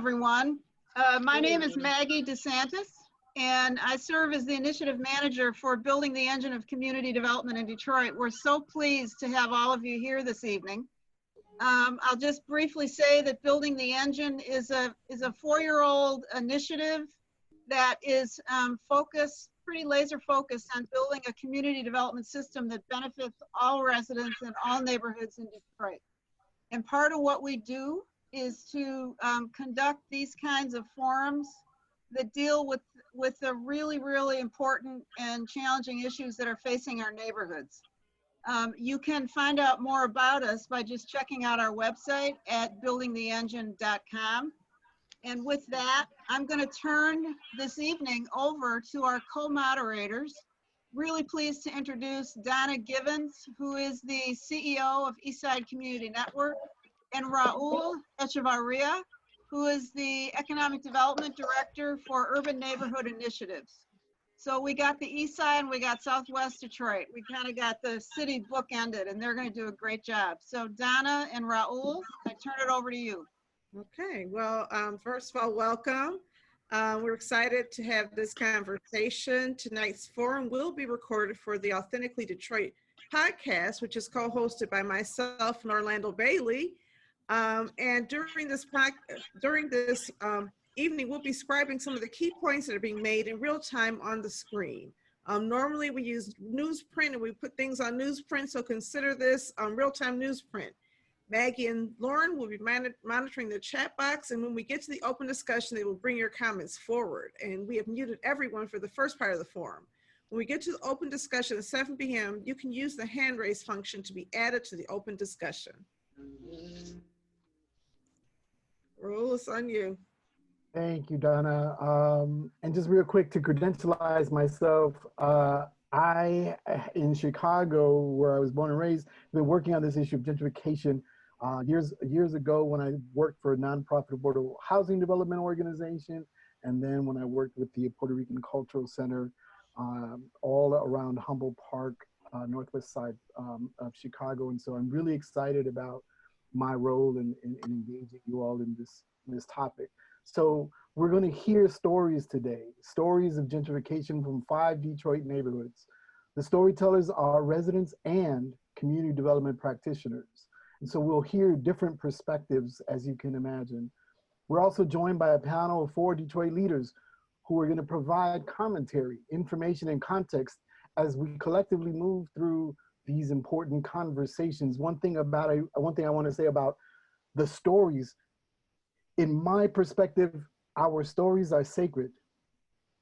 everyone. My name is Maggie DeSantis, and I serve as the Initiative Manager for Building the Engine of Community Development in Detroit. We're so pleased to have all of you here this evening. I'll just briefly say that Building the Engine is a 4-year-old initiative that is pretty laser focused on building a community development system that benefits all residents in all neighborhoods in Detroit. And part of what we do is to conduct these kinds of forums that deal with the really, really important and challenging issues that are facing our neighborhoods. You can find out more about us by just checking out our website at buildingtheengine.com. And with that, I'm going to turn this evening over to our co-moderators. Really pleased to introduce Donna Givens, who is the CEO of Eastside Community Network, and Raul Echevarria, who is the Economic Development Director for Urban Neighborhood Initiatives. So we got the East Side and we got Southwest Detroit. We kind of got the city bookended, and they're going to do a great job. So Donna and Raul, I turn it over to you. Okay, well, first of all, welcome. We're excited to have this conversation. Tonight's forum will be recorded for the Authentically Detroit podcast, which is co-hosted by myself and Orlando Bailey. And during this evening, we'll be describing some of the key points that are being made in real time on the screen. Normally we use newsprint and we put things on newsprint, so consider this real-time newsprint. Maggie and Lauren will be monitoring the chat box, and when we get to the open discussion, they will bring your comments forward. And we have muted everyone for the first part of the forum. When we get to the open discussion at 7 p.m., you can use the hand raise function to be added to the open discussion. Raul, it's on you. Thank you, Donna. And just real quick to credentialize myself, I, in Chicago, where I was born and raised, been working on this issue of gentrification years ago when I worked for a nonprofit affordable housing development organization, and then when I worked with the Puerto Rican Cultural Center all around Humboldt Park, northwest side of Chicago. And so I'm really excited about my role in engaging you all in this topic. So we're going to hear stories today, stories of gentrification from 5 Detroit neighborhoods. The storytellers are residents and community development practitioners. And so we'll hear different perspectives, as you can imagine. We're also joined by a panel of 4 Detroit leaders who are going to provide commentary, information, and context as we collectively move through these important conversations. One thing I want to say about the stories, in my perspective, our stories are sacred.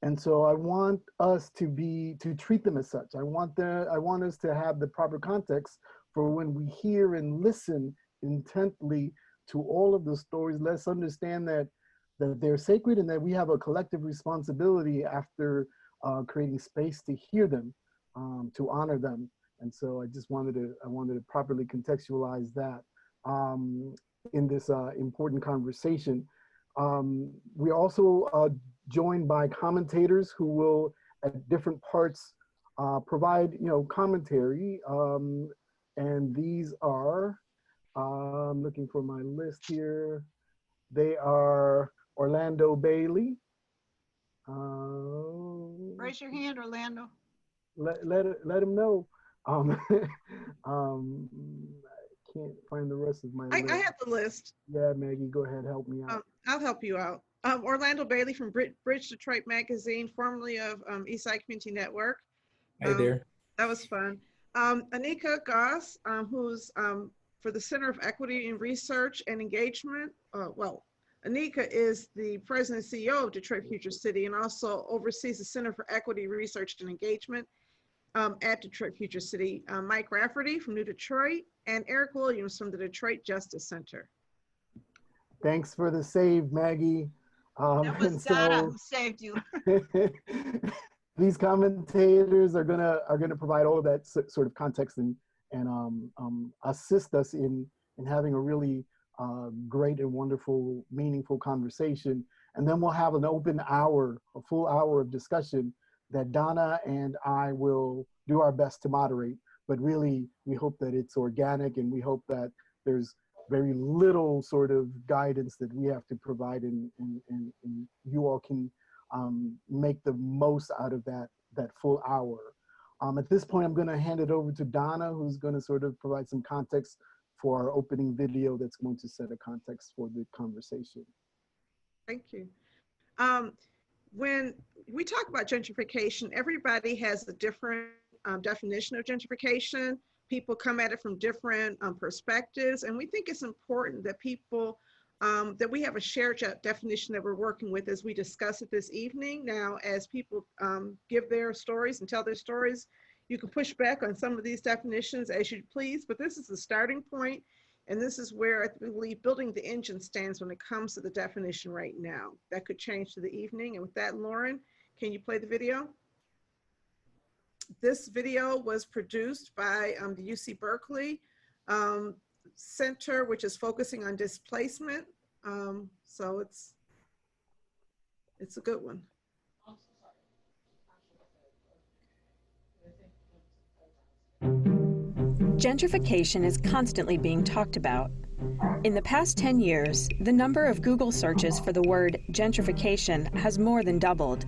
And so I want us to treat them as such. I want us to have the proper context for when we hear and listen intently to all of the stories. Let's understand that they're sacred and that we have a collective responsibility after creating space to hear them, to honor them. And so I just wanted to properly contextualize that in this important conversation. We also joined by commentators who will, at different parts, provide commentary. And these are, I'm looking for my list here. They are Orlando Bailey. Raise your hand, Orlando. Let him know. I can't find the rest of my list. I have the list. Yeah, Maggie, go ahead, help me out. I'll help you out. Orlando Bailey from Bridge Detroit Magazine, formerly of Eastside Community Network. Hi there. That was fun. Anika Goss, who's for the Center of Equity and Research and Engagement. Anika is the president and CEO of Detroit Future City and also oversees the Center for Equity Research and Engagement at Detroit Future City. Mike Rafferty from New Detroit, and Eric Williams from the Detroit Justice Center. Thanks for the save, Maggie. That was Donna who saved you. These commentators are gonna provide all of that sort of context and assist us in having a really great and wonderful, meaningful conversation. And then we'll have an open hour, a full hour of discussion that Donna and I will do our best to moderate. But really, we hope that it's organic, and we hope that there's very little sort of guidance that we have to provide, and you all can make the most out of that full hour. At this point, I'm going to hand it over to Donna, who's going to sort of provide some context for our opening video that's going to set a context for the conversation. Thank you. When we talk about gentrification, everybody has a different definition of gentrification. People come at it from different perspectives, and we think it's important that people, that we have a shared definition that we're working with as we discuss it this evening. Now, as people give their stories and tell their stories, you can push back on some of these definitions as you please, but this is the starting point, and this is where I believe building the engine stands when it comes to the definition right now. That could change to the evening. And with that, Lauren, can you play the video? This video was produced by the UC Berkeley Center, which is focusing on displacement. So it's a good one. Gentrification is constantly being talked about. In the past 10 years, the number of Google searches for the word gentrification has more than doubled,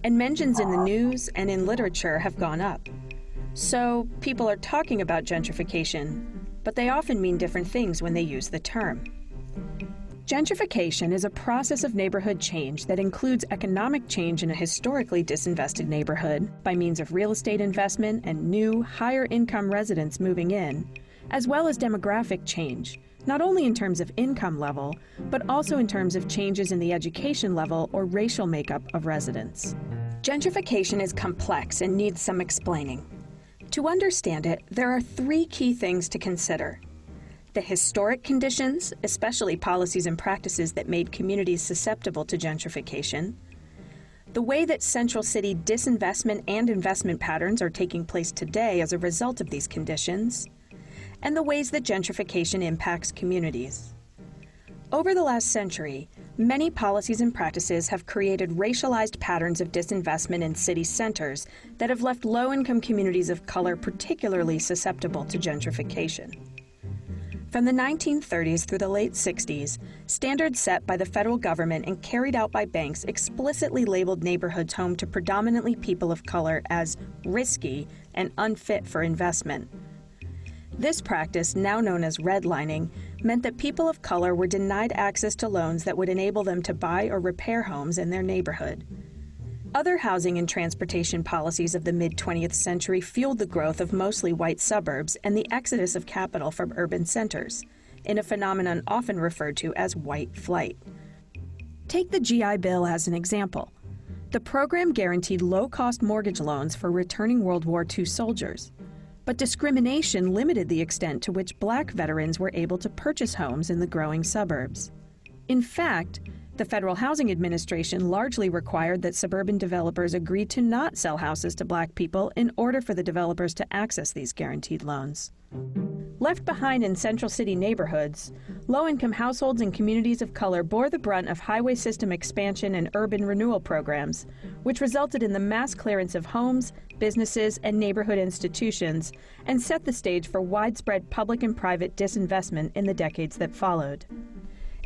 and mentions in the news and in literature have gone up. So people are talking about gentrification, but they often mean different things when they use the term. Gentrification is a process of neighborhood change that includes economic change in a historically disinvested neighborhood by means of real estate investment and new, higher-income residents moving in, as well as demographic change, not only in terms of income level, but also in terms of changes in the education level or racial makeup of residents. Gentrification is complex and needs some explaining. To understand it, there are three key things to consider: the historic conditions, especially policies and practices that made communities susceptible to gentrification, the way that central city disinvestment and investment patterns are taking place today as a result of these conditions, and the ways that gentrification impacts communities. Over the last century, many policies and practices have created racialized patterns of disinvestment in city centers that have left low-income communities of color particularly susceptible to gentrification. From the 1930s through the late 60s, standards set by the federal government and carried out by banks explicitly labeled neighborhoods home to predominantly people of color as risky and unfit for investment. This practice, now known as redlining, meant that people of color were denied access to loans that would enable them to buy or repair homes in their neighborhood. Other housing and transportation policies of the mid-20th century fueled the growth of mostly white suburbs and the exodus of capital from urban centers, in a phenomenon often referred to as white flight. Take the GI Bill as an example. The program guaranteed low-cost mortgage loans for returning World War II soldiers, but discrimination limited the extent to which Black veterans were able to purchase homes in the growing suburbs. In fact, the Federal Housing Administration largely required that suburban developers agree to not sell houses to Black people in order for the developers to access these guaranteed loans. Left behind in central city neighborhoods, low-income households and communities of color bore the brunt of highway system expansion and urban renewal programs, which resulted in the mass clearance of homes, businesses, and neighborhood institutions, and set the stage for widespread public and private disinvestment in the decades that followed.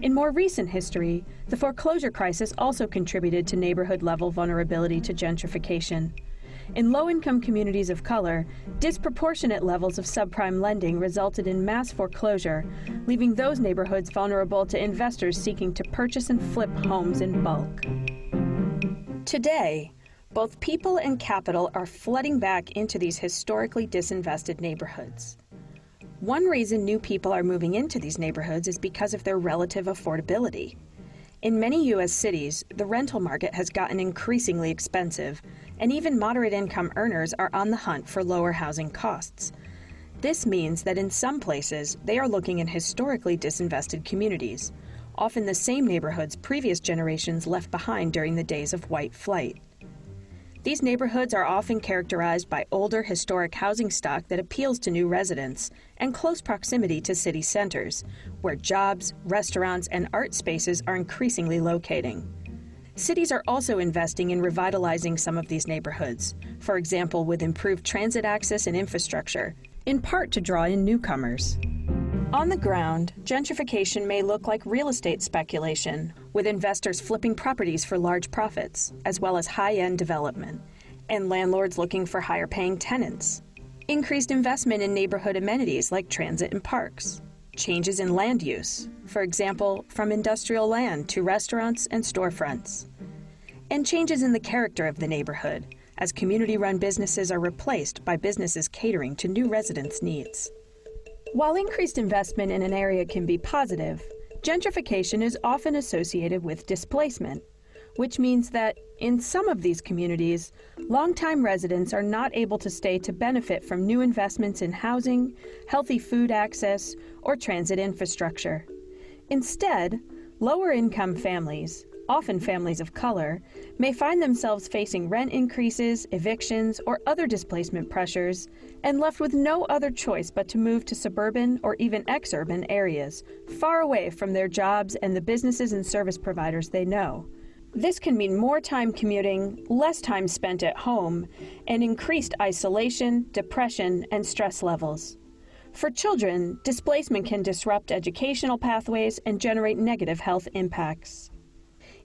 In more recent history, the foreclosure crisis also contributed to neighborhood-level vulnerability to gentrification. In low-income communities of color, disproportionate levels of subprime lending resulted in mass foreclosure, leaving those neighborhoods vulnerable to investors seeking to purchase and flip homes in bulk. Today, both people and capital are flooding back into these historically disinvested neighborhoods. One reason new people are moving into these neighborhoods is because of their relative affordability. In many U.S. cities, the rental market has gotten increasingly expensive, and even moderate-income earners are on the hunt for lower housing costs. This means that in some places, they are looking in historically disinvested communities, often the same neighborhoods previous generations left behind during the days of white flight. These neighborhoods are often characterized by older historic housing stock that appeals to new residents and close proximity to city centers, where jobs, restaurants, and art spaces are increasingly locating. Cities are also investing in revitalizing some of these neighborhoods, for example with improved transit access and infrastructure, in part to draw in newcomers. On the ground, gentrification may look like real estate speculation, with investors flipping properties for large profits, as well as high-end development, and landlords looking for higher-paying tenants. Increased investment in neighborhood amenities like transit and parks. Changes in land use, for example, from industrial land to restaurants and storefronts. And changes in the character of the neighborhood, as community-run businesses are replaced by businesses catering to new residents' needs. While increased investment in an area can be positive, gentrification is often associated with displacement, which means that in some of these communities, longtime residents are not able to stay to benefit from new investments in housing, healthy food access, or transit infrastructure. Instead, lower-income families, often families of color, may find themselves facing rent increases, evictions, or other displacement pressures, and left with no other choice but to move to suburban or even exurban areas, far away from their jobs and the businesses and service providers they know. This can mean more time commuting, less time spent at home, and increased isolation, depression, and stress levels. For children, displacement can disrupt educational pathways and generate negative health impacts.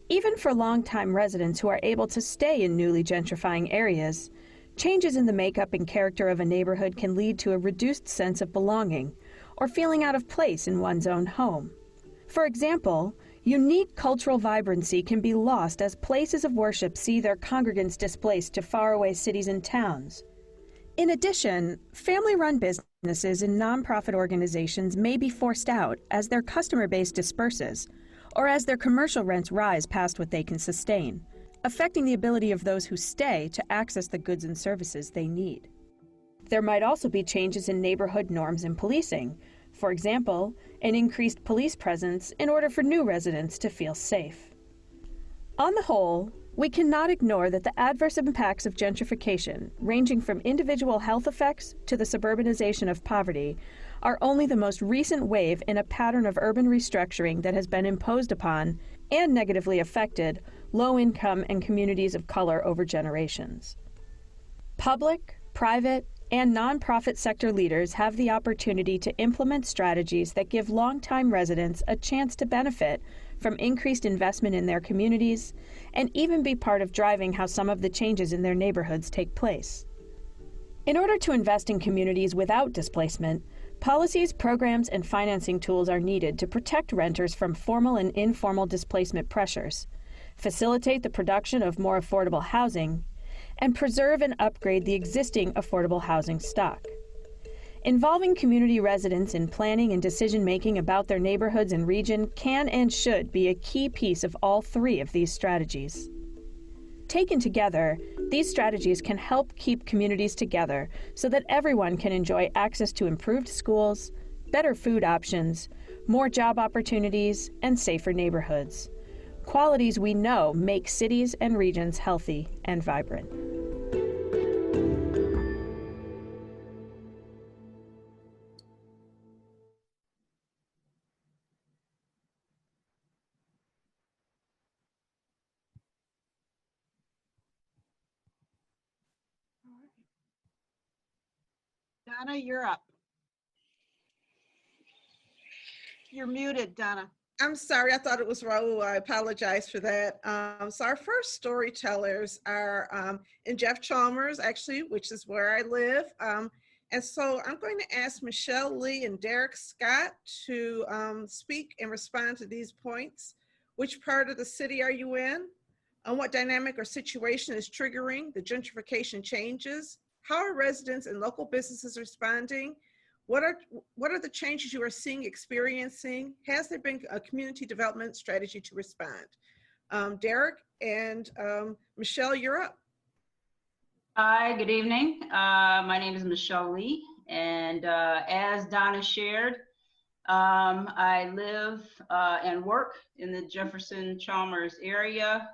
Even for longtime residents who are able to stay in newly gentrifying areas, changes in the makeup and character of a neighborhood can lead to a reduced sense of belonging or feeling out of place in one's own home. For example, unique cultural vibrancy can be lost as places of worship see their congregants displaced to faraway cities and towns. In addition, family-run businesses and nonprofit organizations may be forced out as their customer base disperses, or as their commercial rents rise past what they can sustain, affecting the ability of those who stay to access the goods and services they need. There might also be changes in neighborhood norms and policing. For example, an increased police presence in order for new residents to feel safe. On the whole, we cannot ignore that the adverse impacts of gentrification, ranging from individual health effects to the suburbanization of poverty, are only the most recent wave in a pattern of urban restructuring that has been imposed upon and negatively affected low-income and communities of color over generations. Public, private, and nonprofit sector leaders have the opportunity to implement strategies that give longtime residents a chance to benefit from increased investment in their communities and even be part of driving how some of the changes in their neighborhoods take place. In order to invest in communities without displacement, policies, programs, and financing tools are needed to protect renters from formal and informal displacement pressures, facilitate the production of more affordable housing, and preserve and upgrade the existing affordable housing stock. Involving community residents in planning and decision-making about their neighborhoods and region can and should be a key piece of all three of these strategies. Taken together, these strategies can help keep communities together so that everyone can enjoy access to improved schools, better food options, more job opportunities, and safer neighborhoods. Qualities we know make cities and regions healthy and vibrant. Donna, you're up. You're muted, Donna. I'm sorry, I thought it was Raul. I apologize for that. So our first storytellers are in Jeff Chalmers, actually, which is where I live. And so I'm going to ask Michelle Lee and Derek Scott to speak and respond to these points. Which part of the city are you in? And what dynamic or situation is triggering the gentrification changes? How are residents and local businesses responding? What are the changes you are seeing, experiencing? Has there been a community development strategy to respond? Derek and Michelle, you're up. Hi, good evening. My name is Michelle Lee, and as Donna shared, I live and work in the Jefferson Chalmers area.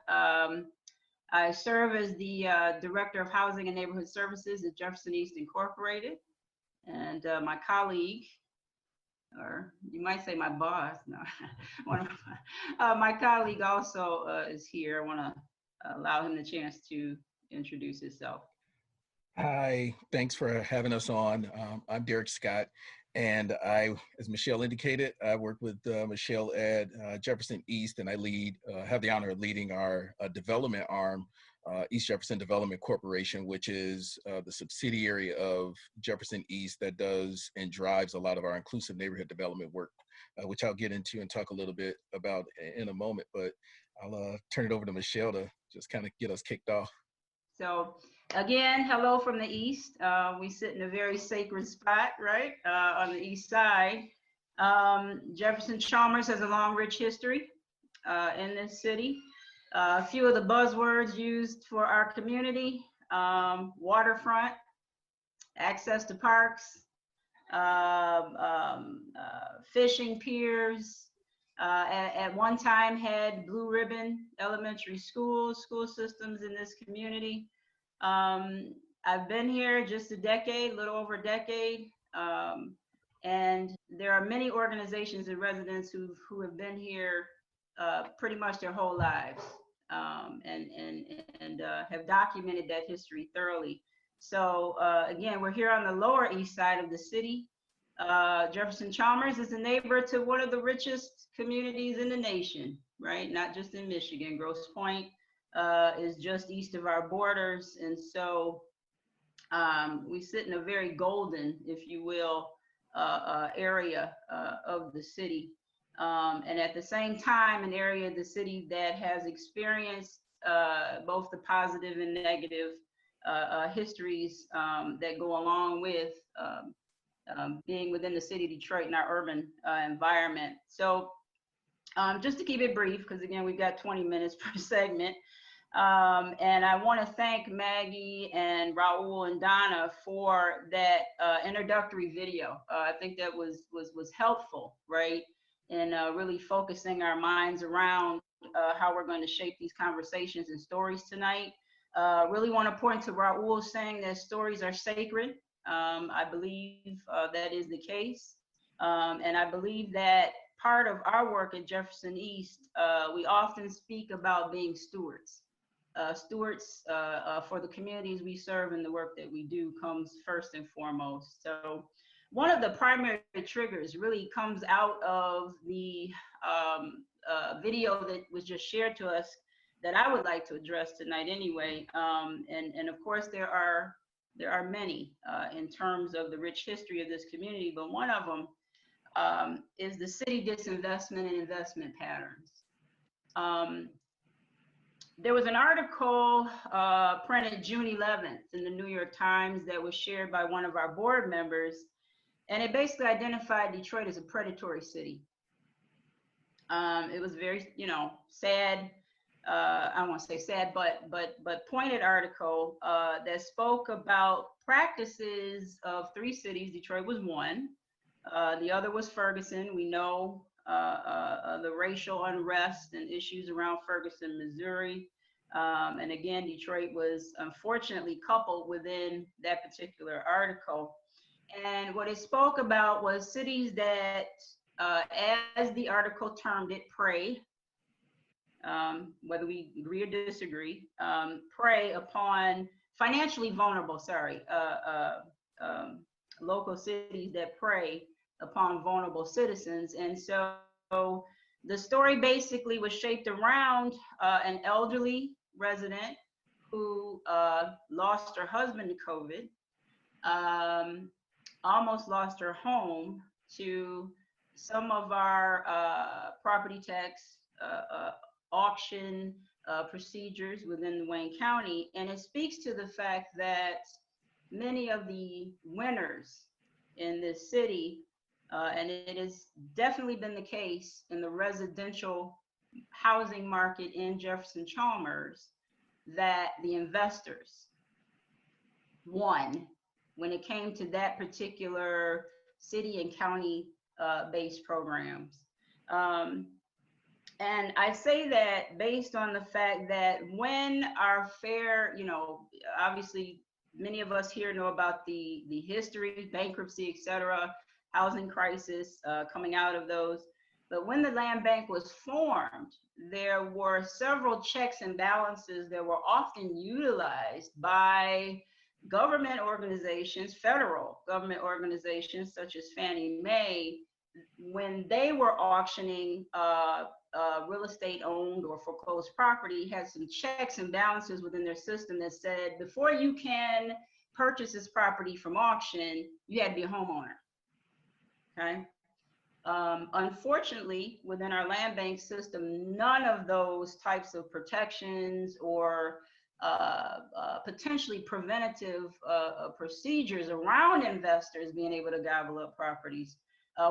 I serve as the Director of Housing and Neighborhood Services at Jefferson East Incorporated. And my colleague, or you might say my boss, no, my colleague also is here. I want to allow him the chance to introduce himself. Hi, thanks for having us on. I'm Derek Scott, And I, as Michelle indicated, I work with Michelle at Jefferson East, and I have the honor of leading our development arm, East Jefferson Development Corporation, which is the subsidiary of Jefferson East that does and drives a lot of our inclusive neighborhood development work, which I'll get into and talk a little bit about in a moment. But I'll turn it over to Michelle to just kind of get us kicked off. So again, hello from the East. We sit in a very sacred spot, right, on the East Side. Jefferson Chalmers has a long, rich history in this city. A few of the buzzwords used for our community: waterfront, access to parks, fishing piers. At one time had blue ribbon elementary school systems in this community. I've been here just a decade, a little over a decade. And there are many organizations and residents who have been here pretty much their whole lives, and have documented that history thoroughly. So again, we're here on the Lower East Side of the city. Jefferson Chalmers is a neighbor to one of the richest communities in the nation, right? Not just in Michigan. Grosse Pointe is just east of our borders. And so we sit in a very golden, if you will, area of the city. And at the same time, an area of the city that has experienced both the positive and negative histories that go along with being within the city of Detroit and our urban environment. So just to keep it brief, because again, we've got 20 minutes per segment. And I want to thank Maggie and Raul and Donna for that introductory video. I think that was helpful, right? In really focusing our minds around how we're going to shape these conversations and stories tonight. Really want to point to Raul saying that stories are sacred. I believe that is the case. And I believe that part of our work at Jefferson East, we often speak about being stewards. Stewards for the communities we serve, and the work that we do comes first and foremost. So one of the primary triggers really comes out of the video that was just shared to us that I would like to address tonight anyway. And of course, there are many in terms of the rich history of this community, but one of them is the city disinvestment and investment patterns. There was an article printed June 11th in the New York Times that was shared by one of our board members, and it basically identified Detroit as a predatory city. It was very, sad. I don't want to say sad, but pointed article that spoke about practices of three cities. Detroit was one. The other was Ferguson. We know the racial unrest and issues around Ferguson, Missouri. And again, Detroit was unfortunately coupled within that particular article. And what it spoke about was cities that, as the article termed it, prey, whether we agree or disagree, prey upon financially vulnerable, local cities that prey upon vulnerable citizens. And so the story basically was shaped around an elderly resident who lost her husband to COVID, almost lost her home to some of our property tax auction procedures within Wayne County. And it speaks to the fact that many of the winners in this city, and it has definitely been the case in the residential housing market in Jefferson Chalmers, that the investors won when it came to that particular city and county based programs. And I say that based on the fact that when our fair, obviously many of us here know about the history, bankruptcy, et cetera, housing crisis coming out of those. But when the land bank was formed, there were several checks and balances that were often utilized by government organizations, federal government organizations such as Fannie Mae, when they were auctioning real estate owned or foreclosed property, had some checks and balances within their system that said, before you can purchase this property from auction, you had to be a homeowner. Okay. Unfortunately, within our land bank system, none of those types of protections or potentially preventative procedures around investors being able to gobble up properties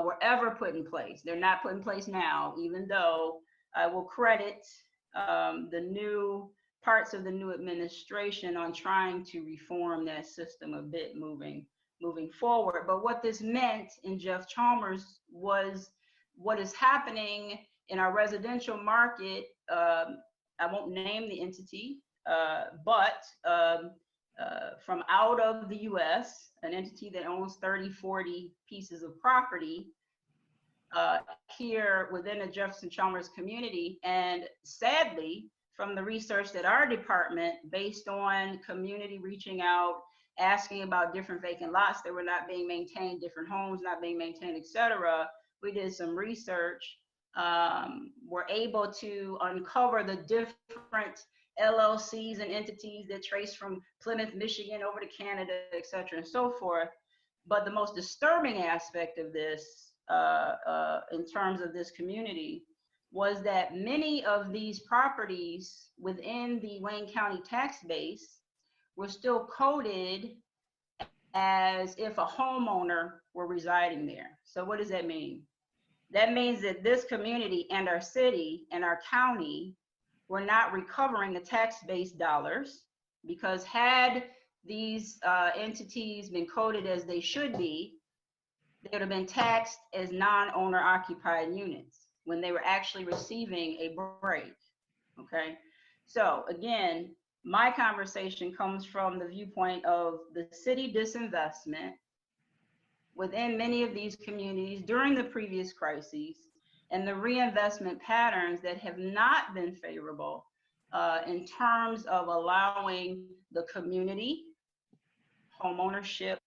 were ever put in place. They're not put in place now, even though I will credit the new parts of the new administration on trying to reform that system a bit moving forward. But what this meant in Jeff Chalmers was what is happening in our residential market. I won't name the entity, but from out of the US, an entity that owns 30, 40 pieces of property here within the Jefferson Chalmers community. And sadly, from the research that our department, based on community reaching out, asking about different vacant lots that were not being maintained, different homes not being maintained, et cetera, we did some research. We're able to uncover the different LLCs and entities that trace from Plymouth, Michigan over to Canada, et cetera, and so forth. But the most disturbing aspect of this, in terms of this community, was that many of these properties within the Wayne County tax base were still coded as if a homeowner were residing there. So what does that mean? That means that this community and our city and our county were not recovering the tax-based dollars, because had these entities been coded as they should be, they would have been taxed as non-owner occupied units when they were actually receiving a break, okay? So again, my conversation comes from the viewpoint of the city disinvestment within many of these communities during the previous crises, and the reinvestment patterns that have not been favorable in terms of allowing the community, homeownership,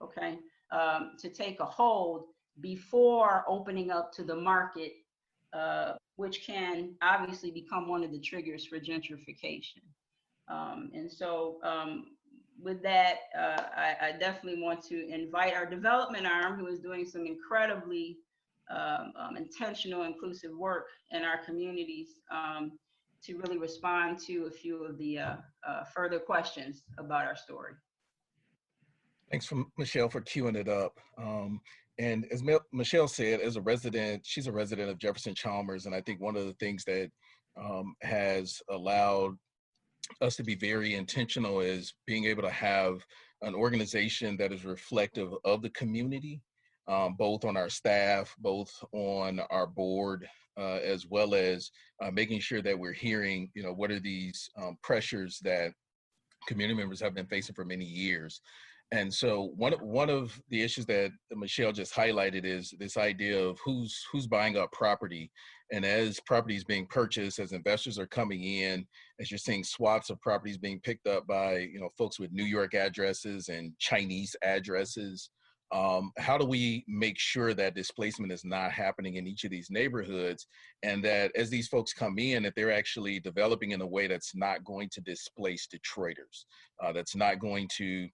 okay, to take a hold before opening up to the market, which can obviously become one of the triggers for gentrification. And so with that, I definitely want to invite our development arm, who is doing some incredibly intentional, inclusive work in our communities, to really respond to a few of the further questions about our story. Thanks, Michelle, for queuing it up. And as Michelle said, as a resident, she's a resident of Jefferson Chalmers, and I think one of the things that has allowed us to be very intentional is being able to have an organization that is reflective of the community, both on our staff, both on our board, as well as making sure that we're hearing, what are these pressures that community members have been facing for many years. And so one of the issues that Michelle just highlighted is this idea of who's buying up property. And as property is being purchased, as investors are coming in, as you're seeing swaths of properties being picked up by folks with New York addresses and Chinese addresses, how do we make sure that displacement is not happening in each of these neighborhoods, and that as these folks come in, that they're actually developing in a way that's not going to displace Detroiters, that's not going to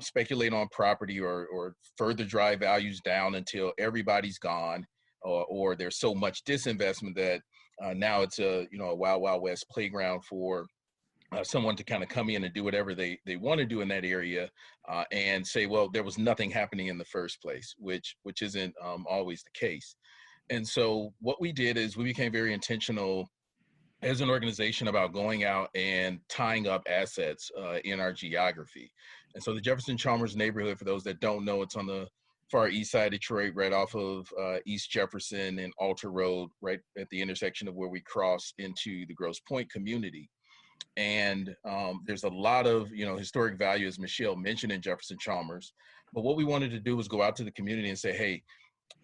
speculate on property or further drive values down until everybody's gone, or there's so much disinvestment that now it's a wild, wild west playground for someone to kind of come in and do whatever they want to do in that area, and say, well, there was nothing happening in the first place, which isn't always the case. And so what we did is we became very intentional as an organization about going out and tying up assets in our geography. And so the Jefferson Chalmers neighborhood, for those that don't know, it's on the far east side of Detroit, right off of East Jefferson and Alter Road, right at the intersection of where we cross into the Grosse Pointe community. And there's a lot of historic value, as Michelle mentioned, in Jefferson Chalmers. But what we wanted to do was go out to the community and say, hey,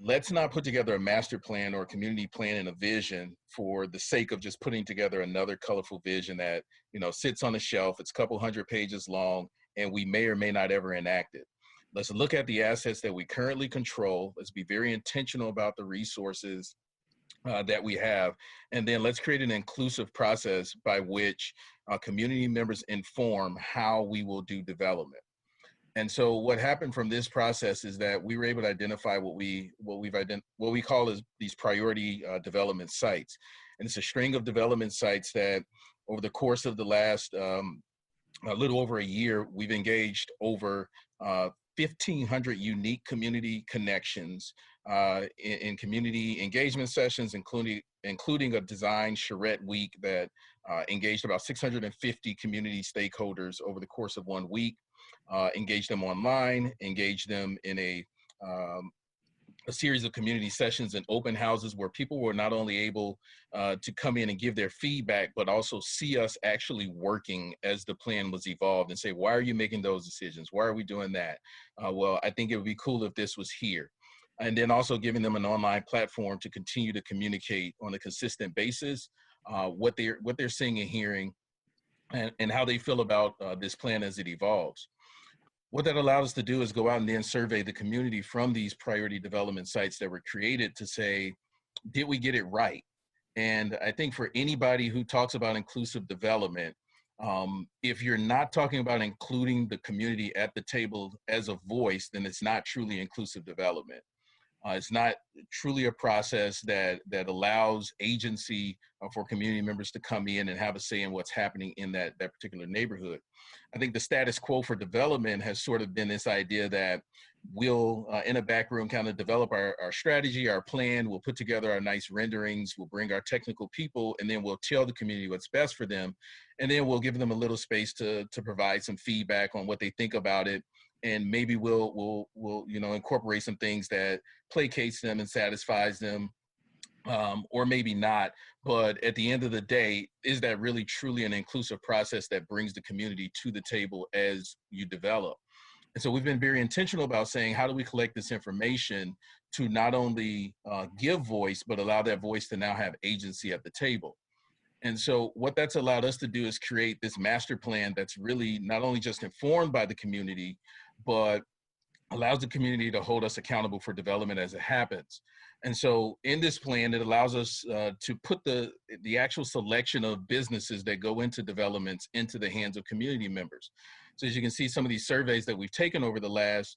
let's not put together a master plan or a community plan and a vision for the sake of just putting together another colorful vision that sits on a shelf. It's a couple hundred pages long, and we may or may not ever enact it. Let's look at the assets that we currently control. Let's be very intentional about the resources that we have. And then let's create an inclusive process by which community members inform how we will do development. And so what happened from this process is that we were able to identify what we call as these priority development sites. And it's a string of development sites that over the course of the last a little over a year, we've engaged over 1,500 unique community connections in community engagement sessions, including a design charrette week that engaged about 650 community stakeholders over the course of 1 week. Engage them online, engage them in a series of community sessions and open houses where people were not only able to come in and give their feedback, but also see us actually working as the plan was evolved and say, why are you making those decisions? Why are we doing that? Well, I think it would be cool if this was here. And then also giving them an online platform to continue to communicate on a consistent basis what they're seeing and hearing and how they feel about this plan as it evolves. What that allowed us to do is go out and then survey the community from these priority development sites that were created to say, did we get it right? And I think for anybody who talks about inclusive development, if you're not talking about including the community at the table as a voice, then it's not truly inclusive development. It's not truly a process that allows agency for community members to come in and have a say in what's happening in that particular neighborhood. I think the status quo for development has sort of been this idea that we'll, in a back room, kind of develop our strategy, our plan, we'll put together our nice renderings, we'll bring our technical people, and then we'll tell the community what's best for them. And then we'll give them a little space to provide some feedback on what they think about it. And maybe we'll incorporate some things that placates them and satisfies them, or maybe not. But at the end of the day, is that really truly an inclusive process that brings the community to the table as you develop? And so we've been very intentional about saying, how do we collect this information to not only give voice, but allow that voice to now have agency at the table? And so what that's allowed us to do is create this master plan that's really not only just informed by the community, but allows the community to hold us accountable for development as it happens. And so in this plan, it allows us to put the actual selection of businesses that go into developments into the hands of community members. So as you can see, some of these surveys that we've taken over the last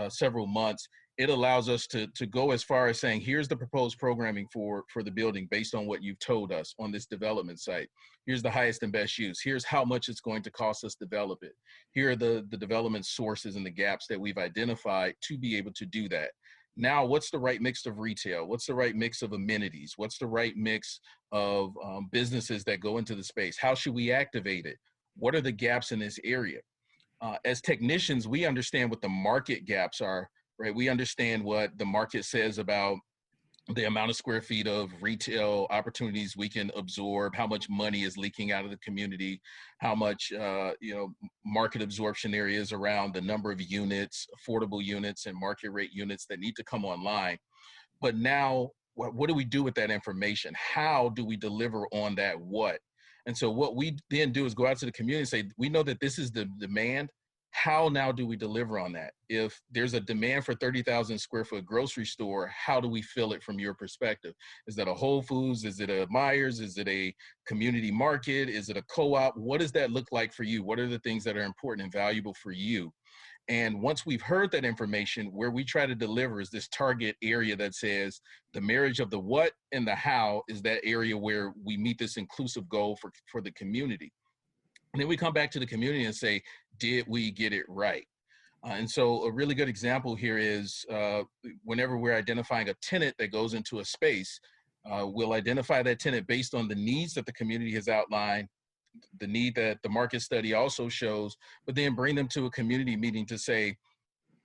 several months, it allows us to go as far as saying, here's the proposed programming for the building based on what you've told us on this development site. Here's the highest and best use. Here's how much it's going to cost us to develop it. Here are the development sources and the gaps that we've identified to be able to do that. Now, what's the right mix of retail? What's the right mix of amenities? What's the right mix of businesses that go into the space? How should we activate it? What are the gaps in this area? As technicians, we understand what the market gaps are, right? We understand what the market says about the amount of square feet of retail opportunities we can absorb, how much money is leaking out of the community, how much market absorption there is around the number of units, affordable units and market rate units that need to come online. But now, what do we do with that information? How do we deliver on that what? And so what we then do is go out to the community and say, we know that this is the demand. How now do we deliver on that? If there's a demand for 30,000 square foot grocery store, how do we fill it from your perspective? Is that a Whole Foods? Is it a Myers? Is it a community market? Is it a co-op? What does that look like for you? What are the things that are important and valuable for you? And once we've heard that information, where we try to deliver is this target area that says the marriage of the what and the how is that area where we meet this inclusive goal for the community. And then we come back to the community and say, did we get it right? And so a really good example here is whenever we're identifying a tenant that goes into a space, we'll identify that tenant based on the needs that the community has outlined, the need that the market study also shows, but then bring them to a community meeting to say,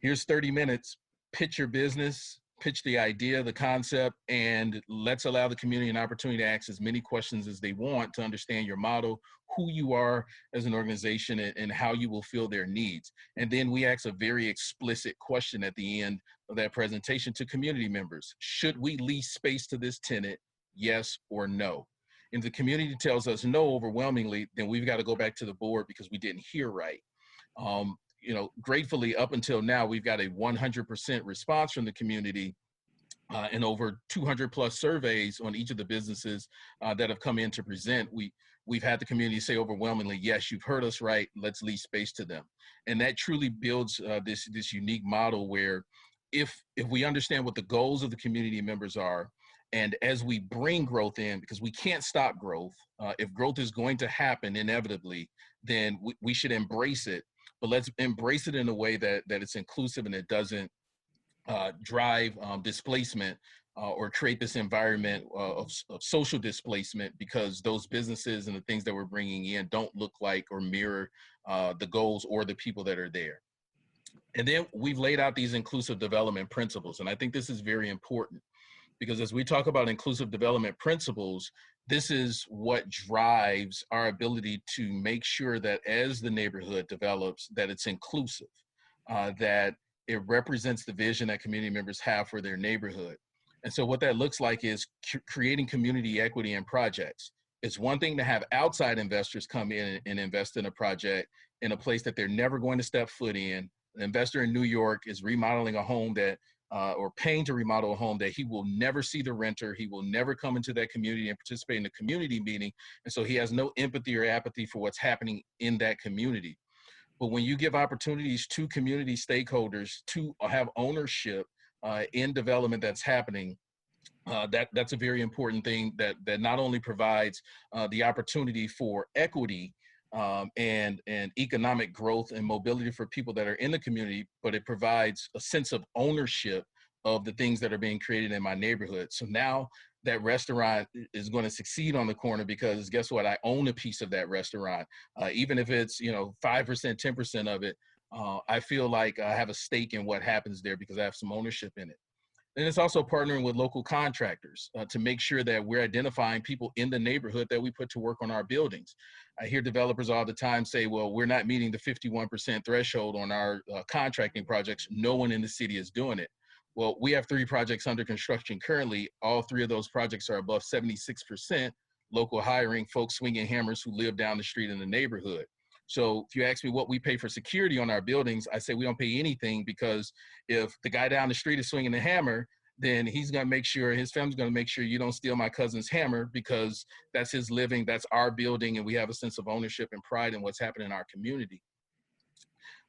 here's 30 minutes, pitch your business, pitch the idea, the concept, and let's allow the community an opportunity to ask as many questions as they want to understand your model, who you are as an organization, and how you will fill their needs. And then we ask a very explicit question at the end of that presentation to community members. Should we lease space to this tenant, yes or no? If the community tells us no overwhelmingly, then we've got to go back to the board because we didn't hear right. You know, gratefully up until now, we've got a 100% response from the community and over 200 plus surveys on each of the businesses that have come in to present. We've had the community say overwhelmingly, yes, you've heard us right, let's lease space to them. And that truly builds this unique model where if we understand what the goals of the community members are, and as we bring growth in, because we can't stop growth, if growth is going to happen inevitably, then we should embrace it. But let's embrace it in a way that it's inclusive and it doesn't drive displacement or create this environment of social displacement, because those businesses and the things that we're bringing in don't look like or mirror the goals or the people that are there. And then we've laid out these inclusive development principles. And I think this is very important, because as we talk about inclusive development principles, this is what drives our ability to make sure that as the neighborhood develops, that it's inclusive, that it represents the vision that community members have for their neighborhood. And so what that looks like is creating community equity in projects. It's one thing to have outside investors come in and invest in a project in a place that they're never going to step foot in. An investor in New York is remodeling a home that or paying to remodel a home that he will never see the renter. He will never come into that community and participate in the community meeting. And so he has no empathy or apathy for what's happening in that community. But when you give opportunities to community stakeholders to have ownership in development that's happening, that's a very important thing that not only provides the opportunity for equity and economic growth and mobility for people that are in the community, but it provides a sense of ownership of the things that are being created in my neighborhood. So now that restaurant is going to succeed on the corner because guess what? I own a piece of that restaurant. Even if it's, 5%, 10% of it, I feel like I have a stake in what happens there because I have some ownership in it. And it's also partnering with local contractors to make sure that we're identifying people in the neighborhood that we put to work on our buildings. I hear developers all the time say, well, we're not meeting the 51% threshold on our contracting projects. No one in the city is doing it. Well, we have 3 projects under construction currently. All 3 of those projects are above 76% local hiring, folks swinging hammers who live down the street in the neighborhood. So if you ask me what we pay for security on our buildings, I say we don't pay anything, because if the guy down the street is swinging the hammer, then he's going to make sure, his family's going to make sure you don't steal my cousin's hammer, because that's his living, that's our building, and we have a sense of ownership and pride in what's happening in our community.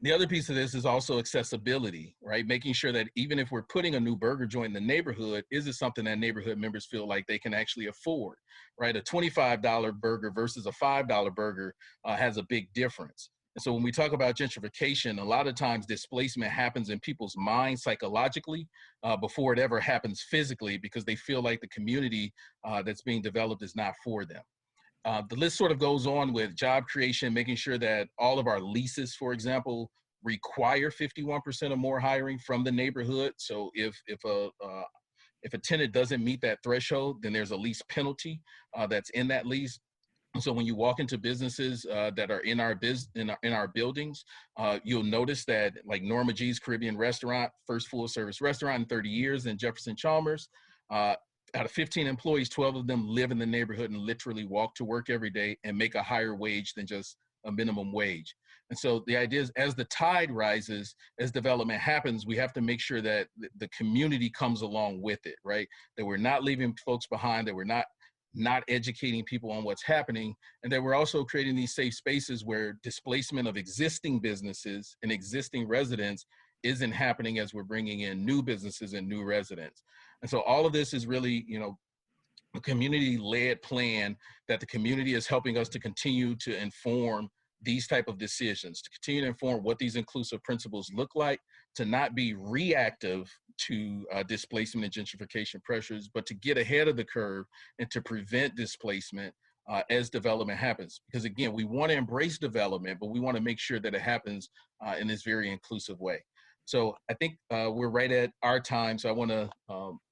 The other piece of this is also accessibility, right? Making sure that even if we're putting a new burger joint in the neighborhood, is it something that neighborhood members feel like they can actually afford, right? A $25 burger versus a $5 burger has a big difference. And so when we talk about gentrification, a lot of times displacement happens in people's minds psychologically before it ever happens physically, because they feel like the community that's being developed is not for them. The list sort of goes on with job creation, making sure that all of our leases, for example, require 51% or more hiring from the neighborhood. So if a tenant doesn't meet that threshold, then there's a lease penalty that's in that lease. So when you walk into businesses that are in our buildings, you'll notice that, like Norma G's Caribbean Restaurant, first full service restaurant in 30 years in Jefferson Chalmers. Out of 15 employees, 12 of them live in the neighborhood and literally walk to work every day and make a higher wage than just a minimum wage. And so the idea is, as the tide rises, as development happens, we have to make sure that the community comes along with it, right? That we're not leaving folks behind, that we're not educating people on what's happening, and that we're also creating these safe spaces where displacement of existing businesses and existing residents isn't happening as we're bringing in new businesses and new residents. And so all of this is really, a community-led plan that the community is helping us to continue to inform these type of decisions, to continue to inform what these inclusive principles look like, to not be reactive to displacement and gentrification pressures, but to get ahead of the curve and to prevent displacement as development happens. Because again, we want to embrace development, but we want to make sure that it happens in this very inclusive way. So I think we're right at our time. So I want to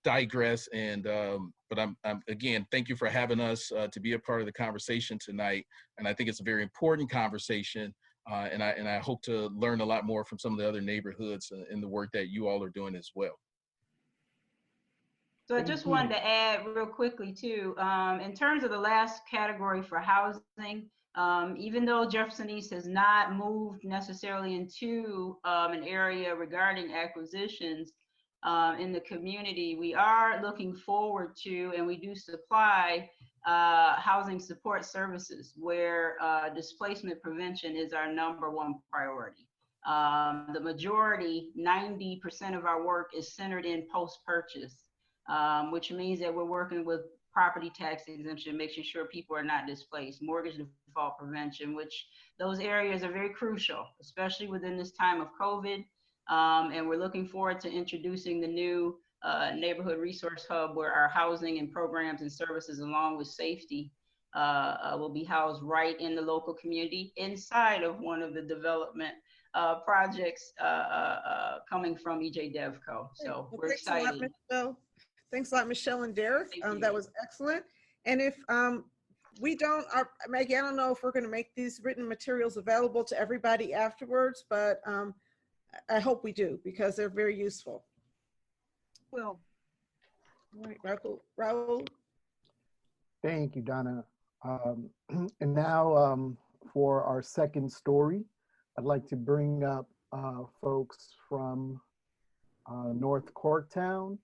digress, but I'm again, thank you for having us to be a part of the conversation tonight. And I think it's a very important conversation. And I hope to learn a lot more from some of the other neighborhoods in the work that you all are doing as well. So I just wanted to add real quickly too, in terms of the last category for housing, Even though Jefferson East has not moved necessarily into an area regarding acquisitions in the community, we are looking forward to, and we do supply housing support services where displacement prevention is our #1 priority. The majority, 90% of our work is centered in post-purchase, which means that we're working with property tax exemption, making sure people are not displaced, mortgage default prevention, which those areas are very crucial, especially within this time of COVID. And we're looking forward to introducing the new neighborhood resource hub where our housing and programs and services along with safety will be housed right in the local community inside of one of the development projects coming from EJ Devco. So we're excited. Thanks a lot, Michelle and Derek. That was excellent. And if we don't, Maggie, I don't know if we're going to make these written materials available to everybody afterwards, but I hope we do because they're very useful. Well, all right, Raul. Thank you, Donna. And now for our second story, I'd like to bring up folks from North Corktown,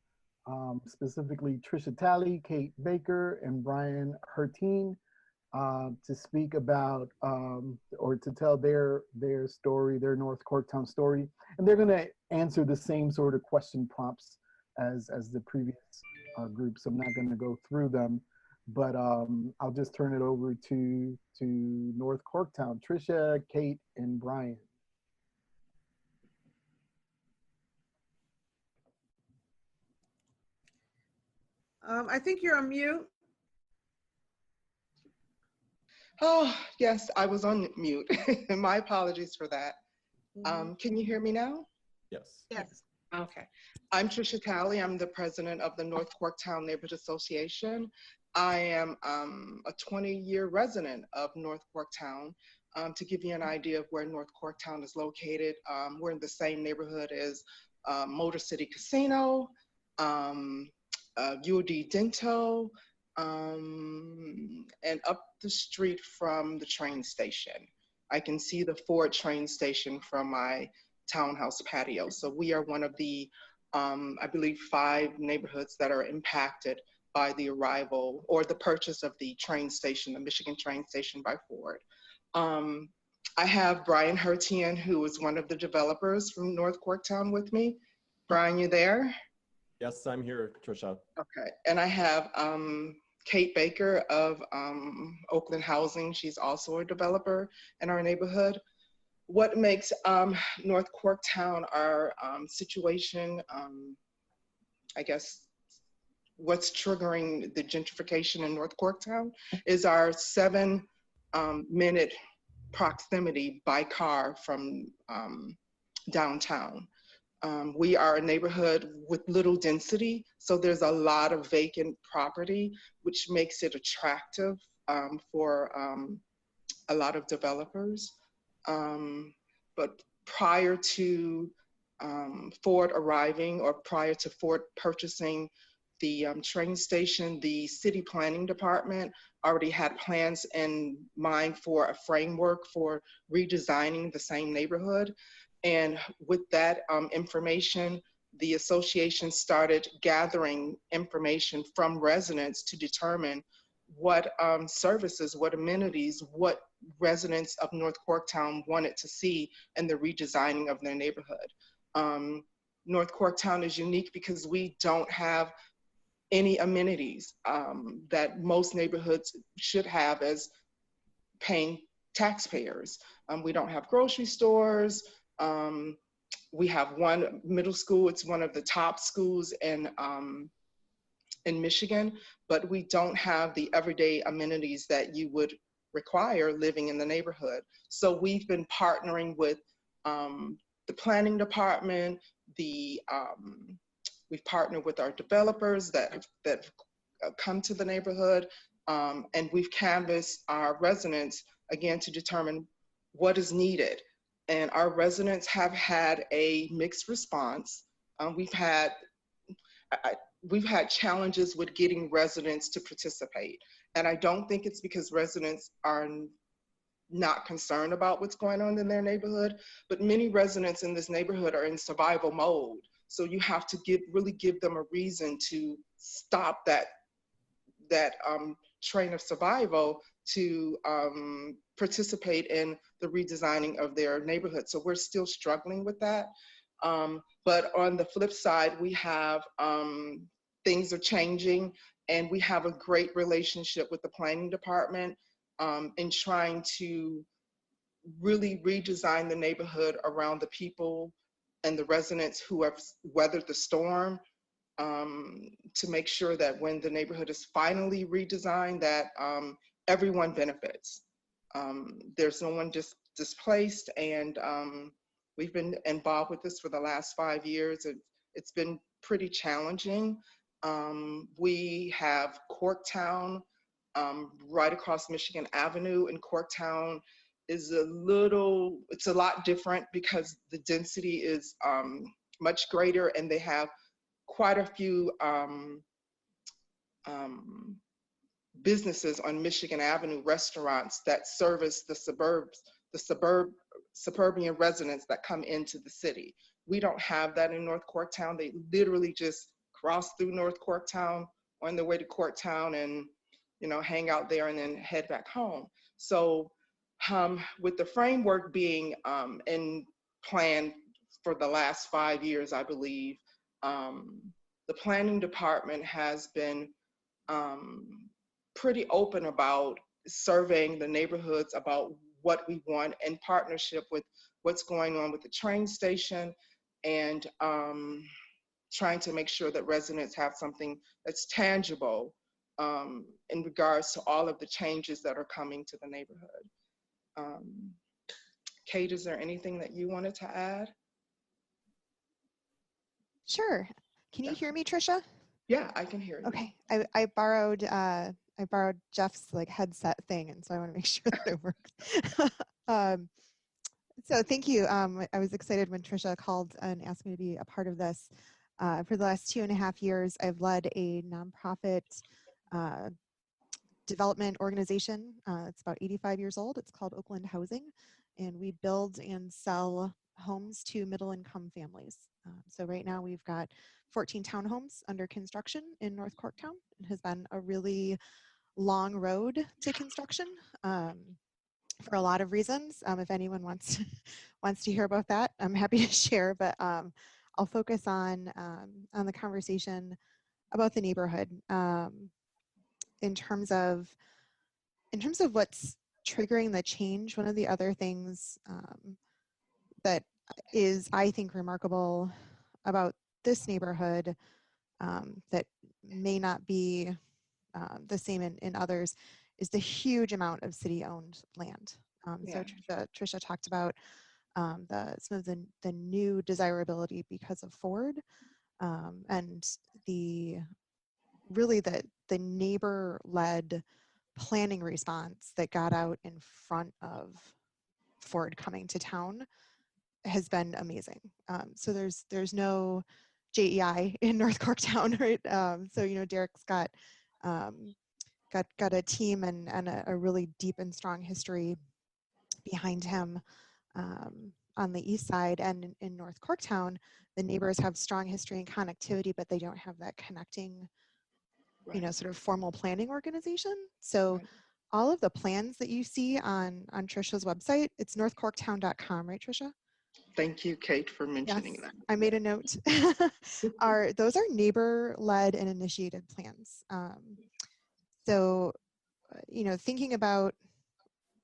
specifically Trisha Talley, Kate Baker, and Brian Hertine, to speak about or to tell their story, their North Corktown story. And they're gonna answer the same sort of question prompts as the previous group, so I'm not gonna go through them, but I'll just turn it over to North Corktown. Trisha, Kate, and Brian. I think you're on mute. Oh, yes, I was on mute. My apologies for that. Can you hear me now? Yes. yes. Okay. I'm Trisha Talley. I'm the president of the North Corktown Neighborhood Association. I am a 20-year resident of North Corktown. To give you an idea of where North Corktown is located, we're in the same neighborhood as Motor City Casino, UD Dental, and up the street from the train station. I can see the Ford train station from my townhouse patio. So we are one of the, I believe, 5 neighborhoods that are impacted by the arrival or the purchase of the train station, the Michigan train station by Ford. I have Brian Hertine, who is one of the developers from North Corktown with me. Brian, you there? Yes, I'm here, Trisha. Okay, and I have Kate Baker of Oakland Housing. She's also a developer in our neighborhood. What makes North Corktown our situation, I guess, what's triggering the gentrification in North Corktown is our 7-minute proximity by car from downtown. We are a neighborhood with little density, so there's a lot of vacant property, which makes it attractive for a lot of developers. But prior to Ford arriving or prior to Ford purchasing the train station, the city planning department already had plans in mind for a framework for redesigning the same neighborhood. And with that information, the association started gathering information from residents to determine what services, what amenities, what residents of North Corktown wanted to see in the redesigning of their neighborhood. North Corktown is unique because we don't have any amenities that most neighborhoods should have as paying taxpayers. We don't have grocery stores. We have one middle school. It's one of the top schools in Michigan, but we don't have the everyday amenities that you would require living in the neighborhood. So we've been partnering with the planning department, we've partnered with our developers that come to the neighborhood, and we've canvassed our residents again to determine what is needed. And our residents have had a mixed response. We've had challenges with getting residents to participate. And I don't think it's because residents are not concerned about what's going on in their neighborhood, but many residents in this neighborhood are in survival mode. So you have to really give them a reason to stop that train of survival to participate in the redesigning of their neighborhood. So we're still struggling with that. But on the flip side, we have things are changing, and we have a great relationship with the planning department in trying to really redesign the neighborhood around the people and the residents who have weathered the storm, to make sure that when the neighborhood is finally redesigned, that everyone benefits. There's no one displaced, and we've been involved with this for the last 5 years. It's been pretty challenging. We have Corktown right across Michigan Avenue, and Corktown is it's a lot different because the density is much greater, and they have quite a few businesses on Michigan Avenue, restaurants that service the suburban residents that come into the city. We don't have that in North Corktown. They literally just cross through North Corktown on their way to Corktown and, you know, hang out there and then head back home. So with the framework being in plan for the last 5 years, I believe, the planning department has been pretty open about surveying the neighborhoods about what we want, in partnership with what's going on with the train station, and trying to make sure that residents have something that's tangible in regards to all of the changes that are coming to the neighborhood. Kate, is there anything that you wanted to add? Sure. Can you hear me, Trisha? Yeah, I can hear you. Okay. I borrowed Jeff's like headset thing, and so I want to make sure that it works. So thank you. I was excited when Trisha called and asked me to be a part of this. For the last 2.5 years, I've led a nonprofit development organization. It's about 85 years old. It's called Oakland Housing, and we build and sell homes to middle-income families. So right now we've got 14 townhomes under construction in North Corktown. It has been a really long road to construction for a lot of reasons. If anyone wants to hear about that, I'm happy to share. But I'll focus on the conversation about the neighborhood in terms of what's triggering the change. One of the other things that is, I think, remarkable about this neighborhood that may not be the same in others is the huge amount of city-owned land. So Trisha talked about some of the new desirability because of Ford, and the neighbor-led planning response that got out in front of Ford coming to town has been amazing. So there's no JEI in North Corktown, right? So, you know, Derek's got a team and a really deep and strong history behind him on the east side. And in North Corktown, the neighbors have strong history and connectivity, but they don't have that connecting, you know, sort of formal planning organization. So all of the plans that you see on Trisha's website, it's northcorktown.com, right, Trisha? Thank you, Kate, for mentioning that. I made a note. Those are neighbor-led and initiated plans. So, you know, thinking about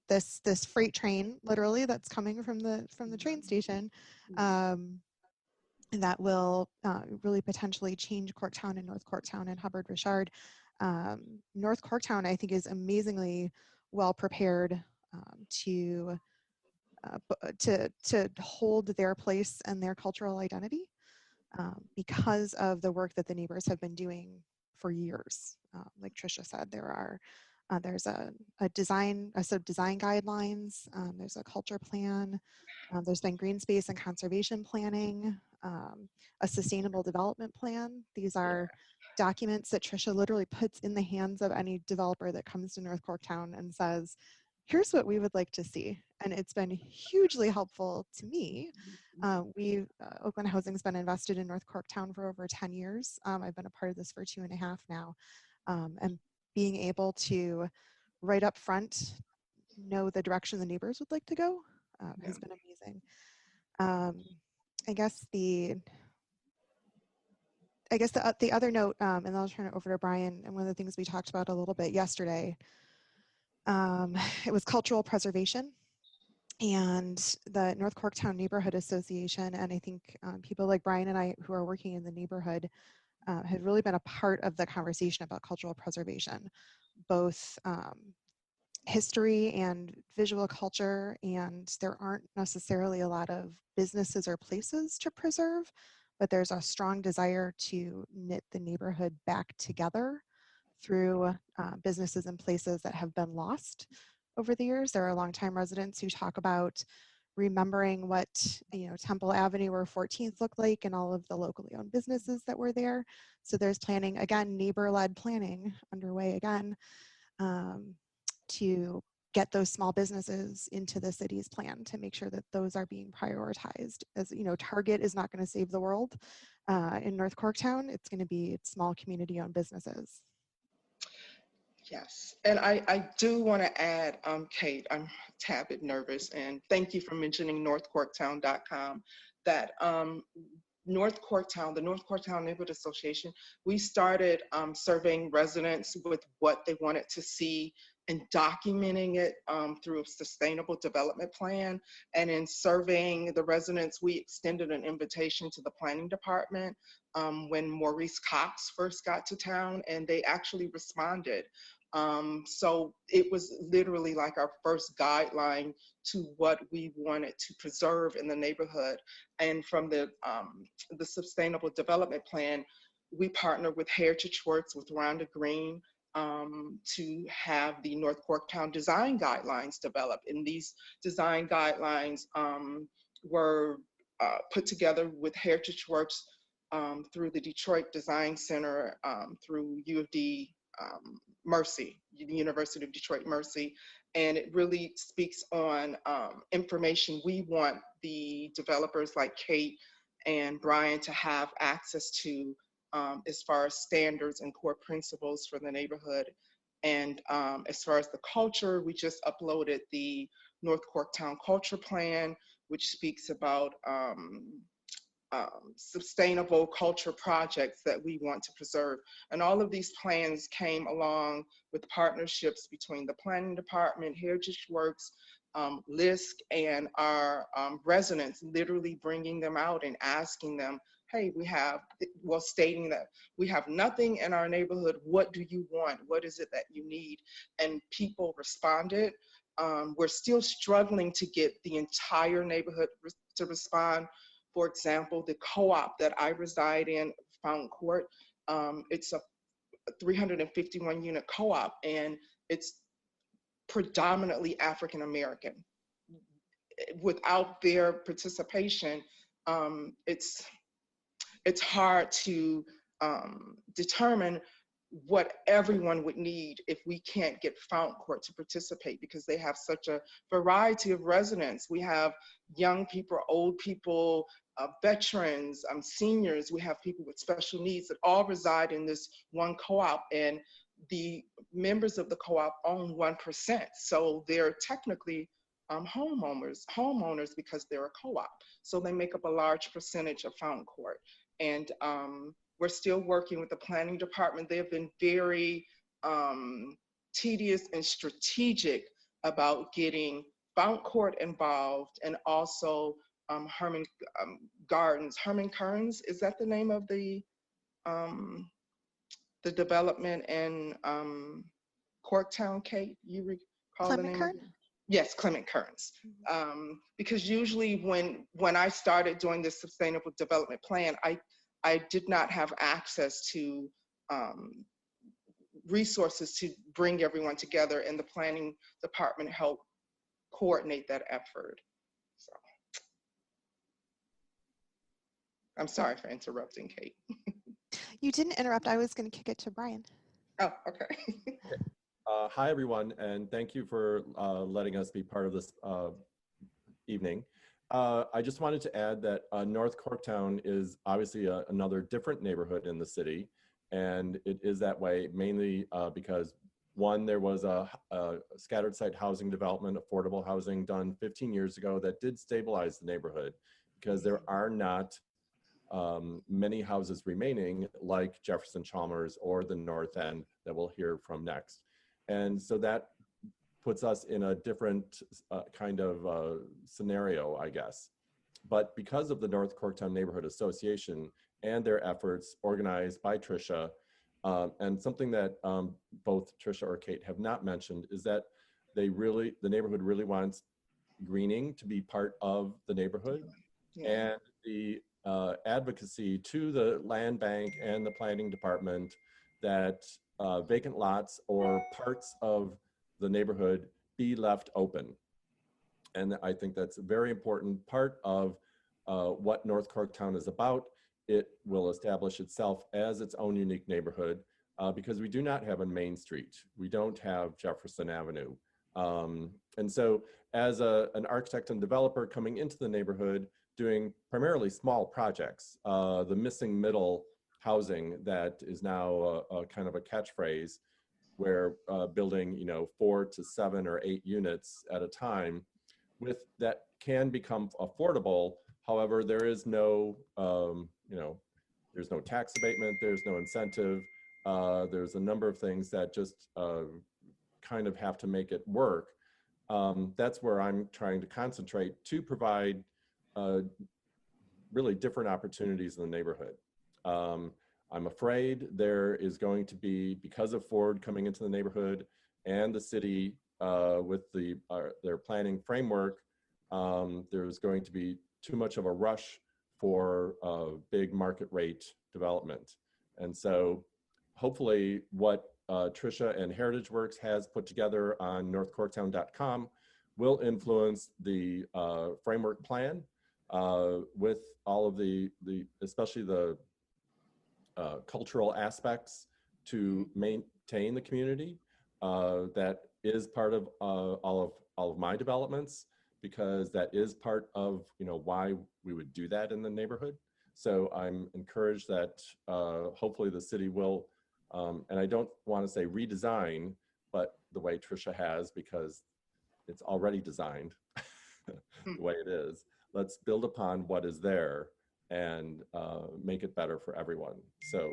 this freight train, literally, that's coming from the train station, that will really potentially change Corktown and North Corktown and Hubbard Richard. North Corktown, I think, is amazingly well prepared to hold their place and their cultural identity because of the work that the neighbors have been doing for years. Like Trisha said, there's a set of design guidelines, there's a culture plan, there's been green space and conservation planning, a sustainable development plan. These are documents that Trisha literally puts in the hands of any developer that comes to North Corktown and says, here's what we would like to see. And it's been hugely helpful to me. Oakland Housing's been invested in North Corktown for over 10 years. I've been a part of this for 2.5 now. And being able to right up front know the direction the neighbors would like to go has been amazing. I guess the other note, and then I'll turn it over to Brian, and one of the things we talked about a little bit yesterday, it was cultural preservation and the North Corktown Neighborhood Association. And I think people like Brian and I who are working in the neighborhood have really been a part of the conversation about cultural preservation, both history and visual culture, and there aren't necessarily a lot of businesses or places to preserve, but there's a strong desire to knit the neighborhood back together through businesses and places that have been lost over the years. There are longtime residents who talk about remembering what Temple Avenue or 14th looked like and all of the locally owned businesses that were there. So there's planning, again, neighbor-led planning underway again, to get those small businesses into the city's plan to make sure that those are being prioritized. As you know, Target is not going to save the world in North Corktown. It's going to be small community-owned businesses. Yes, and I do want to add, Kate, I'm a tad bit nervous, and thank you for mentioning northcorktown.com, that North Corktown, the North Corktown Neighborhood Association, we started surveying residents with what they wanted to see and documenting it through a sustainable development plan. And in surveying the residents, we extended an invitation to the planning department when Maurice Cox first got to town, and they actually responded. So it was literally like our first guideline to what we wanted to preserve in the neighborhood. And from the sustainable development plan, we partnered with Heritage Works with Rhonda Green to have the North Corktown design guidelines developed. And these design guidelines were put together with Heritage Works through the Detroit Design Center, through U of D Mercy, the University of Detroit Mercy. And it really speaks on information we want the developers like Kate and Brian to have access to, as far as standards and core principles for the neighborhood. And as far as the culture, we just uploaded the North Corktown Culture Plan, which speaks about sustainable culture projects that we want to preserve. And all of these plans came along with partnerships between the planning department, Heritage Works, LISC, and our residents, literally bringing them out and asking them, hey, stating that we have nothing in our neighborhood. What do you want? What is it that you need? And people responded. We're still struggling to get the entire neighborhood to respond. For example, the co-op that I reside in, Fountain Court, it's a 351 unit co-op, and it's predominantly African American. Without their participation, it's hard to determine what everyone would need if we can't get Fountain Court to participate, because they have such a variety of residents. We have young people, old people, veterans, seniors. We have people with special needs that all reside in this one co-op, and the members of the co-op own 1%. So they're technically homeowners because they're a co-op. So they make up a large percentage of Fountain Court. And we're still working with the planning department. They have been very tedious and strategic about getting Fountain Court involved, and also Herman Gardens. Herman Kearns, is that the name of the development in Corktown, Kate? You recall the name of it? Yes, Clement Kearns. Because usually when I started doing this sustainable development plan, I did not have access to resources to bring everyone together, and the planning department helped coordinate that effort. So I'm sorry for interrupting, Kate. You didn't interrupt. I was going to kick it to Brian. Oh, okay. Hi, everyone, and thank you for letting us be part of this evening. I just wanted to add that North Corktown is obviously another different neighborhood in the city, and it is that way mainly because one, there was a scattered site housing development, affordable housing done 15 years ago that did stabilize the neighborhood because there are not many houses remaining like Jefferson Chalmers or the North End that we'll hear from next. And so that puts us in a different kind of scenario, I guess. But because of the North Corktown Neighborhood Association and their efforts organized by Tricia, and something that both Tricia or Kate have not mentioned is that the neighborhood really wants greening to be part of the neighborhood. Yeah. And the advocacy to the land bank and the planning department that vacant lots or parts of the neighborhood be left open. And I think that's a very important part of what North Corktown is about. It will establish itself as its own unique neighborhood because we do not have a main street. We don't have Jefferson Avenue. And so as an architect and developer coming into the neighborhood, doing primarily small projects, the missing middle housing that is now a kind of a catchphrase where building 4 to 7 or 8 units at a time with that can become affordable. However, there is no, there's no tax abatement, there's no incentive. There's a number of things that just kind of have to make it work. That's where I'm trying to concentrate to provide really different opportunities in the neighborhood. I'm afraid there is going to be, because of Ford coming into the neighborhood and the city with their planning framework, there's going to be too much of a rush for big market rate development. And so hopefully what Tricia and Heritage Works has put together on northcorktown.com will influence the framework plan with all of the especially the cultural aspects to maintain the community. That is part of all of my developments, because that is part of why we would do that in the neighborhood. So I'm encouraged that hopefully the city will, and I don't want to say redesign, but the way Tricia has, because it's already designed the way it is. Let's build upon what is there and make it better for everyone. So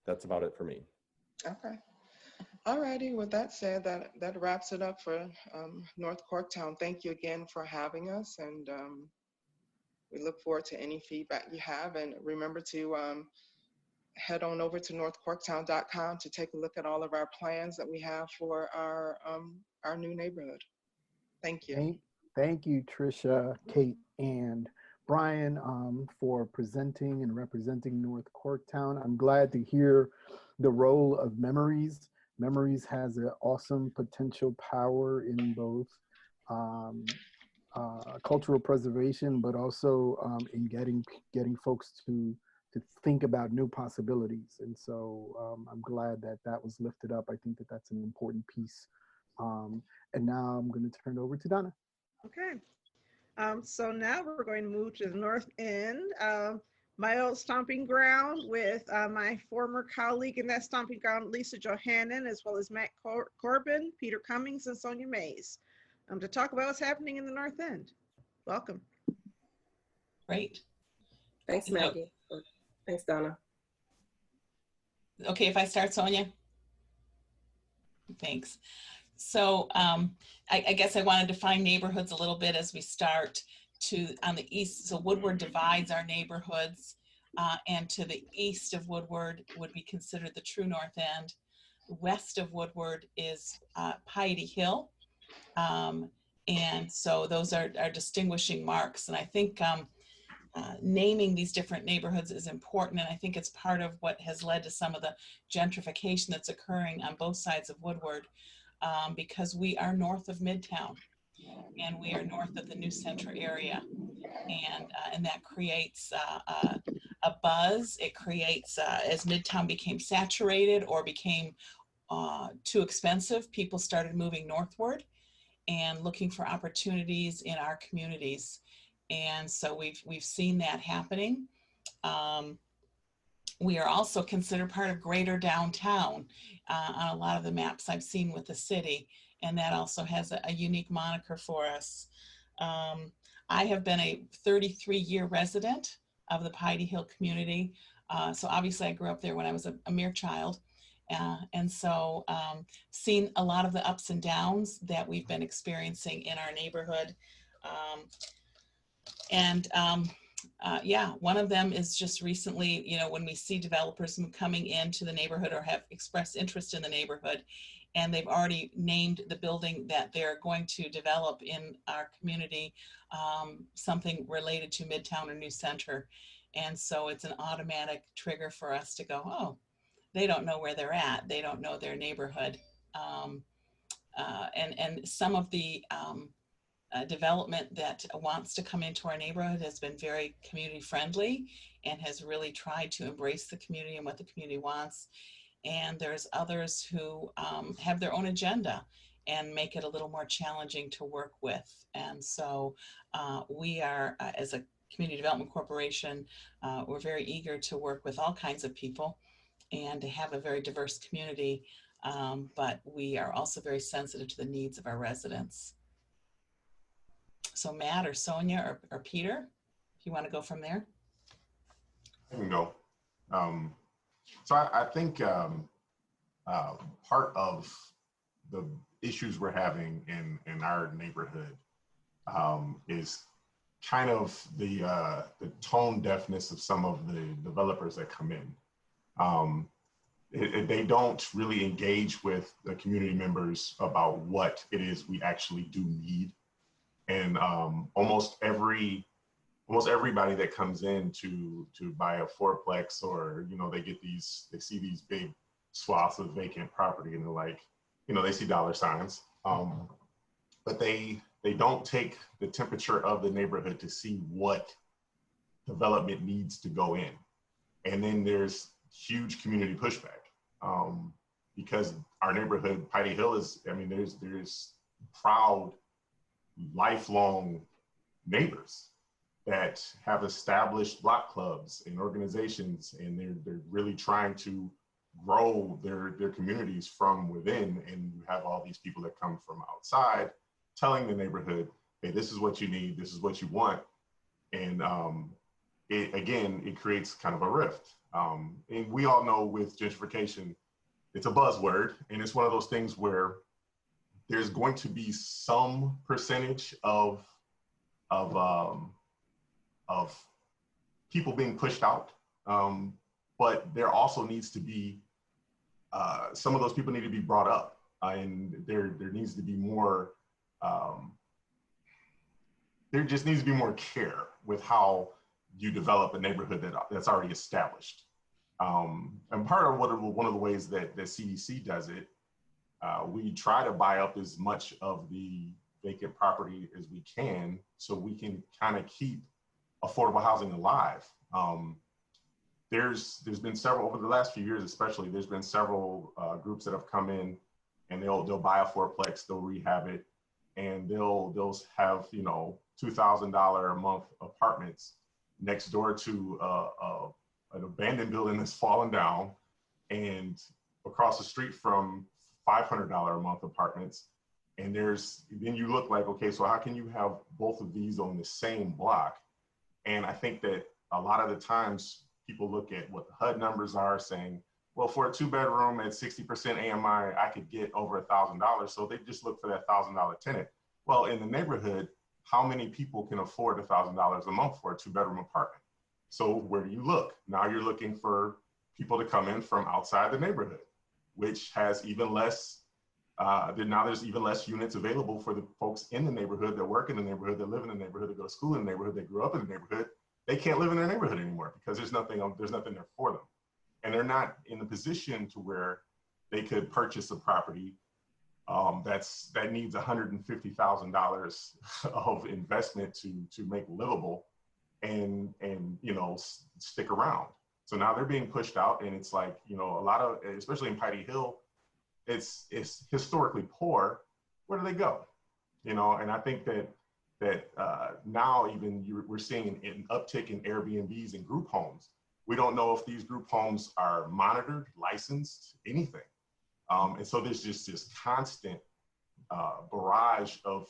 that's about it for me. Okay. All righty. With that said, that wraps it up for North Corktown. Thank you again for having us, and we look forward to any feedback you have. And remember to head on over to northcorktown.com to take a look at all of our plans that we have for our new neighborhood. Thank you. Thank you, Tricia, Kate, and Brian for presenting and representing North Corktown. I'm glad to hear the role of memories. Memories has an awesome potential power in both cultural preservation, but also in getting folks to think about new possibilities. And so I'm glad that that was lifted up. I think that that's an important piece. And now I'm going to turn it over to Donna. Okay. So now we're going to move to the North End, my old stomping ground with my former colleague in that stomping ground, Lisa Johannan, as well as Matt Corbin, Peter Cummings, and Sonia Mays, to talk about what's happening in the North End. Welcome. Great. Thanks, Maggie. Thanks, Donna. Okay, if I start, Sonia? Thanks. So I guess I want to define neighborhoods a little bit as we start on the east. So Woodward divides our neighborhoods, and to the east of Woodward would be considered the true North End. West of Woodward is Piety Hill. And so those are distinguishing marks. And I think naming these different neighborhoods is important. And I think it's part of what has led to some of the gentrification that's occurring on both sides of Woodward, because we are north of Midtown and we are north of the New Center area. And that creates a a buzz. It creates, as Midtown became saturated or became too expensive, people started moving northward and looking for opportunities in our communities. And so we've seen that happening. We are also considered part of greater downtown on a lot of the maps I've seen with the city. And that also has a unique moniker for us. I have been a 33-year resident of the Piety Hill community. So obviously I grew up there when I was a mere child. And so seen a lot of the ups and downs that we've been experiencing in our neighborhood. Yeah, one of them is just recently, you know, when we see developers coming into the neighborhood or have expressed interest in the neighborhood, and they've already named the building that they're going to develop in our community, something related to Midtown or New Center. And so it's an automatic trigger for us to go, oh, they don't know where they're at. They don't know their neighborhood. And some of the development that wants to come into our neighborhood has been very community friendly and has really tried to embrace the community and what the community wants. And there's others who have their own agenda and make it a little more challenging to work with. And so we are, as a community development corporation, we're very eager to work with all kinds of people and to have a very diverse community. But we are also very sensitive to the needs of our residents. So Matt or Sonia or Peter, if you want to go from there. I can go. So I think part of the issues we're having in our neighborhood is kind of the tone deafness of some of the developers that come in. They don't really engage with the community members about what it is we actually do need. And almost everybody that comes in to buy a fourplex, or, you know, they see these big swaths of vacant property and they're like, you know, they see dollar signs, but they don't take the temperature of the neighborhood to see what development needs to go in. And then there's huge community pushback because our neighborhood, Piety Hill, is, I mean, there's proud, lifelong neighbors that have established block clubs and organizations, and they're really trying to grow their communities from within. And you have all these people that come from outside telling the neighborhood, hey, this is what you need, this is what you want. And it creates kind of a rift. And we all know with gentrification, it's a buzzword, and it's one of those things where there's going to be some percentage of people being pushed out, but there also needs to be some of those people need to be brought up, and there needs to be more. There just needs to be more care with how you develop a neighborhood that's already established. And part of one of the ways that CDC does it, we try to buy up as much of the vacant property as we can so we can kind of keep affordable housing alive. There's been several, over the last few years especially, there's been several groups that have come in and they'll buy a fourplex, they'll rehab it, and they'll have, you know, $2,000 a month apartments next door to an abandoned building that's fallen down, and across the street from $500 a month apartments. And then you look like, okay, so how can you have both of these on the same block? And I think that a lot of the times people look at what the HUD numbers are, saying, well, for a 2-bedroom at 60% AMI, I could get over $1,000. So they just look for that $1,000 tenant. Well, in the neighborhood, how many people can afford $1,000 a month for a 2-bedroom apartment? So where do you look? Now you're looking for people to come in from outside the neighborhood, which has even less, now there's even less units available for the folks in the neighborhood that work in the neighborhood, that live in the neighborhood, that go to school in the neighborhood, that grew up in the neighborhood. They can't live in their neighborhood anymore because there's nothing there for them. And they're not in the position to where they could purchase a property that needs $150,000 of investment to make livable. and you know, stick around. So now they're being pushed out, and it's like, you know, a lot of, especially in Piety Hill, it's historically poor. Where do they go? You know, and I think that now even we're seeing an uptick in Airbnbs and group homes. We don't know if these group homes are monitored, licensed, anything. And so there's just this constant barrage of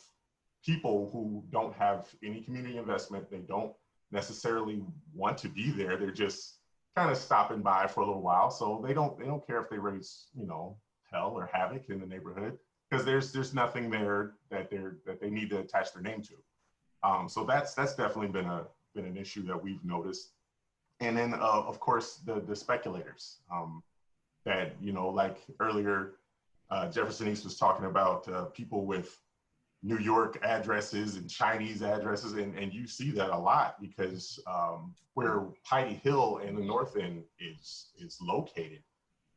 people who don't have any community investment. They don't necessarily want to be there. They're just kind of stopping by for a little while. So they don't care if they raise, you know, hell or havoc in the neighborhood, because there's nothing there that they need to attach their name to. So that's definitely been an issue that we've noticed. And then of course the speculators that, you know, like earlier Jefferson East was talking about people with New York addresses and Chinese addresses, and you see that a lot because where Piety Hill and the North End is located,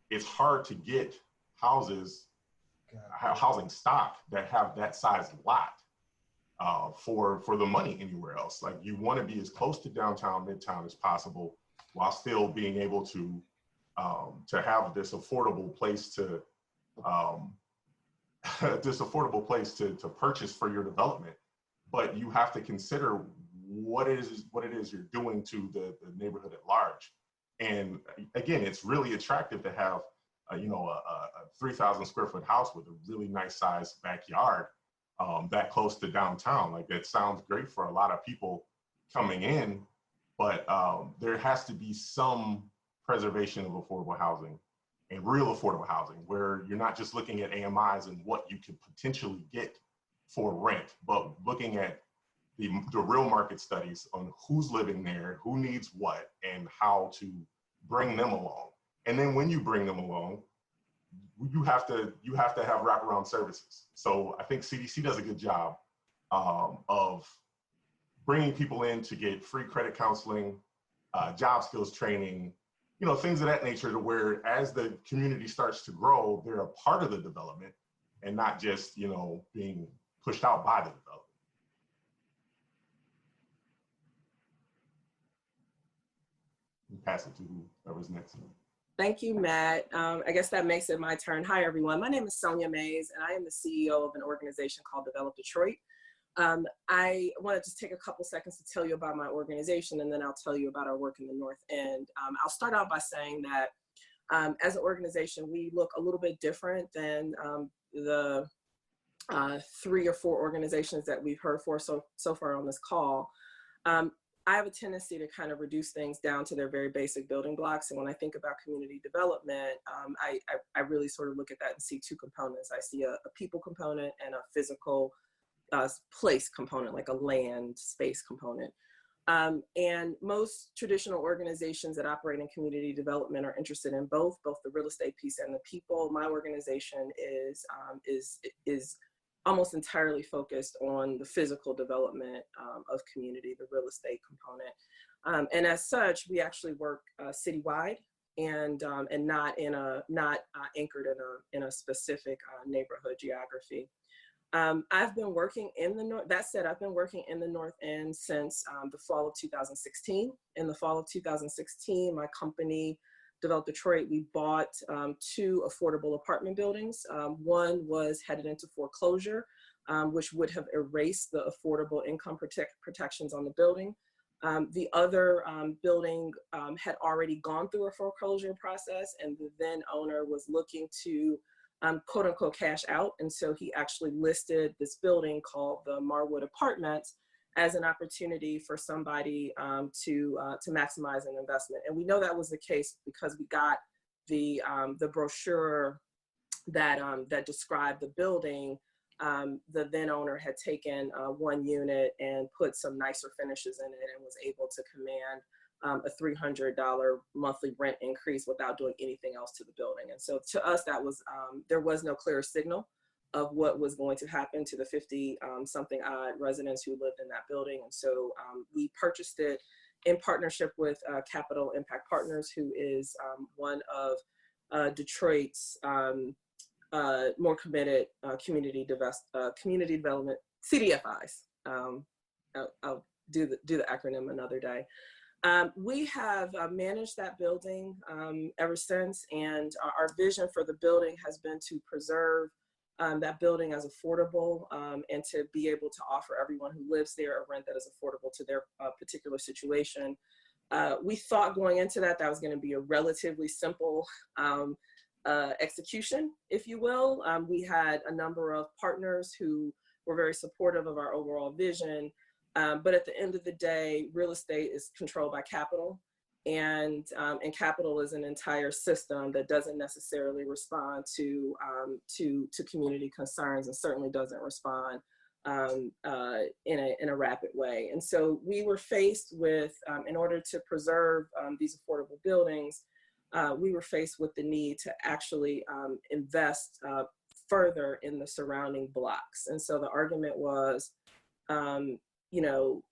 it's hard to get housing stock that have that size lot for the money anywhere else. Like, you want to be as close to downtown, midtown as possible, while still being able to have this affordable place to purchase for your development. But you have to consider what it is you're doing to the neighborhood at large. And again, it's really attractive to have you know, a 3,000 square foot house with a really nice sized backyard that close to downtown. Like, that sounds great for a lot of people coming in, but there has to be some preservation of affordable housing, and real affordable housing, where you're not just looking at AMIs and what you could potentially get for rent, but looking at the real market studies on who's living there, who needs what, and how to bring them along. And then when you bring them along, you have to have wraparound services. So I think CDC does a good job of bringing people in to get free credit counseling, job skills training, you know, things of that nature, to where as the community starts to grow, they're a part of the development and not just, you know, being pushed out by the development. Pass it to whoever's next. Thank you, Matt. I guess that makes it my turn. Hi, everyone. My name is Sonia Mays, and I am the CEO of an organization called Develop Detroit. I want to just take a couple seconds to tell you about my organization, and then I'll tell you about our work in the North End. I'll start out by saying that as an organization, we look a little bit different than the 3 or 4 organizations that we've heard so far on this call. I have a tendency to kind of reduce things down to their very basic building blocks. And when I think about community development, I really sort of look at that and see 2 components. I see a people component and a physical place component, like a land space component. And most traditional organizations that operate in community development are interested in both the real estate piece and the people. My organization is almost entirely focused on the physical development of community, the real estate component. And as such, we actually work citywide and not anchored in a specific neighborhood geography. I've been working in the North, that said, I've been working in the North End since the fall of 2016. In the fall of 2016, my company, Develop Detroit, we bought 2 affordable apartment buildings. One was headed into foreclosure, which would have erased the affordable income protections on the building. The other building had already gone through a foreclosure process, and the then owner was looking to quote unquote cash out. And so he actually listed this building called the Marwood Apartments as an opportunity for somebody to maximize an investment. And we know that was the case because we got the brochure that described the building. The then owner had taken 1 unit and put some nicer finishes in it and was able to command a $300 monthly rent increase without doing anything else to the building. And so to us, that was, there was no clear signal of what was going to happen to the 50 something odd residents who lived in that building. And so we purchased it in partnership with Capital Impact Partners, who is one of Detroit's more committed community development, CDFIs. I'll do the acronym another day. We have managed that building ever since, and our vision for the building has been to preserve that building as affordable and to be able to offer everyone who lives there a rent that is affordable to their particular situation. We thought going into that was going to be a relatively simple execution, if you will. We had a number of partners who were very supportive of our overall vision. But at the end of the day, real estate is controlled by capital, and capital is an entire system that doesn't necessarily respond to community concerns, and certainly doesn't respond in a rapid way. And so we were faced with, in order to preserve these affordable buildings, we were faced with the need to actually invest further in the surrounding blocks. And so the argument was, you know,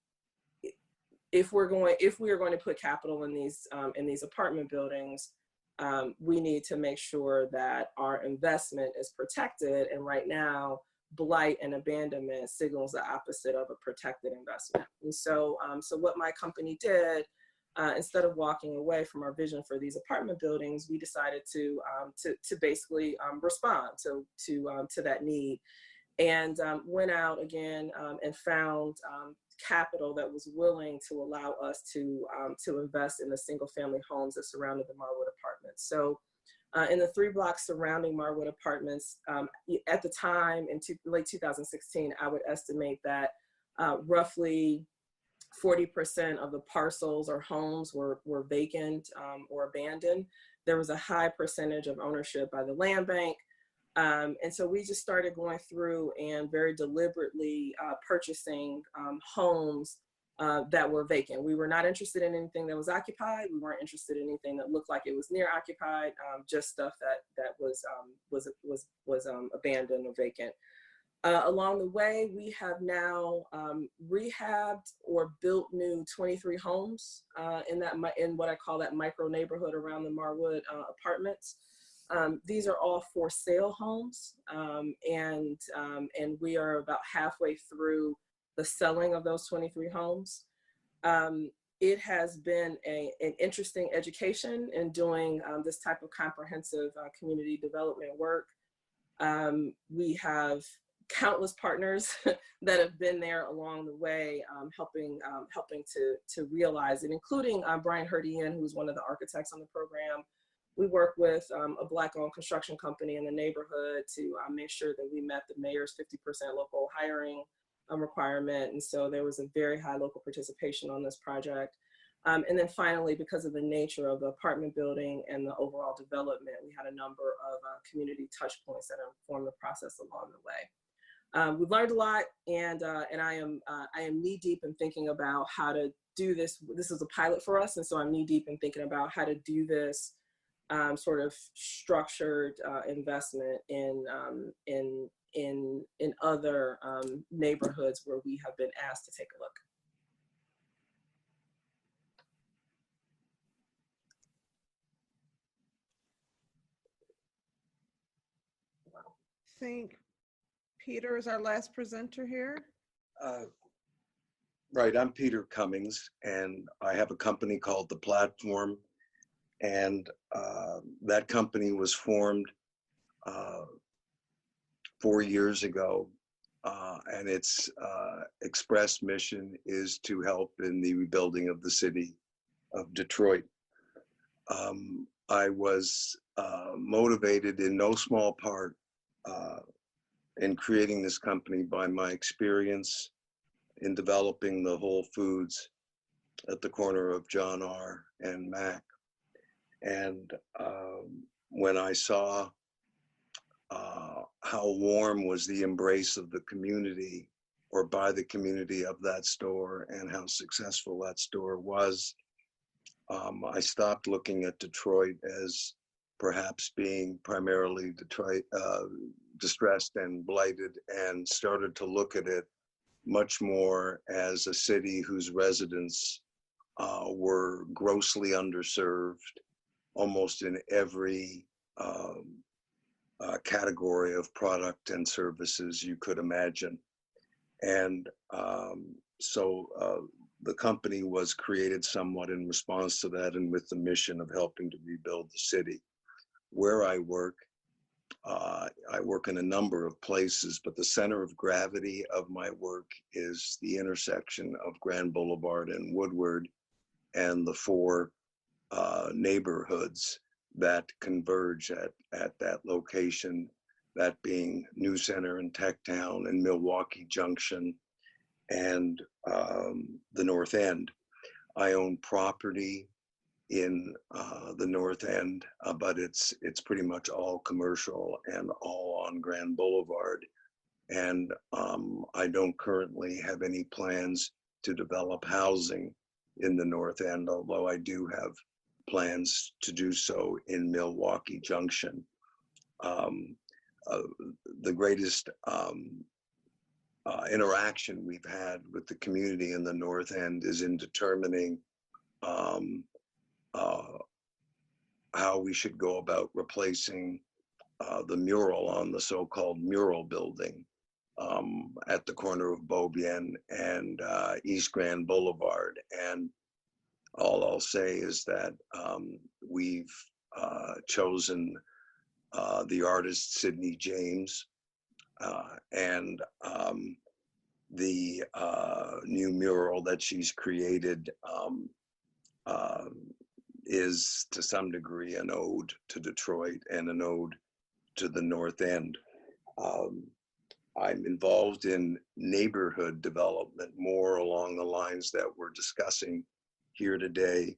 if we are going to put capital in these apartment buildings, we need to make sure that our investment is protected. And right now, blight and abandonment signals the opposite of a protected investment. And so, so what my company did, instead of walking away from our vision for these apartment buildings, we decided to basically respond to that need, and went out again and found capital that was willing to allow us to invest in the single family homes that surrounded the Marwood Apartments. So in the 3 blocks surrounding Marwood Apartments, at the time in late 2016, I would estimate that roughly 40% of the parcels or homes were vacant or abandoned. There was a high percentage of ownership by the land bank. And so we just started going through and very deliberately purchasing homes that were vacant. We were not interested in anything that was occupied. We weren't interested in anything that looked like it was near occupied, just stuff that was abandoned or vacant. Along the way, we have now rehabbed or built new 23 homes in what I call that micro neighborhood around the Marwood Apartments. These are all for sale homes, and we are about halfway through the selling of those 23 homes. It has been an interesting education in doing this type of comprehensive community development work. We have countless partners that have been there along the way, helping to realize it, including Brian Herdian, who's one of the architects on the program. We work with a Black-owned construction company in the neighborhood to make sure that we met the mayor's 50% local hiring requirement. And so there was a very high local participation on this project. And then finally, because of the nature of the apartment building and the overall development, we had a number of community touch points that informed the process along the way. We've learned a lot, and I am knee deep in thinking about how to do this. This is a pilot for us, and so I'm knee deep in thinking about how to do this sort of structured investment in other neighborhoods where we have been asked to take a look. I think Peter is our last presenter here. Right, I'm Peter Cummings, and I have a company called The Platform, and that company was formed 4 years ago, and its express mission is to help in the rebuilding of the city of Detroit. I was motivated in no small part in creating this company by my experience in developing the Whole Foods at the corner of John R. and Mac. And when I saw how warm was the embrace of the community, or by the community of that store, and how successful that store was, I stopped looking at Detroit as perhaps being primarily distressed and blighted, and started to look at it much more as a city whose residents were grossly underserved, almost in every category of product and services you could imagine. And so The company was created somewhat in response to that and with the mission of helping to rebuild the city. Where I work in a number of places, but the center of gravity of my work is the intersection of Grand Boulevard and Woodward, and the four neighborhoods that converge at that location, that being New Center and Techtown and Milwaukee Junction and the North End. I own property in the North End, but it's pretty much all commercial and all on Grand Boulevard. And I don't currently have any plans to develop housing in the North End, although I do have plans to do so in Milwaukee Junction. The greatest interaction we've had with the community in the North End is in determining how we should go about replacing the mural on the so-called mural building at the corner of Beaubien and East Grand Boulevard. And all I'll say is that we've chosen the artist Sidney James, and the new mural that she's created is to some degree an ode to Detroit and an ode to the North End. I'm involved in neighborhood development more along the lines that we're discussing here today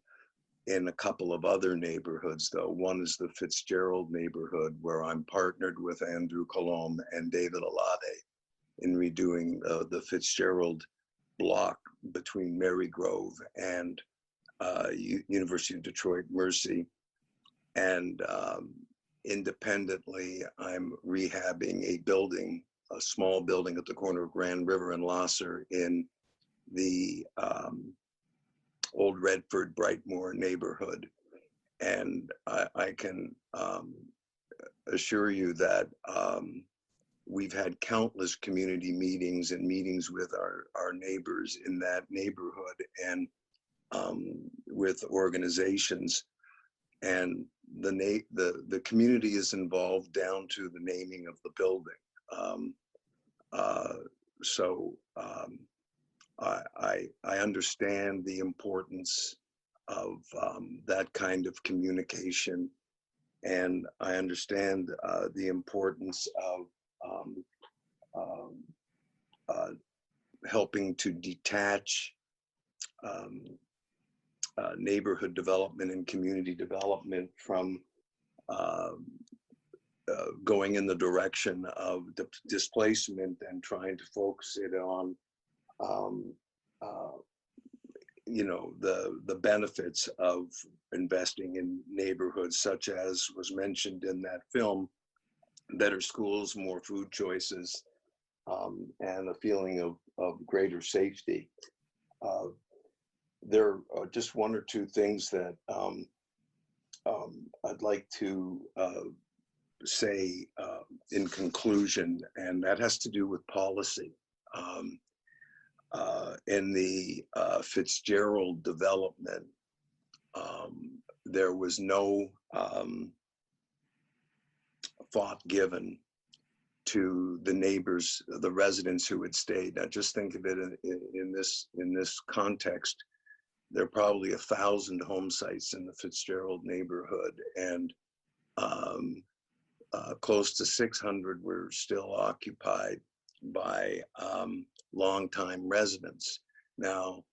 in a couple of other neighborhoods, though. One is the Fitzgerald neighborhood, where I'm partnered with Andrew Colomb and David Alade in redoing the Fitzgerald block between Marygrove and University of Detroit Mercy. And independently, I'm rehabbing a building, a small building at the corner of Grand River and Lasser in the Old Redford Brightmoor neighborhood. And I can assure you that we've had countless community meetings and meetings with our neighbors in that neighborhood and with organizations. And the community is involved down to the naming of the building. I understand the importance of that kind of communication, and I understand the importance of helping to detach neighborhood development and community development from going in the direction of displacement and trying to focus it on the benefits of investing in neighborhoods, such as was mentioned in that film, better schools, more food choices, and a feeling of greater safety. There are just one or two things that I'd like to say in conclusion, and that has to do with policy. In the Fitzgerald development, there was no thought given to the neighbors, the residents who had stayed. Now, just think of it in this context. There are probably 1,000 home sites in the Fitzgerald neighborhood, and close to 600 were still occupied by longtime residents. Now,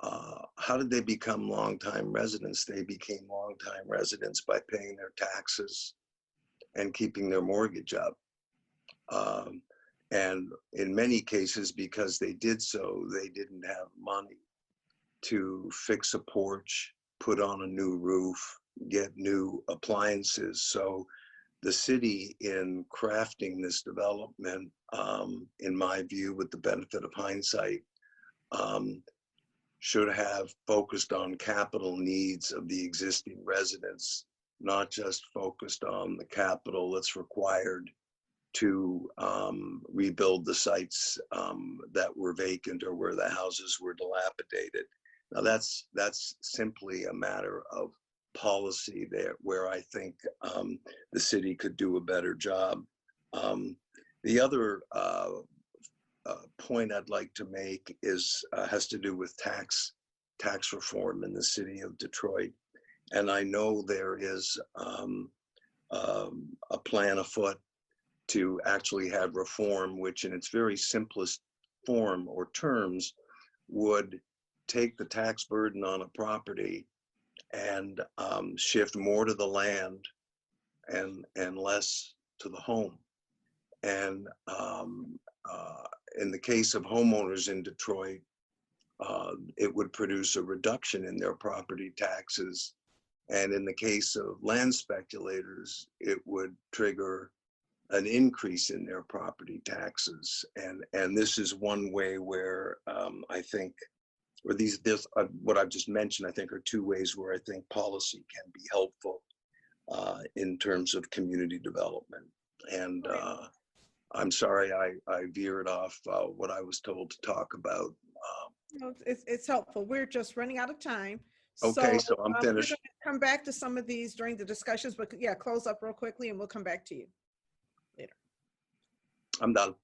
how did they become longtime residents? They became longtime residents by paying their taxes and keeping their mortgage up. And in many cases, because they did so, they didn't have money to fix a porch, put on a new roof, get new appliances. So the city, in crafting this development, in my view, with the benefit of hindsight, should have focused on capital needs of the existing residents, not just focused on the capital that's required to rebuild the sites that were vacant or where the houses were dilapidated. Now that's simply a matter of policy there, where I think the city could do a better job. The other point I'd like to make is has to do with tax reform in the city of Detroit, and I know there is a plan afoot to actually have reform, which in its very simplest form or terms would take the tax burden on a property and shift more to the land and less to the home. And in the case of homeowners in Detroit, it would produce a reduction in their property taxes. And in the case of land speculators, it would trigger an increase in their property taxes. And this is one way where I think, or what I've just mentioned, I think are two ways where I think policy can be helpful in terms of community development. And I'm sorry I veered off what I was told to talk about. No, it's helpful. We're just running out of time. Okay, so I'm We're finished. going to come back to some of these during the discussions, but yeah, close up real quickly and we'll come back to you later. I'm done.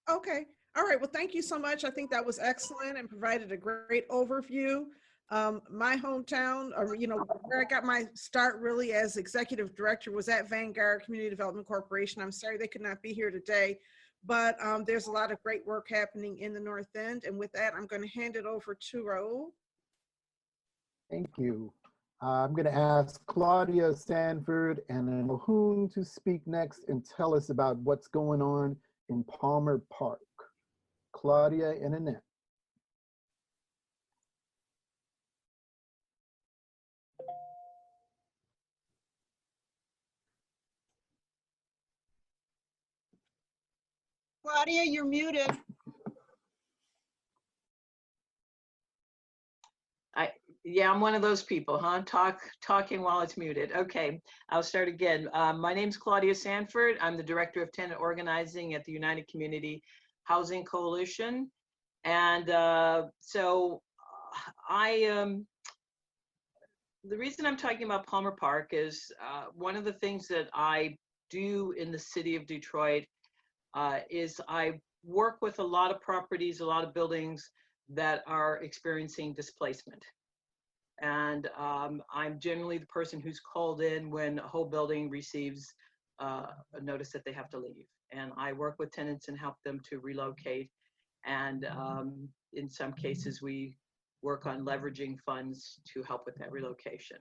Okay. All right. Well, thank you so much. I think that was excellent and provided a great overview. My hometown, or where I got my start really as executive director was at Vanguard Community Development Corporation. I'm sorry they could not be here today, but there's a lot of great work happening in the North End. And with that, I'm going to hand it over to Raul. Thank you. I'm going to ask Claudia Sanford and Mahoon to speak next and tell us about what's going on in Palmer Park. Claudia and Annette. Claudia, you're muted. Yeah, I'm one of those people, huh? Talking while it's muted. Okay, I'll start again. My name's Claudia Sanford. I'm the Director of Tenant Organizing at the United Community Housing Coalition. And the reason I'm talking about Palmer Park is one of the things that I do in the city of Detroit is I work with a lot of properties, a lot of buildings that are experiencing displacement. And I'm generally the person who's called in when a whole building receives a notice that they have to leave. And I work with tenants and help them to relocate. And in some cases, we work on leveraging funds to help with that relocation.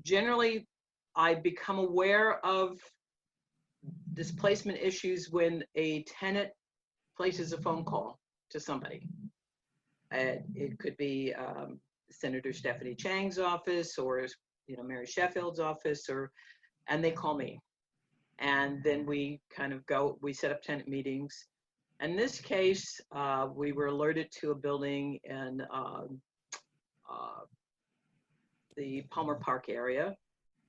Generally, I become aware of displacement issues when a tenant places a phone call to somebody. It could be Senator Stephanie Chang's office, or Mary Sheffield's office, and they call me, and then we kind of we set up tenant meetings. In this case, we were alerted to a building in the Palmer Park area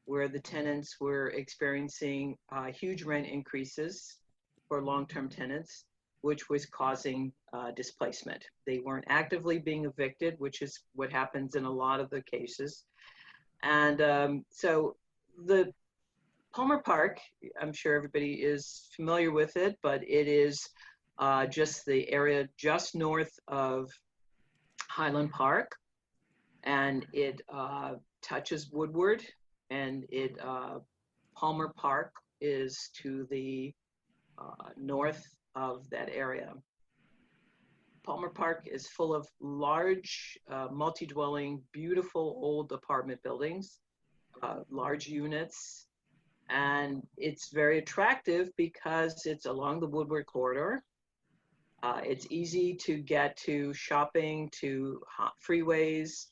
where the tenants were experiencing huge rent increases for long-term tenants, which was causing displacement. They weren't actively being evicted, which is what happens in a lot of the cases. And so the Palmer Park, I'm sure everybody is familiar with it, but it is just the area just north of Highland Park, and it touches Woodward, and Palmer Park is to the north of that area. Palmer Park is full of large, multi-dwelling, beautiful old apartment buildings, large units, and it's very attractive because it's along the Woodward corridor. It's easy to get to shopping, to freeways,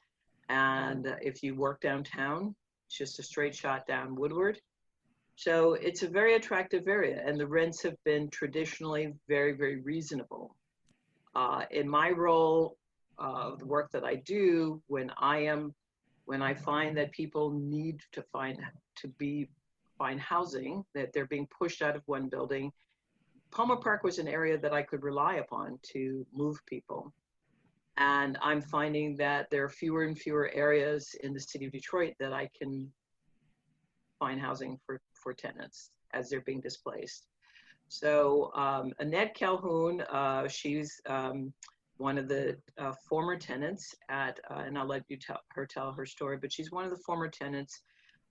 and if you work downtown, it's just a straight shot down Woodward. So it's a very attractive area, and the rents have been traditionally very, very reasonable. In my role, the work that I do, when I find that people need to find find housing, that they're being pushed out of one building. Palmer Park was an area that I could rely upon to move people. And I'm finding that there are fewer and fewer areas in the city of Detroit that I can find housing for tenants as they're being displaced. So Annette Calhoun, she's one of the former tenants at, and I'll let you tell her story, but she's one of the former tenants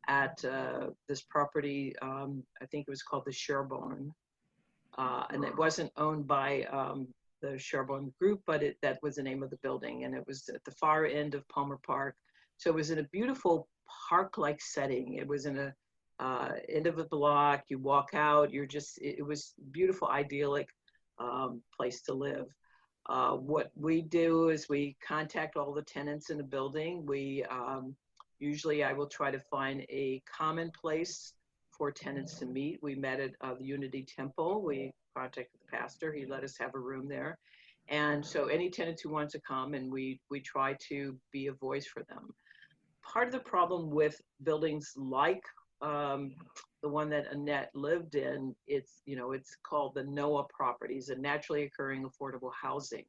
at this property, I think it was called the Sherborne. And it wasn't owned by the Sherborne Group, but that was the name of the building. And it was at the far end of Palmer Park. So it was in a beautiful park-like setting. It was in a end of a block, you walk out, it was beautiful, idyllic place to live. What we do is we contact all the tenants in the building. We usually I will try to find a common place for tenants to meet. We met at the Unity Temple. We contacted the pastor. He let us have a room there. And so any tenants who want to come, and we try to be a voice for them. Part of the problem with buildings like the one that Annette lived in, it's called the NOAA properties, and naturally occurring affordable housing.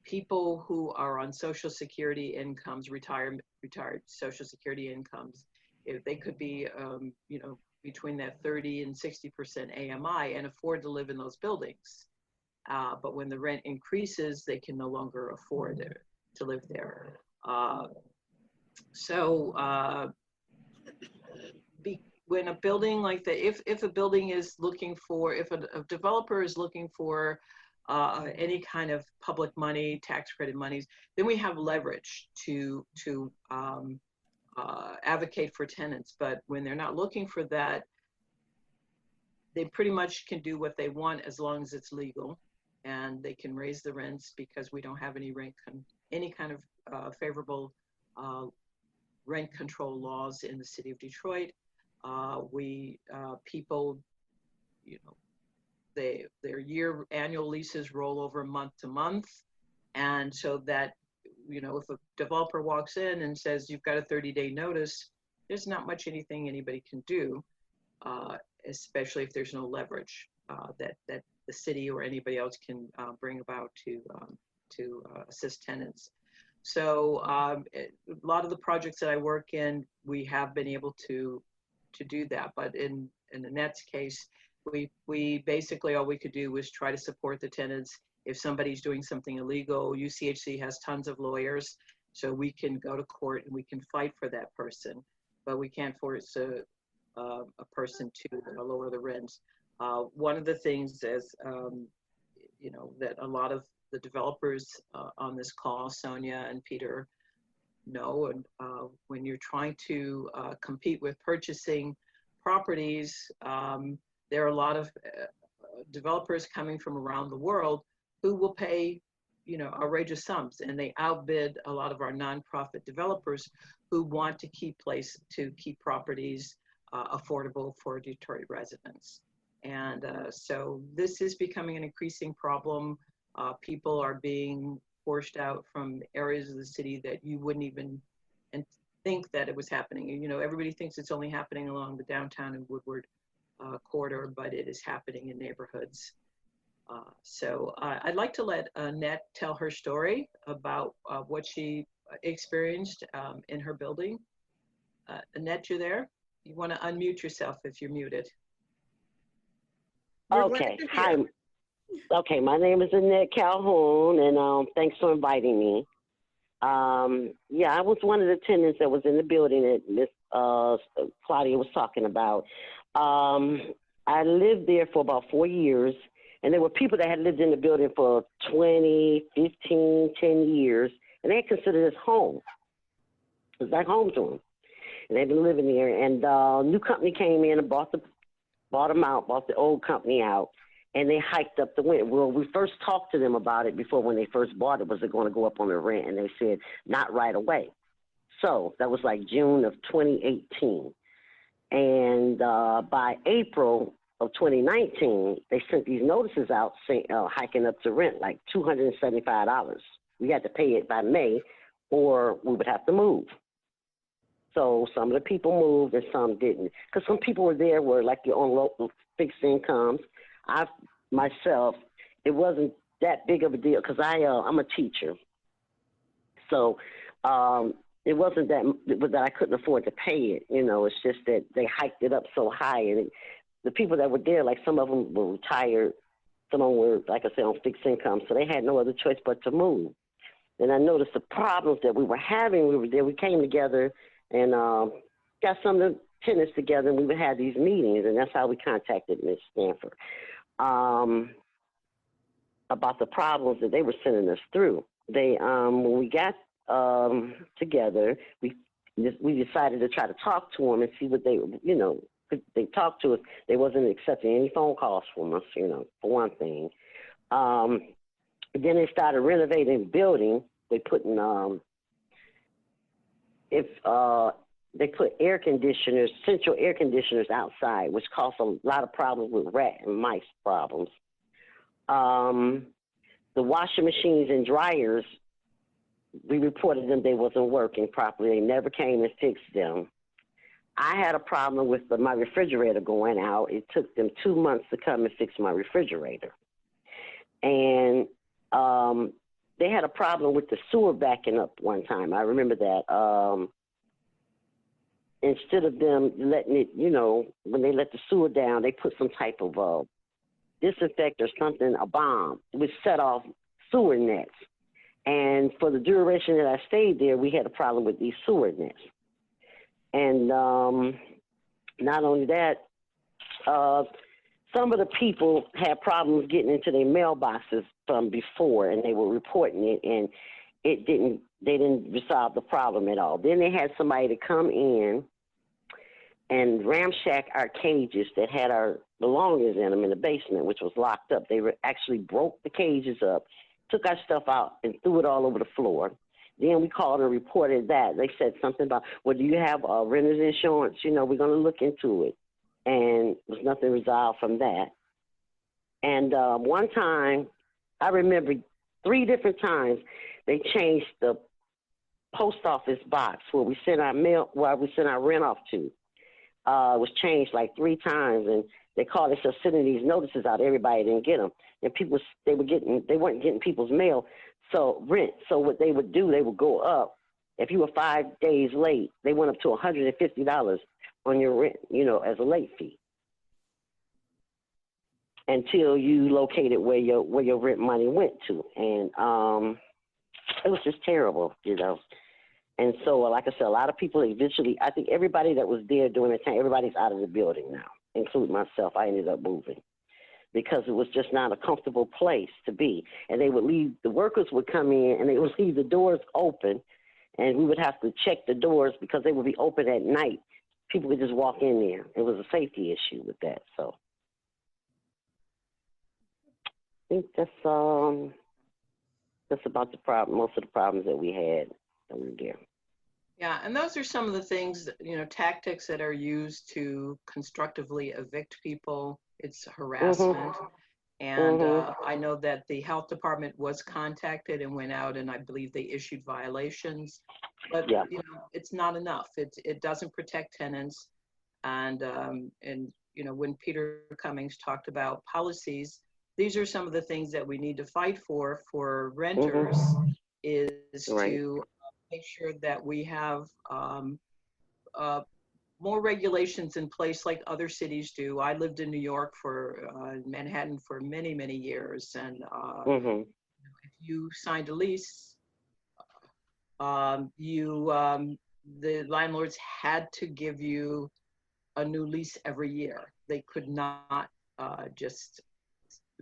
People who are on Social Security incomes, retired Social Security incomes, if they could be, between that 30 and 60% AMI and afford to live in those buildings. But when the rent increases, they can no longer afford to live there. When a building like that, if a building is looking for, if a developer is looking for any kind of public money, tax credit monies, then we have leverage to advocate for tenants. But when they're not looking for that, they pretty much can do what they want as long as it's legal, and they can raise the rents because we don't have any kind of favorable rent control laws in the city of Detroit. People, their annual leases roll over month to month. And so that, if a developer walks in and says, you've got a 30-day notice, there's not much anything anybody can do, especially if there's no leverage that the city or anybody else can bring about to assist tenants. So a lot of the projects that I work in, we have been able to do that. But in Annette's case, we basically, all we could do was try to support the tenants. If somebody's doing something illegal, UCHC has tons of lawyers, so we can go to court and we can fight for that person, but we can't force a person to lower the rents. One of the things is, that a lot of the developers on this call, Sonia and Peter, know, and when you're trying to compete with purchasing properties, there are a lot of developers coming from around the world who will pay, outrageous sums, and they outbid a lot of our nonprofit developers who want to keep properties affordable for Detroit residents. And so this is becoming an increasing problem. People are being forced out from areas of the city that you wouldn't even think that it was happening. Everybody thinks it's only happening along the downtown and Woodward corridor, but it is happening in neighborhoods. So I'd like to let Annette tell her story about what she experienced in her building. Annette, you there? You want to unmute yourself if you're muted. Okay, hi. Okay, my name is Annette Calhoun, and thanks for inviting me. Yeah, I was one of the tenants that was in the building that Miss Claudia was talking about. I lived there for about 4 years, and there were people that had lived in the building for 20, 15, 10 years, and they had considered this home. It was like home to them. And they've been living there, and a new company came in and bought the old company out, and they hiked up the rent. Well, we first talked to them about it before when they first bought it, was it going to go up on the rent? And they said, not right away. So that was like June of 2018. And by April of 2019, they sent these notices out saying, hiking up the rent, like $275. We had to pay it by May or we would have to move. So some of the people moved and some didn't. Because some people were there were like your own local fixed incomes. Myself, it wasn't that big of a deal because I'm a teacher. So it wasn't that I couldn't afford to pay it. You know, it's just that they hiked it up so high. And the people that were there, like some of them were retired. Some of them were, like I said, on fixed income. So they had no other choice but to move. And I noticed the problems that we were having. We were there. We came together and got some of the tenants together, and we would have these meetings. And that's how we contacted Ms. Stanford about the problems that they were sending us through. They, when we got together, we decided to try to talk to them and see what they, you know, they talked to us. They wasn't accepting any phone calls from us, you know, for one thing. Then they started renovating the building. They put in, they put air conditioners, central air conditioners outside, which caused a lot of problems with rat and mice problems. The washing machines and dryers, we reported them, they wasn't working properly. They never came and fixed them. I had a problem with my refrigerator going out. It took them 2 months to come and fix my refrigerator. And they had a problem with the sewer backing up one time. I remember that. Instead of them letting it, you know, when they let the sewer down, they put some type of disinfect or something, a bomb, which set off sewer nets. And for the duration that I stayed there, we had a problem with these sewer nets. And not only that, some of the people had problems getting into their mailboxes from before, and they were reporting it, and they didn't resolve the problem at all. Then they had somebody to come in and ramshack our cages that had our belongings in them in the basement, which was locked up. They actually broke the cages up, took our stuff out, and threw it all over the floor. Then we called and reported that. They said something about, well, do you have renter's insurance? You know, we're going to look into it. And there was nothing resolved from that. And one time, I remember 3 different times, they changed the post office box where we sent our mail, where we sent our rent off to. It was changed like 3 times, and they called themselves sending these notices out. Everybody didn't get them, and people they weren't getting people's mail. So rent. So what they would do, they would go up. If you were 5 days late, they went up to $150 on your rent, you know, as a late fee, until you located where your rent money went to. And it was just terrible, you know. And so, like I said, a lot of people eventually, I think everybody that was there during the time, everybody's out of the building now, including myself. I ended up moving because it was just not a comfortable place to be. And they would leave, the workers would come in and they would leave the doors open, and we would have to check the doors because they would be open at night. People could just walk in there. It was a safety issue with that. So I think that's about the problem, most of the problems that we had over there. Yeah, and those are some of the things, you know, tactics that are used to constructively evict people. It's harassment. Mm-hmm. And I know that the health department was contacted and went out, and I believe they issued violations. But you know, it's not enough. It doesn't protect tenants. And you know, when Peter Cummings talked about policies, these are some of the things that we need to fight for renters. Mm-hmm. Is right. To make sure that we have more regulations in place like other cities do. I lived in New York Manhattan for many, many years. And mm-hmm. If you signed a lease, the landlords had to give you a new lease every year. They could not just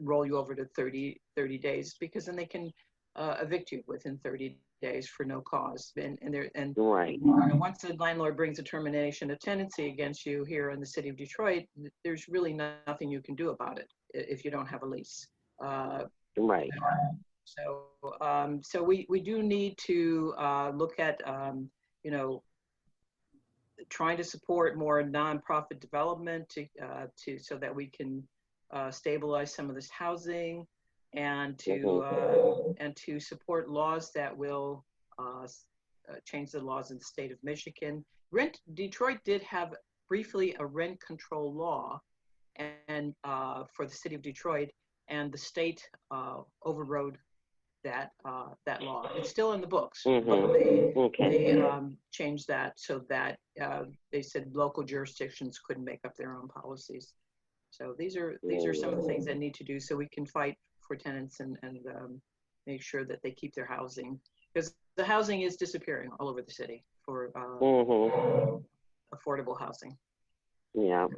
roll you over to 30 days, because then they can evict you within 30 days for no cause. And right. You know, once the landlord brings a termination of tenancy against you here in the city of Detroit, there's really nothing you can do about it if you don't have a lease. Right. So we do need to look at you know, trying to support more nonprofit development so that we can stabilize some of this housing, and to support laws that will changed the laws in the state of Michigan. Detroit did have briefly a rent control law, and for the city of Detroit, and the state overrode that law. It's still in the books, but they changed that so that they said local jurisdictions couldn't make up their own policies. So these are some of the things that need to do so we can fight for tenants and make sure that they keep their housing, because the housing is disappearing all over the city for affordable housing. Yeah.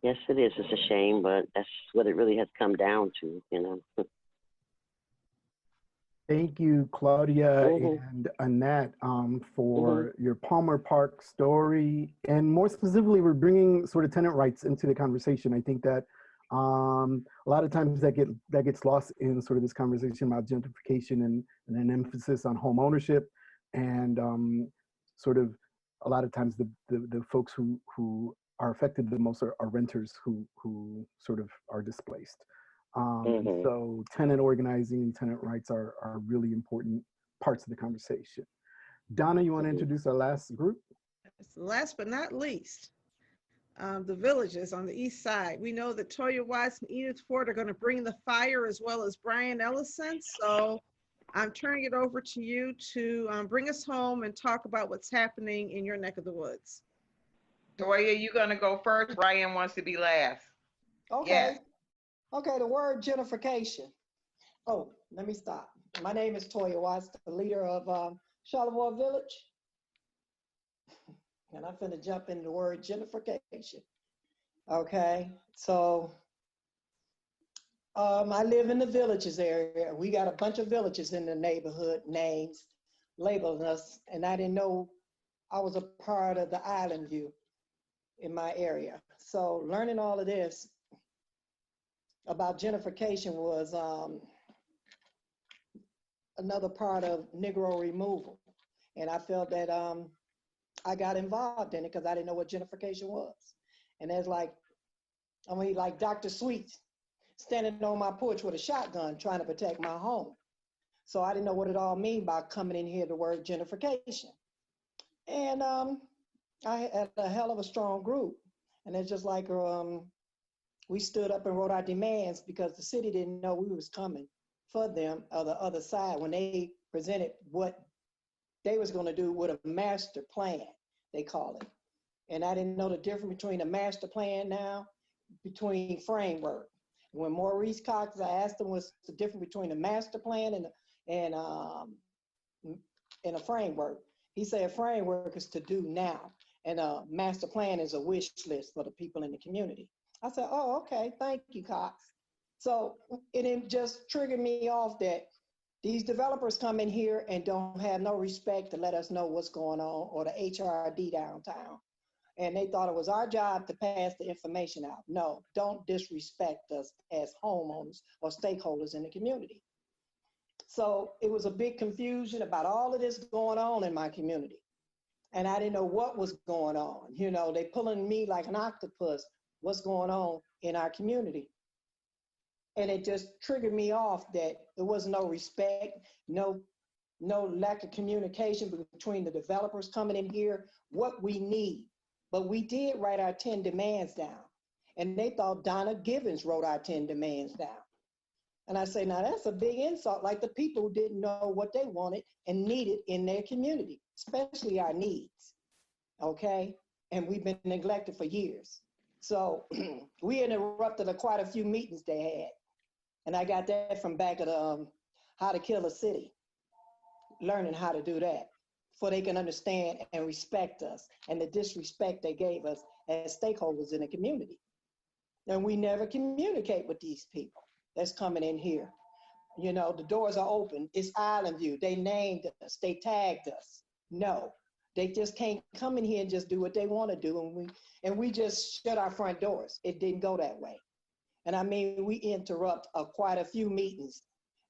Yes, it is. It's a shame, but that's what it really has come down to, you know. Thank you, Claudia and Annette, for your Palmer Park story. And more specifically, we're bringing sort of tenant rights into the conversation. I think that a lot of times that gets lost in sort of this conversation about gentrification and an emphasis on home ownership. And sort of a lot of times the folks who are affected the most are renters who sort of are displaced. So tenant organizing and tenant rights are really important parts of the conversation. Donna, you want to introduce our last group? Last but not least, the villages on the east side. We know that Toya Watts and Edith Ford are going to bring the fire, as well as Brian Ellison. So I'm turning it over to you to bring us home and talk about what's happening in your neck of the woods. Toya, you going to go first? Brian wants to be last. Okay. Yes. Okay, the word gentrification. Oh, let me stop. My name is Toya Watts, the leader of Charlevoix Village. And I'm finna jump into the word gentrification. Okay, so I live in the villages area. We got a bunch of villages in the neighborhood, names labeling us, and I didn't know I was a part of the Island View in my area. So learning all of this about gentrification was another part of Negro removal. And I felt that I got involved in it because I didn't know what gentrification was. And there's like Dr. Sweet standing on my porch with a shotgun trying to protect my home. So I didn't know what it all mean by coming in here, the word gentrification. And I had a hell of a strong group. And it's just like, we stood up and wrote our demands because the city didn't know we was coming for them on the other side when they presented what they was going to do with a master plan, they call it. And I didn't know the difference between a master plan now, between framework. When Maurice Cox, I asked him what's the difference between a master plan and a framework. He said a framework is to do now, and a master plan is a wish list for the people in the community. I said, oh, okay, thank you, Cox. So it just triggered me off that these developers come in here and don't have no respect to let us know what's going on, or the HRD downtown. And they thought it was our job to pass the information out. No, don't disrespect us as homeowners or stakeholders in the community. So it was a big confusion about all of this going on in my community. And I didn't know what was going on. You know, they pulling me like an octopus, what's going on in our community. And it just triggered me off that there was no respect, no lack of communication between the developers coming in here, what we need. But we did write our 10 demands down. And they thought Donna Givens wrote our 10 demands down. And I say, now that's a big insult, like the people who didn't know what they wanted and needed in their community, especially our needs, okay? And we've been neglected for years. So we interrupted quite a few meetings they had. And I got that from back at How to Kill a City, learning how to do that, so they can understand and respect us and the disrespect they gave us as stakeholders in the community. And we never communicate with these people that's coming in here. You know, the doors are open. It's Island View. They named us. They tagged us. No, they just can't come in here and just do what they want to do. And we just shut our front doors. It didn't go that way. And I mean, we interrupt quite a few meetings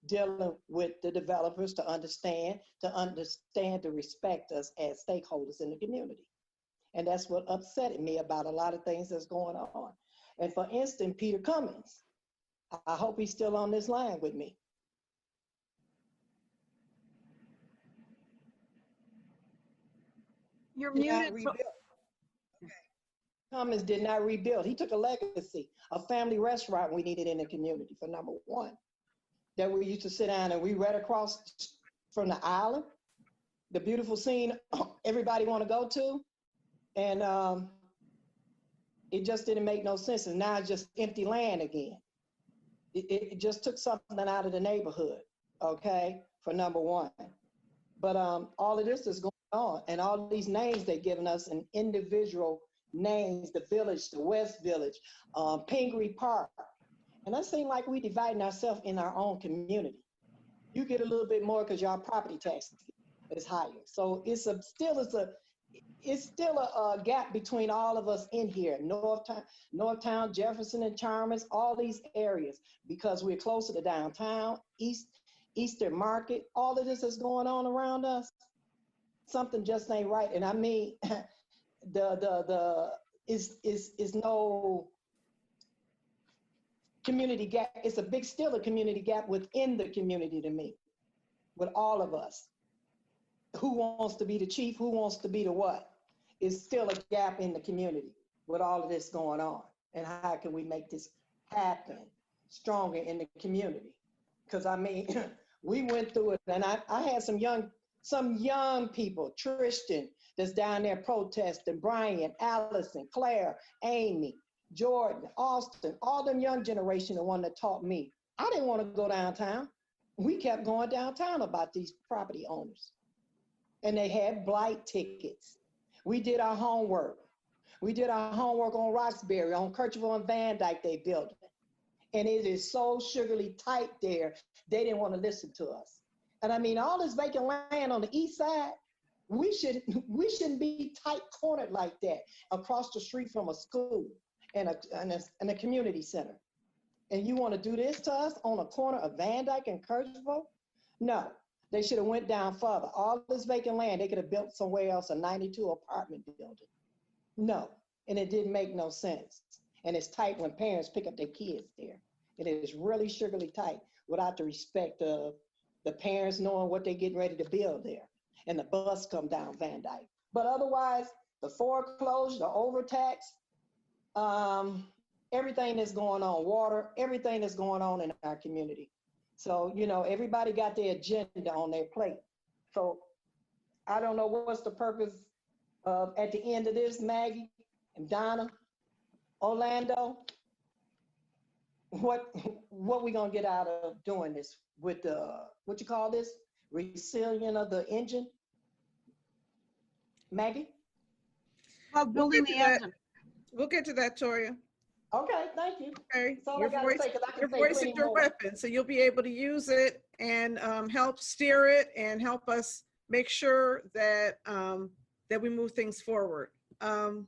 dealing with the developers to understand, to respect us as stakeholders in the community. And that's what upset me about a lot of things that's going on. And for instance, Peter Cummings, I hope he's still on this line with me. You're did not muted. rebuild. Cummins did not rebuild. He took a legacy, a family restaurant we needed in the community for number one. That we used to sit down and we read across from the island, the beautiful scene everybody want to go to. And it just didn't make no sense. And now it's just empty land again. It just took something out of the neighborhood, okay, for number one. But all of this is going on, and all these names they're giving us and individual names, the village, the West Village, Pingree Park. And that seems like we dividing ourselves in our own community. You get a little bit more because your property tax is higher. So it's still a gap between all of us in here, Northtown, Jefferson and Chalmers, all these areas, because we're closer to downtown, Eastern Market, all of this is going on around us. Something just ain't right. And I mean, is no community gap. It's still a community gap within the community to me, with all of us. Who wants to be the chief? Who wants to be the what? It's still a gap in the community with all of this going on. And how can we make this happen stronger in the community? Because I mean, we went through it, and I had some young people, Tristan, that's down there protesting, Brian, Allison, Claire, Amy, Jordan, Austin, all them young generation, the one that taught me. I didn't want to go downtown. We kept going downtown about these property owners. And they had blight tickets. We did our homework. We did our homework on Roxbury, on Kirchville and Van Dyke, they built it. And it is so sugarly tight there, they didn't want to listen to us. And I mean, all this vacant land on the east side, we shouldn't be tight cornered like that across the street from a school and a community center. And you want to do this to us on a corner of Van Dyke and Kirchville? No, they should have went down further. All this vacant land, they could have built somewhere else a 92 apartment building. No, and it didn't make no sense. And it's tight when parents pick up their kids there. It is really sugarly tight without the respect of the parents knowing what they're getting ready to build there. And the bus come down Van Dyke. But otherwise, the foreclosure, the overtax, everything that's going on, water, everything that's going on in our community. So, you know, everybody got their agenda on their plate. So I don't know what's the purpose of, at the end of this, Maggie and Donna, Orlando, what we gonna get out of doing this with the, what you call this, resilient of the engine? Maggie? Well, building the engine. We'll get to that, Toria. Okay, thank you. Okay, Your voice is your weapon, so you'll be able to use it and help steer it and help us make sure that that we move things forward. I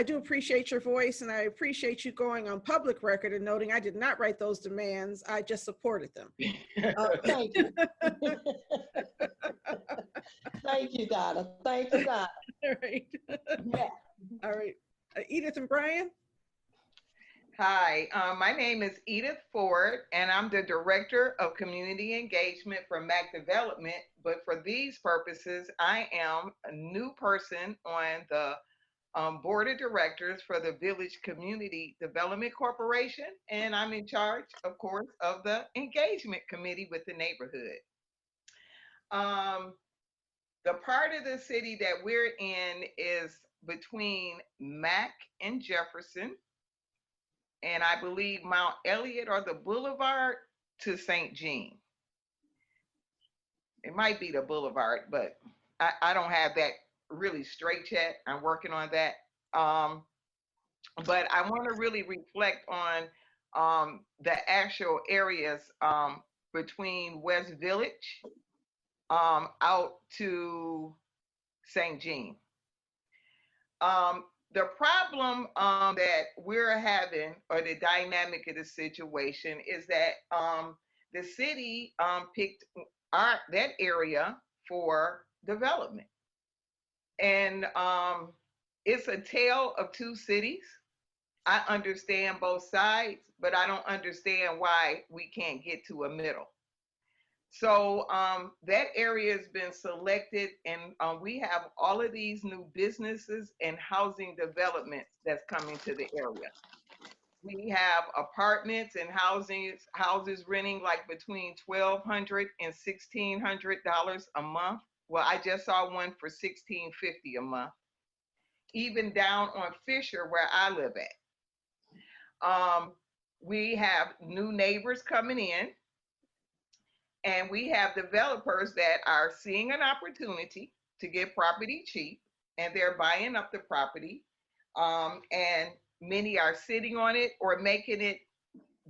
do appreciate your voice, and I appreciate you going on public record and noting I did not write those demands. I just supported them. Thank you. Thank you, Donna. Thank you, Donna. All right. Yeah. All right. Edith and Brian? Hi, my name is Edith Ford, and I'm the Director of Community Engagement for MAC Development. But for these purposes, I am a new person on the Board of Directors for the Village Community Development Corporation, and I'm in charge, of course, of the Engagement Committee with the neighborhood. The part of the city that we're in is between Mack and Jefferson, and I believe Mount Elliott or the Boulevard to St. Jean. It might be the Boulevard, but I don't have that really straight yet. I'm working on that. But I want to really reflect on the actual areas between West Village out to St. Jean. The problem that we're having, or the dynamic of the situation, is that the city picked that area for development. And it's a tale of two cities. I understand both sides, but I don't understand why we can't get to a middle. So that area has been selected, and we have all of these new businesses and housing developments that's coming to the area. We have apartments and houses renting like between $1,200 and $1,600 a month. Well, I just saw one for $1,650 a month. Even down on Fisher, where I live at. We have new neighbors coming in, and we have developers that are seeing an opportunity to get property cheap, and they're buying up the property. And many are sitting on it or making it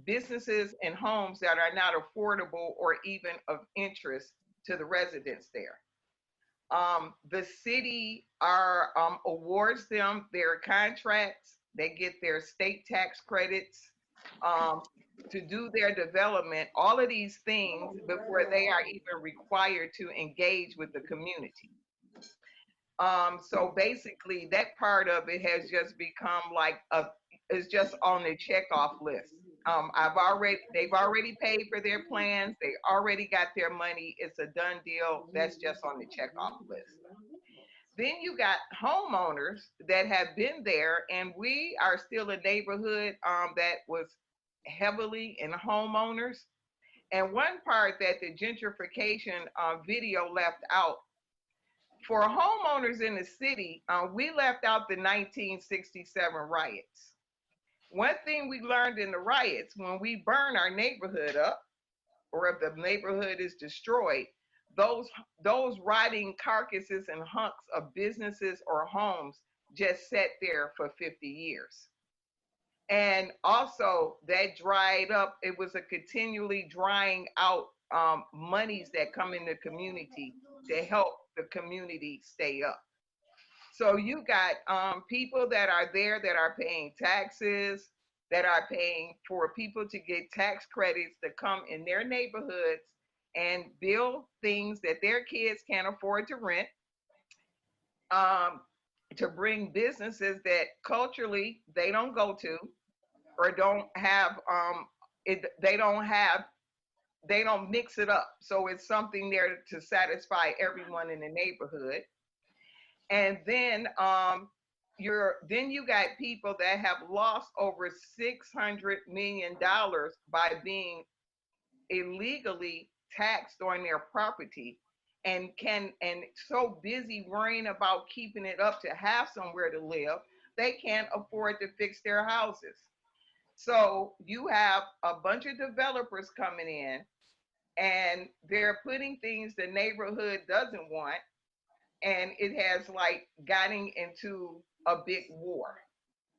businesses and homes that are not affordable or even of interest to the residents there. The city awards them their contracts. They get their state tax credits to do their development, all of these things before they are even required to engage with the community. So basically that part of it has just become like it's just on the checkoff list. They've already paid for their plans. They already got their money. It's a done deal. That's just on the checkoff list. Then you got homeowners that have been there, and we are still a neighborhood that was heavily in homeowners. And one part that the gentrification video left out, for homeowners in the city, we left out the 1967 riots. One thing we learned in the riots, when we burn our neighborhood up, or if the neighborhood is destroyed, those rotting carcasses and hunks of businesses or homes just sat there for 50 years. And also that dried up, it was a continually drying out monies that come in the community to help the community stay up. So you got people that are there that are paying taxes, that are paying for people to get tax credits to come in their neighborhoods and build things that their kids can't afford to rent, to bring businesses that culturally they don't go to or don't have, they don't mix it up. So it's something there to satisfy everyone in the neighborhood. And then you got people that have lost over $600 million by being illegally taxed on their property, and so busy worrying about keeping it up to have somewhere to live, they can't afford to fix their houses. So you have a bunch of developers coming in, and they're putting things the neighborhood doesn't want, and it has like gotten into a big war.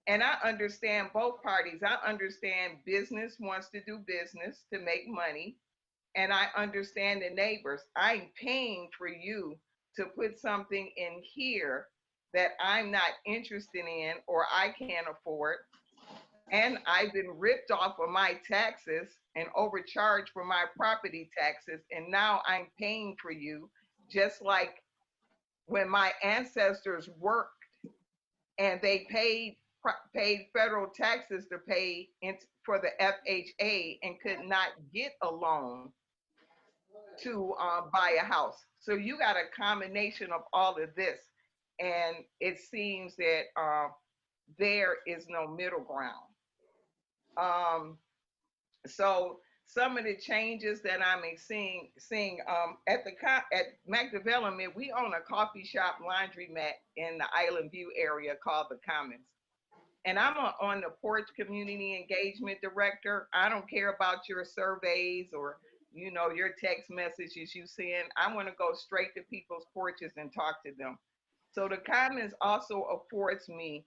And I understand both parties. I understand business wants to do business to make money, and I understand the neighbors. I'm paying for you to put something in here that I'm not interested in or I can't afford. And I've been ripped off of my taxes and overcharged for my property taxes. And now I'm paying for you, just like when my ancestors worked and they paid federal taxes to pay for the FHA and could not get a loan to buy a house. So you got a combination of all of this, and it seems that there is no middle ground. So some of the changes that I'm seeing at Mac Development, we own a coffee shop laundromat in the Island View area called The Commons. And I'm on the porch community engagement director. I don't care about your surveys or your text messages you send. I want to go straight to people's porches and talk to them. So The Commons also affords me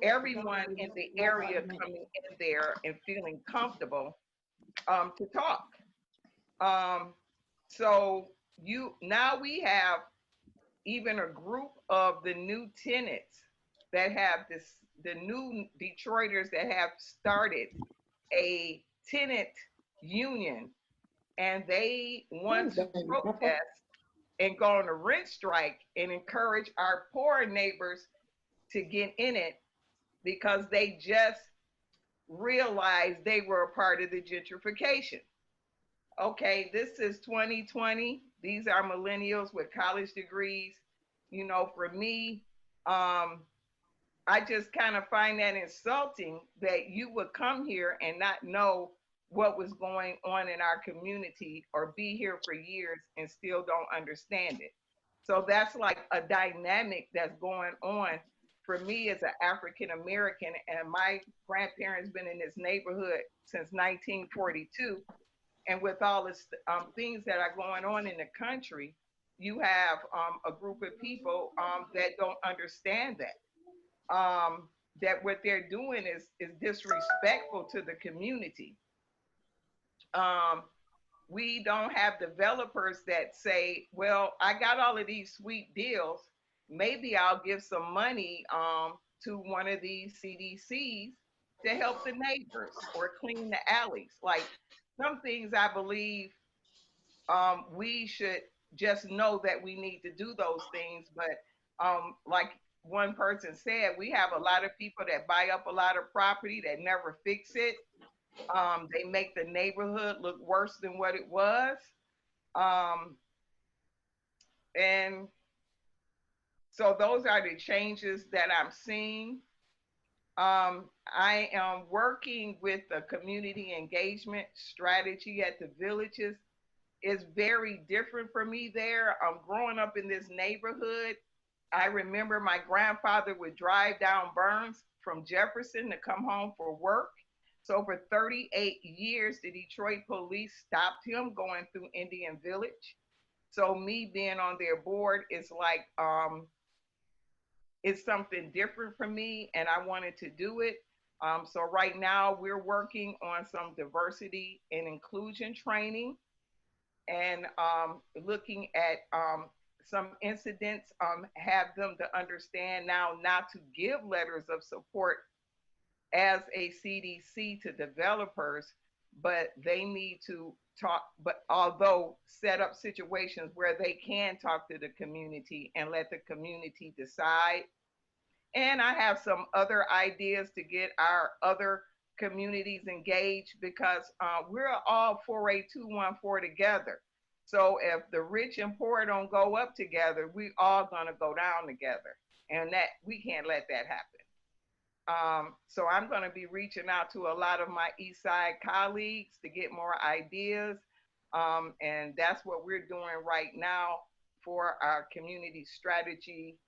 everyone in the area coming in there and feeling comfortable to talk. So now we have even a group of the new tenants that have the new Detroiters that have started a tenant union, and they want to protest and go on a rent strike and encourage our poor neighbors to get in it because they just realized they were a part of the gentrification. okay, this is 2020. These are millennials with college degrees. You know, for me, I just kind of find that insulting that you would come here and not know what was going on in our community or be here for years and still don't understand it. So that's like a dynamic that's going on for me as an African American. And my grandparents been in this neighborhood since 1942. And with all the things that are going on in the country, you have a group of people that don't understand that. That what they're doing is disrespectful to the community. Um, we don't have developers that say, well, I got all of these sweet deals. Maybe I'll give some money to one of these CDCs to help the neighbors or clean the alleys. Like some things I believe we should just know that we need to do those things. But like one person said, we have a lot of people that buy up a lot of property that never fix it. They make the neighborhood look worse than what it was. Um, and so those are the changes that I'm seeing. I am working with the community engagement strategy at the villages. It's very different for me there. Growing up in this neighborhood, I remember my grandfather would drive down Burns from Jefferson to come home for work. So for 38 years, the Detroit police stopped him going through Indian Village. So me being on their board is like, it's something different for me and I wanted to do it. So right now we're working on some diversity and inclusion training and looking at some incidents, have them to understand now not to give letters of support as a CDC to developers, but they need to talk, but although set up situations where they can talk to the community and let the community decide. And I have some other ideas to get our other communities engaged because we're all 4A214 together. So if the rich and poor don't go up together, we all gonna go down together. And that we can't let that happen. So I'm going to be reaching out to a lot of my East Side colleagues to get more ideas. And that's what we're doing right now for our community strategy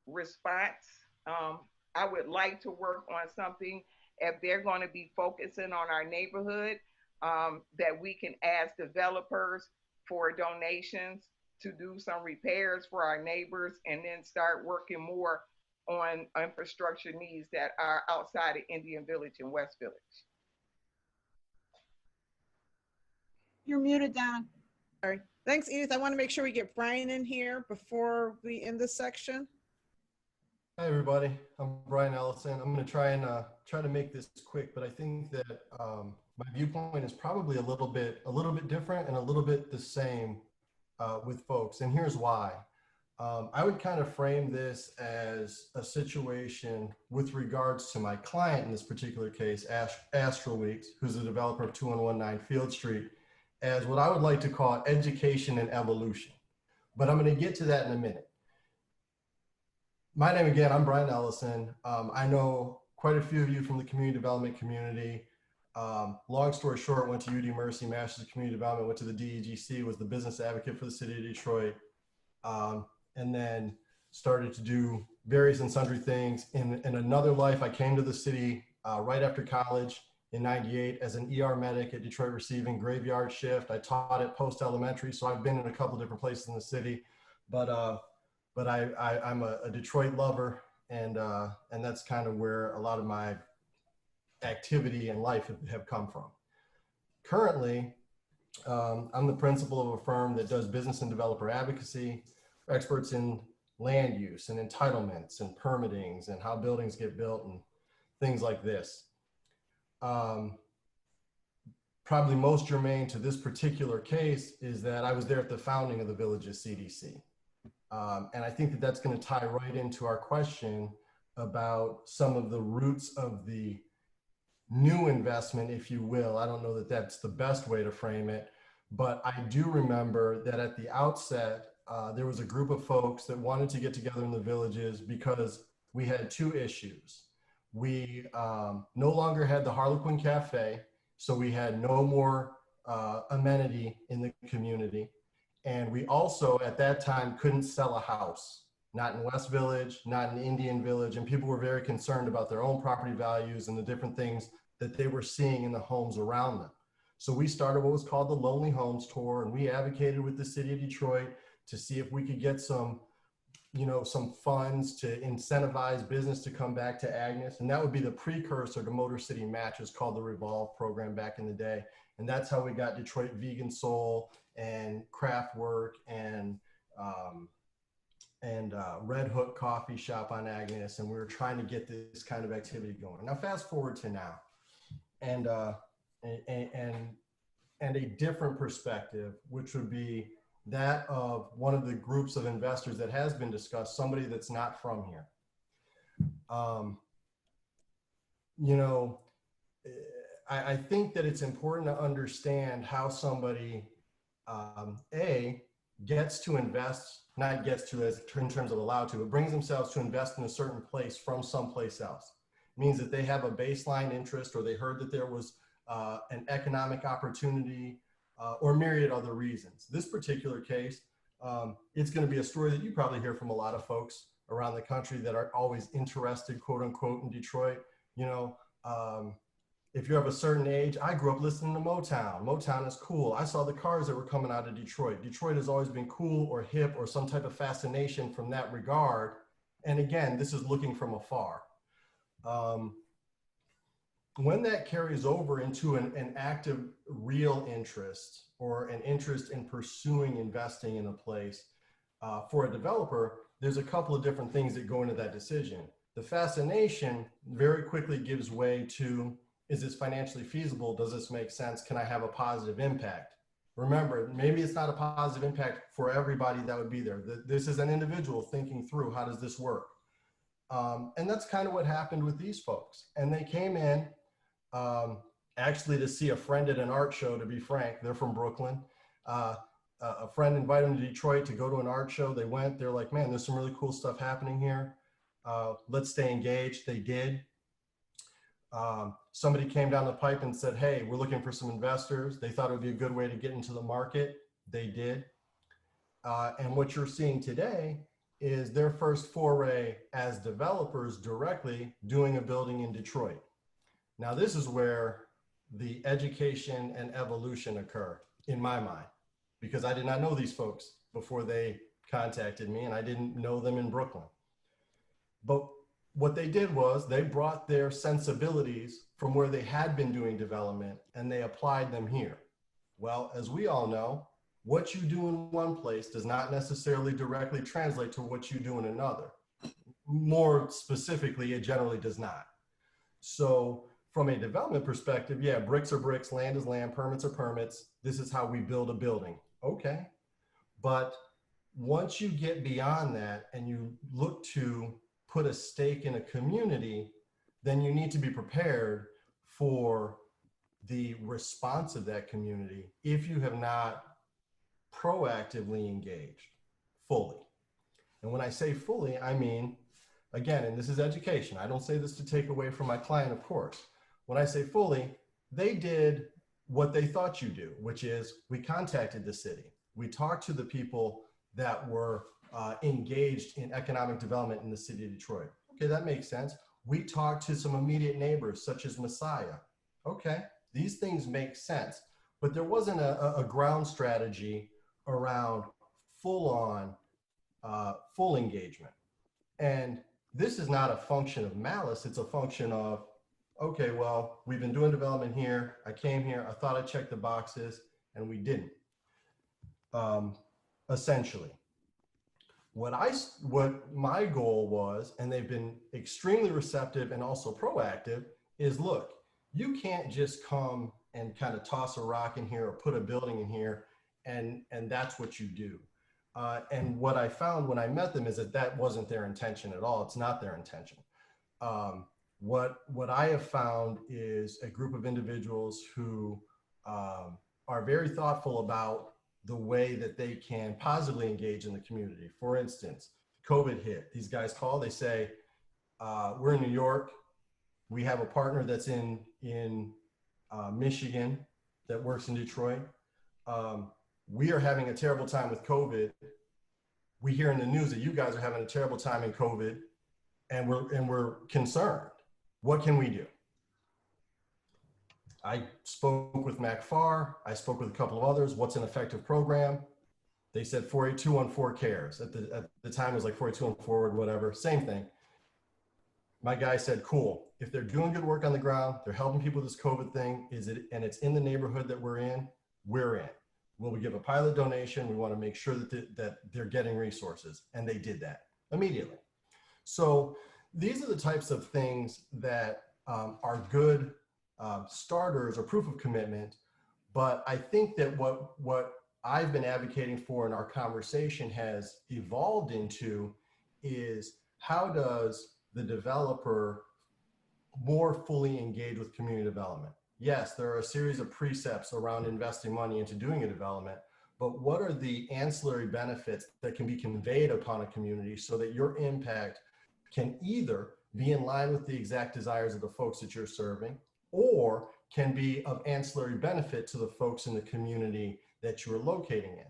response. I would like to work on something if they're going to be focusing on our neighborhood, that we can ask developers for donations to do some repairs for our neighbors and then start working more on infrastructure needs that are outside of Indian Village and West Village. You're muted, Donna. Sorry. Thanks, Edith. I want to make sure we get Brian in here before we end this section. Hi, everybody. I'm Brian Ellison. I'm going to try to make this quick, but I think that my viewpoint is probably a little bit different and a little bit the same with folks. And here's why. I would kind of frame this as a situation with regards to my client in this particular case, Astral Weeks, who's the developer of 2119 Field Street, as what I would like to call education and evolution. But I'm going to get to that in a minute. My name again, I'm Brian Ellison. I know quite a few of you from the community development community. Long story short, went to UD Mercy, Master's of Community Development, went to the DEGC, was the business advocate for the city of Detroit. And then started to do various and sundry things. In another life, I came to the city right after college in '98 as an ER medic at Detroit Receiving, graveyard shift. I taught at post-elementary, so I've been in a couple different places in the city. But I'm a Detroit lover, and that's kind of where a lot of my activity and life have come from. Currently, I'm the principal of a firm that does business and developer advocacy, experts in land use and entitlements and permittings and how buildings get built and things like this. Probably most germane to this particular case is that I was there at the founding of the village's CDC. And I think that that's going to tie right into our question about some of the roots of the new investment, if you will. I don't know that that's the best way to frame it, but I do remember that at the outset, there was a group of folks that wanted to get together in the villages because we had two issues. We no longer had the Harlequin Cafe, so we had no more amenity in the community. And we also, at that time, couldn't sell a house, not in West Village, not in Indian Village. And people were very concerned about their own property values and the different things that they were seeing in the homes around them. So we started what was called the Lonely Homes Tour, and we advocated with the city of Detroit to see if we could get some, you know, some funds to incentivize business to come back to Agnes. And that would be the precursor to Motor City Match, was called the Revolve program back in the day. And that's how we got Detroit Vegan Soul and Craft Work and Red Hook Coffee Shop on Agnes. And we were trying to get this kind of activity going. Now, fast forward to now, and a different perspective, which would be that of one of the groups of investors that has been discussed, somebody that's not from here. You know, I think that it's important to understand how somebody, A, gets to invest, not gets to as in terms of allowed to, but brings themselves to invest in a certain place from someplace else. It means that they have a baseline interest, or they heard that there was an economic opportunity, or myriad other reasons. This particular case, it's going to be a story that you probably hear from a lot of folks around the country that are always interested, quote unquote, in Detroit. You know, if you're of a certain age, I grew up listening to Motown. Motown is cool. I saw the cars that were coming out of Detroit. Detroit has always been cool or hip or some type of fascination from that regard. And again, this is looking from afar. When that carries over into an active, real interest, or an interest in pursuing investing in a place, for a developer, there's a couple of different things that go into that decision. The fascination very quickly gives way to, is this financially feasible? Does this make sense? Can I have a positive impact? Remember, maybe it's not a positive impact for everybody that would be there. This is an individual thinking through, how does this work? And that's kind of what happened with these folks. And they came in actually to see a friend at an art show, to be frank. They're from Brooklyn. A friend invited them to Detroit to go to an art show. They went, they're like, man, there's some really cool stuff happening here. Let's stay engaged. They did. Somebody came down the pipe and said, hey, we're looking for some investors. They thought it would be a good way to get into the market. They did. And what you're seeing today is their first foray as developers directly doing a building in Detroit. Now, this is where the education and evolution occur, in my mind, because I did not know these folks before they contacted me, and I didn't know them in Brooklyn. But what they did was they brought their sensibilities from where they had been doing development, and they applied them here. Well, as we all know, what you do in one place does not necessarily directly translate to what you do in another. More specifically, it generally does not. So from a development perspective, yeah, bricks are bricks, land is land, permits are permits. This is how we build a building. Okay. But once you get beyond that and you look to put a stake in a community, then you need to be prepared for the response of that community if you have not proactively engaged fully. And when I say fully, I mean, again, and this is education. I don't say this to take away from my client, of course. When I say fully, they did what they thought you do, which is we contacted the city. We talked to the people that were engaged in economic development in the city of Detroit. Okay, that makes sense. We talked to some immediate neighbors such as Messiah. Okay, these things make sense, but there wasn't a ground strategy around full engagement. And this is not a function of malice. It's a function of, okay, well, we've been doing development here. I came here, I thought I checked the boxes, and we didn't, essentially. What my goal was, and they've been extremely receptive and also proactive, is look, you can't just come and kind of toss a rock in here or put a building in here and that's what you do. And what I found when I met them is that wasn't their intention at all. It's not their intention. what I have found is a group of individuals who are very thoughtful about the way that they can positively engage in the community. For instance, COVID hit. These guys call, they say, we're in New York. We have a partner that's in Michigan that works in Detroit. We are having a terrible time with COVID. We hear in the news that you guys are having a terrible time in COVID, and we're concerned. What can we do? I spoke with Mac Farr. I spoke with a couple of others. What's an effective program? They said 48214 cares. At the time, it was like 48214 forward, whatever, same thing. My guy said, cool. If they're doing good work on the ground, they're helping people with this COVID thing, and it's in the neighborhood that we're in, we're in. Will we give a pilot donation? We want to make sure that they're getting resources. And they did that immediately. So these are the types of things that are good starters or proof of commitment. But I think that what I've been advocating for in our conversation has evolved into is, how does the developer more fully engage with community development? Yes, there are a series of precepts around investing money into doing a development, but what are the ancillary benefits that can be conveyed upon a community so that your impact can either be in line with the exact desires of the folks that you're serving, or can be of ancillary benefit to the folks in the community that you're locating in?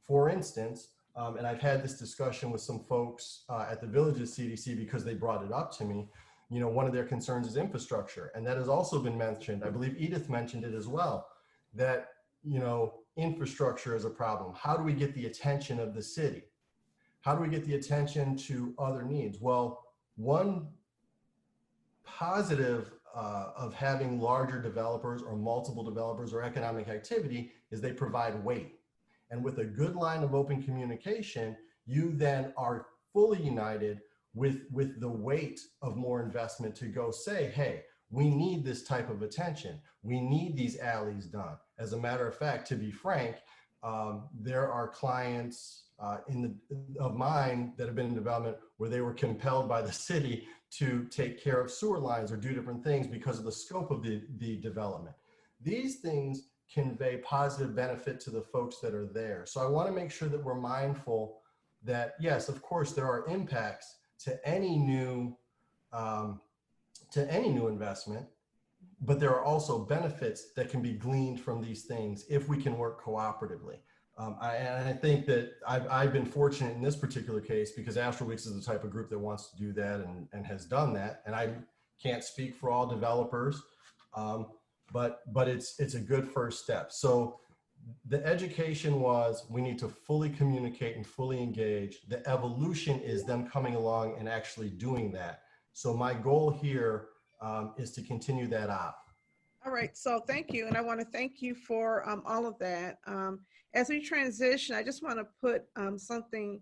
For instance, and I've had this discussion with some folks at the Villages CDC because they brought it up to me. You know, one of their concerns is infrastructure, and that has also been mentioned. I believe Edith mentioned it as well, that, you know, infrastructure is a problem. How do we get the attention of the city? How do we get the attention to other needs? Well, one positive of having larger developers or multiple developers or economic activity is they provide weight. And with a good line of open communication, you then are fully united with the weight of more investment to go say, hey, we need this type of attention. We need these alleys done. As a matter of fact, to be frank, there are clients of mine that have been in development where they were compelled by the city to take care of sewer lines or do different things because of the scope of the development. These things convey positive benefit to the folks that are there. So I want to make sure that we're mindful that, yes, of course, there are impacts to any new investment, but there are also benefits that can be gleaned from these things if we can work cooperatively. And I think that I've been fortunate in this particular case because Astral Weeks is the type of group that wants to do that and has done that. And I can't speak for all developers, but it's a good first step. So the education was, we need to fully communicate and fully engage. The evolution is them coming along and actually doing that. So my goal here is to continue that up. All right, so thank you. And I want to thank you for all of that. As we transition, I just want to put something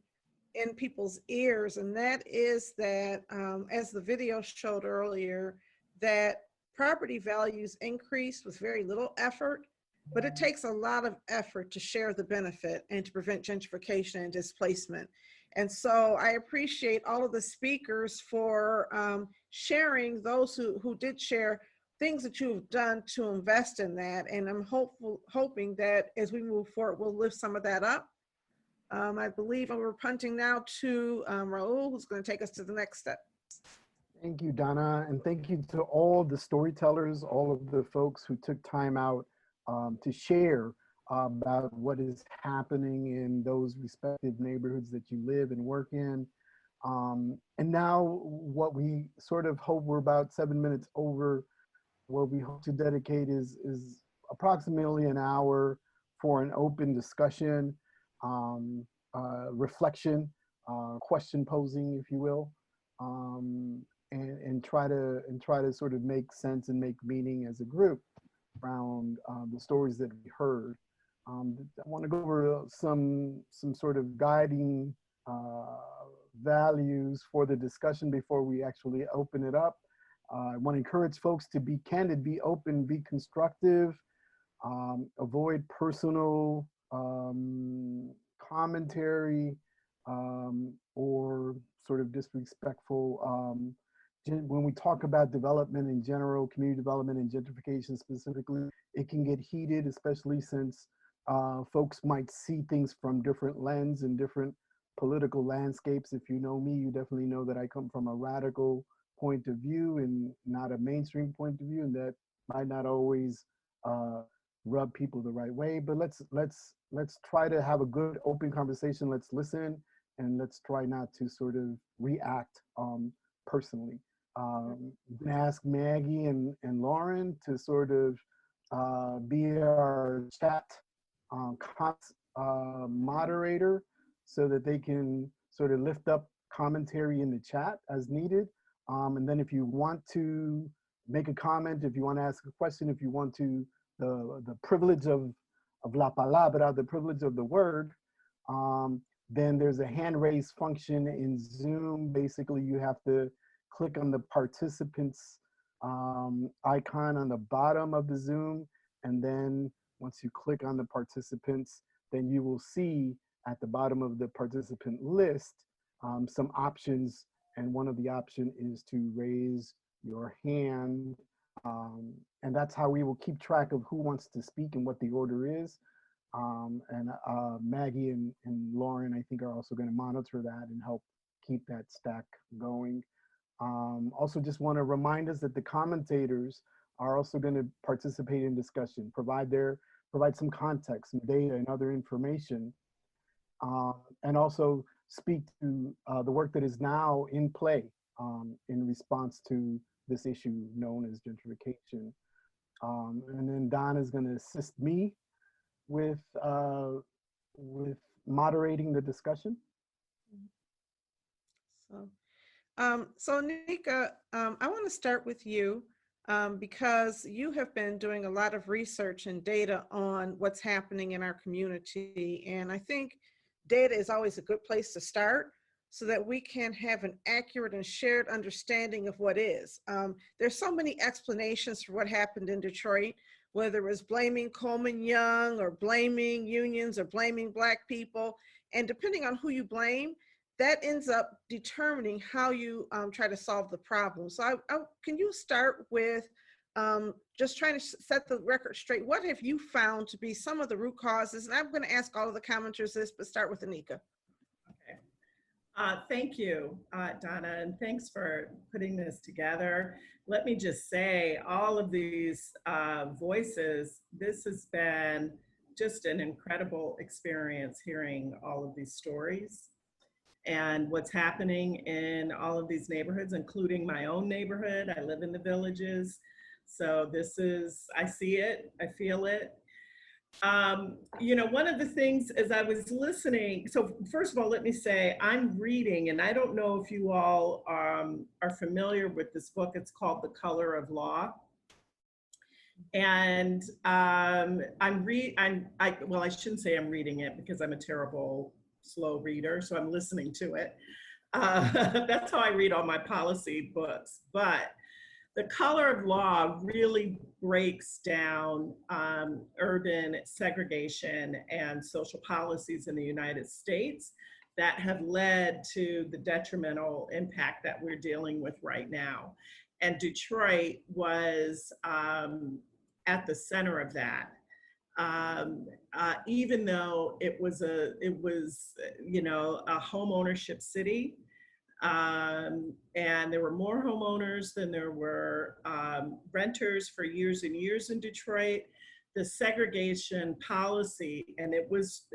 in people's ears, and that is that, as the video showed earlier, that property values increase with very little effort, but it takes a lot of effort to share the benefit and to prevent gentrification and displacement. And so I appreciate all of the speakers for sharing, those who did share things that you've done to invest in that. And I'm hoping that as we move forward, we'll lift some of that up. I believe we're punting now to Raul, who's going to take us to the next step. Thank you, Donna. And thank you to all the storytellers, all of the folks who took time out to share about what is happening in those respective neighborhoods that you live and work in. And now what we sort of hope, we're about 7 minutes over, what we hope to dedicate is approximately an hour for an open discussion, reflection, question posing, if you will, and try to sort of make sense and make meaning as a group around the stories that we heard. I want to go over some sort of guiding values for the discussion before we actually open it up. I want to encourage folks to be candid, be open, be constructive, avoid personal commentary or sort of disrespectful when we talk about development in general, community development and gentrification specifically, it can get heated, especially since folks might see things from different lens and different political landscapes. If you know me, you definitely know that I come from a radical point of view and not a mainstream point of view, and that might not always rub people the right way. But let's try to have a good open conversation. Let's listen, and let's try not to sort of react personally. I'm gonna ask Maggie and Lauren to sort of be our chat moderator, so that they can sort of lift up commentary in the chat as needed. And then if you want to make a comment, if you want to ask a question, if you want to, the privilege of la palabra, the privilege of the word, then there's a hand raise function in Zoom. Basically, you have to click on the participants icon on the bottom of the Zoom. And then once you click on the participants, then you will see at the bottom of the participant list some options. And one of the options is to raise your hand. And that's how we will keep track of who wants to speak and what the order is. And Maggie and Lauren, I think, are also going to monitor that and help keep that stack going. Also just want to remind us that the commentators are also going to participate in discussion, provide some context, some data and other information, and also speak to the work that is now in play in response to this issue known as gentrification. And then Don is going to assist me with moderating the discussion. So Nika, I want to start with you because you have been doing a lot of research and data on what's happening in our community. And I think data is always a good place to start so that we can have an accurate and shared understanding of what is. There's so many explanations for what happened in Detroit, whether it was blaming Coleman Young or blaming unions or blaming Black people. And depending on who you blame, that ends up determining how you try to solve the problem. So can you start with just trying to set the record straight? What have you found to be some of the root causes? And I'm going to ask all of the commenters this, but start with Anika. Okay. Thank you, Donna, and thanks for putting this together. Let me just say, all of these voices, this has been just an incredible experience hearing all of these stories and what's happening in all of these neighborhoods, including my own neighborhood. I live in the Villages. So this is, I see it, I feel it. You know, one of the things as I was listening, so first of all, let me say, I'm reading, and I don't know if you all are familiar with this book. It's called The Color of Law. And well, I shouldn't say I'm reading it because I'm a terrible slow reader, so I'm listening to it. That's how I read all my policy books. But The Color of Law really breaks down urban segregation and social policies in the United States that have led to the detrimental impact that we're dealing with right now. And Detroit was at the center of that. Even though it was you know, a home ownership city, and there were more homeowners than there were renters for years and years in Detroit. The segregation policy, and it was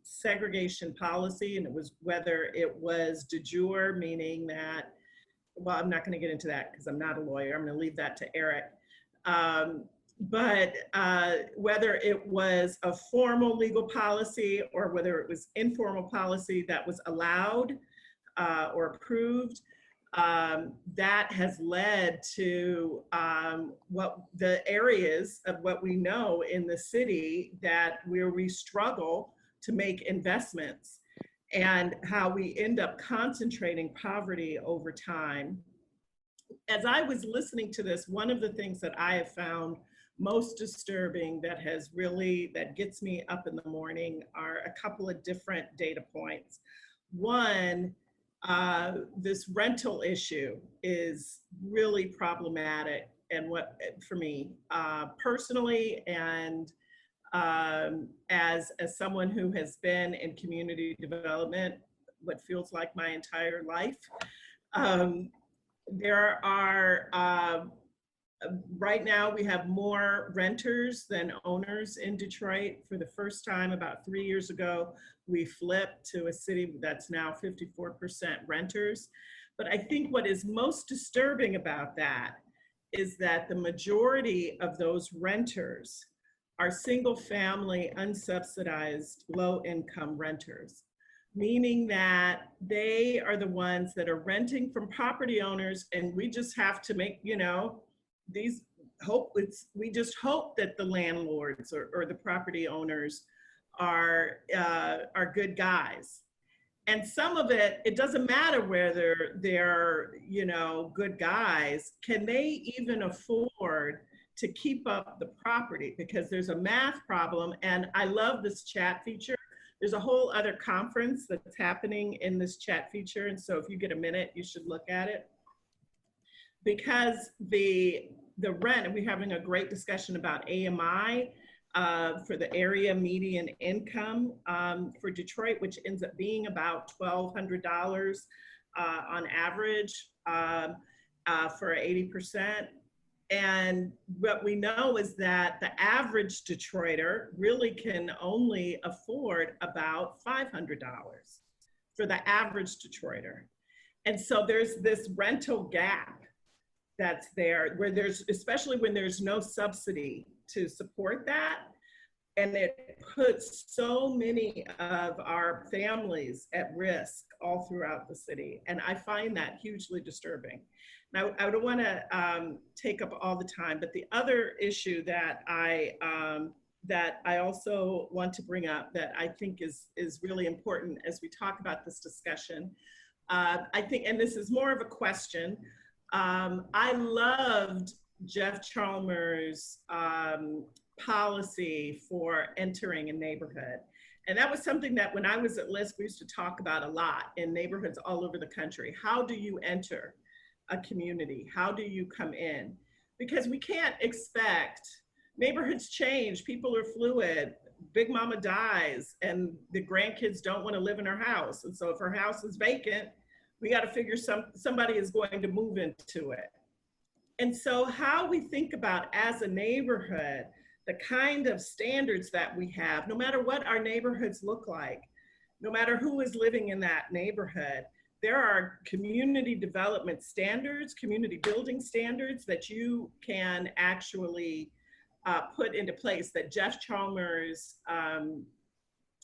segregation policy, and it was whether it was de jure, meaning that, well, I'm not going to get into that because I'm not a lawyer. I'm going to leave that to Eric. But whether it was a formal legal policy or whether it was informal policy that was allowed or approved, that has led to what the areas of what we know in the city that where we struggle to make investments and how we end up concentrating poverty over time. As I was listening to this, one of the things that I have found most disturbing that gets me up in the morning are a couple of different data points. One, this rental issue is really problematic, and what for me personally, and as someone who has been in community development what feels like my entire life. There are right now we have more renters than owners in Detroit. For the first time about 3 years ago, we flipped to a city that's now 54% renters. But I think what is most disturbing about that is that the majority of those renters are single family, unsubsidized, low income renters, meaning that they are the ones that are renting from property owners, and we just have to make, you know, we just hope that the landlords or the property owners are good guys. And some of it doesn't matter whether they're, you know, good guys. Can they even afford to keep up the property? Because there's a math problem. And I love this chat feature. There's a whole other conference that's happening in this chat feature. And so if you get a minute, you should look at it. Because the rent, and we're having a great discussion about AMI for the area median income for Detroit, which ends up being about $1,200 on average for 80%. And what we know is that the average Detroiter really can only afford about $500 for the average Detroiter. And so there's this rental gap that's there, where there's, especially when there's no subsidy to support that. And it puts so many of our families at risk all throughout the city. And I find that hugely disturbing. Now, I don't want to take up all the time, but the other issue that I also want to bring up that I think is really important as we talk about this discussion, I think, and this is more of a question, I loved Jeff Chalmers' policy for entering a neighborhood. And that was something that when I was at LISC, we used to talk about a lot in neighborhoods all over the country. How do you enter a community? How do you come in? Because we can't expect, neighborhoods change, people are fluid, Big Mama dies and the grandkids don't want to live in her house. And so if her house is vacant, we got to figure somebody is going to move into it. And so how we think about as a neighborhood, the kind of standards that we have, no matter what our neighborhoods look like, no matter who is living in that neighborhood, there are community development standards, community building standards that you can actually put into place that Jeff Chalmers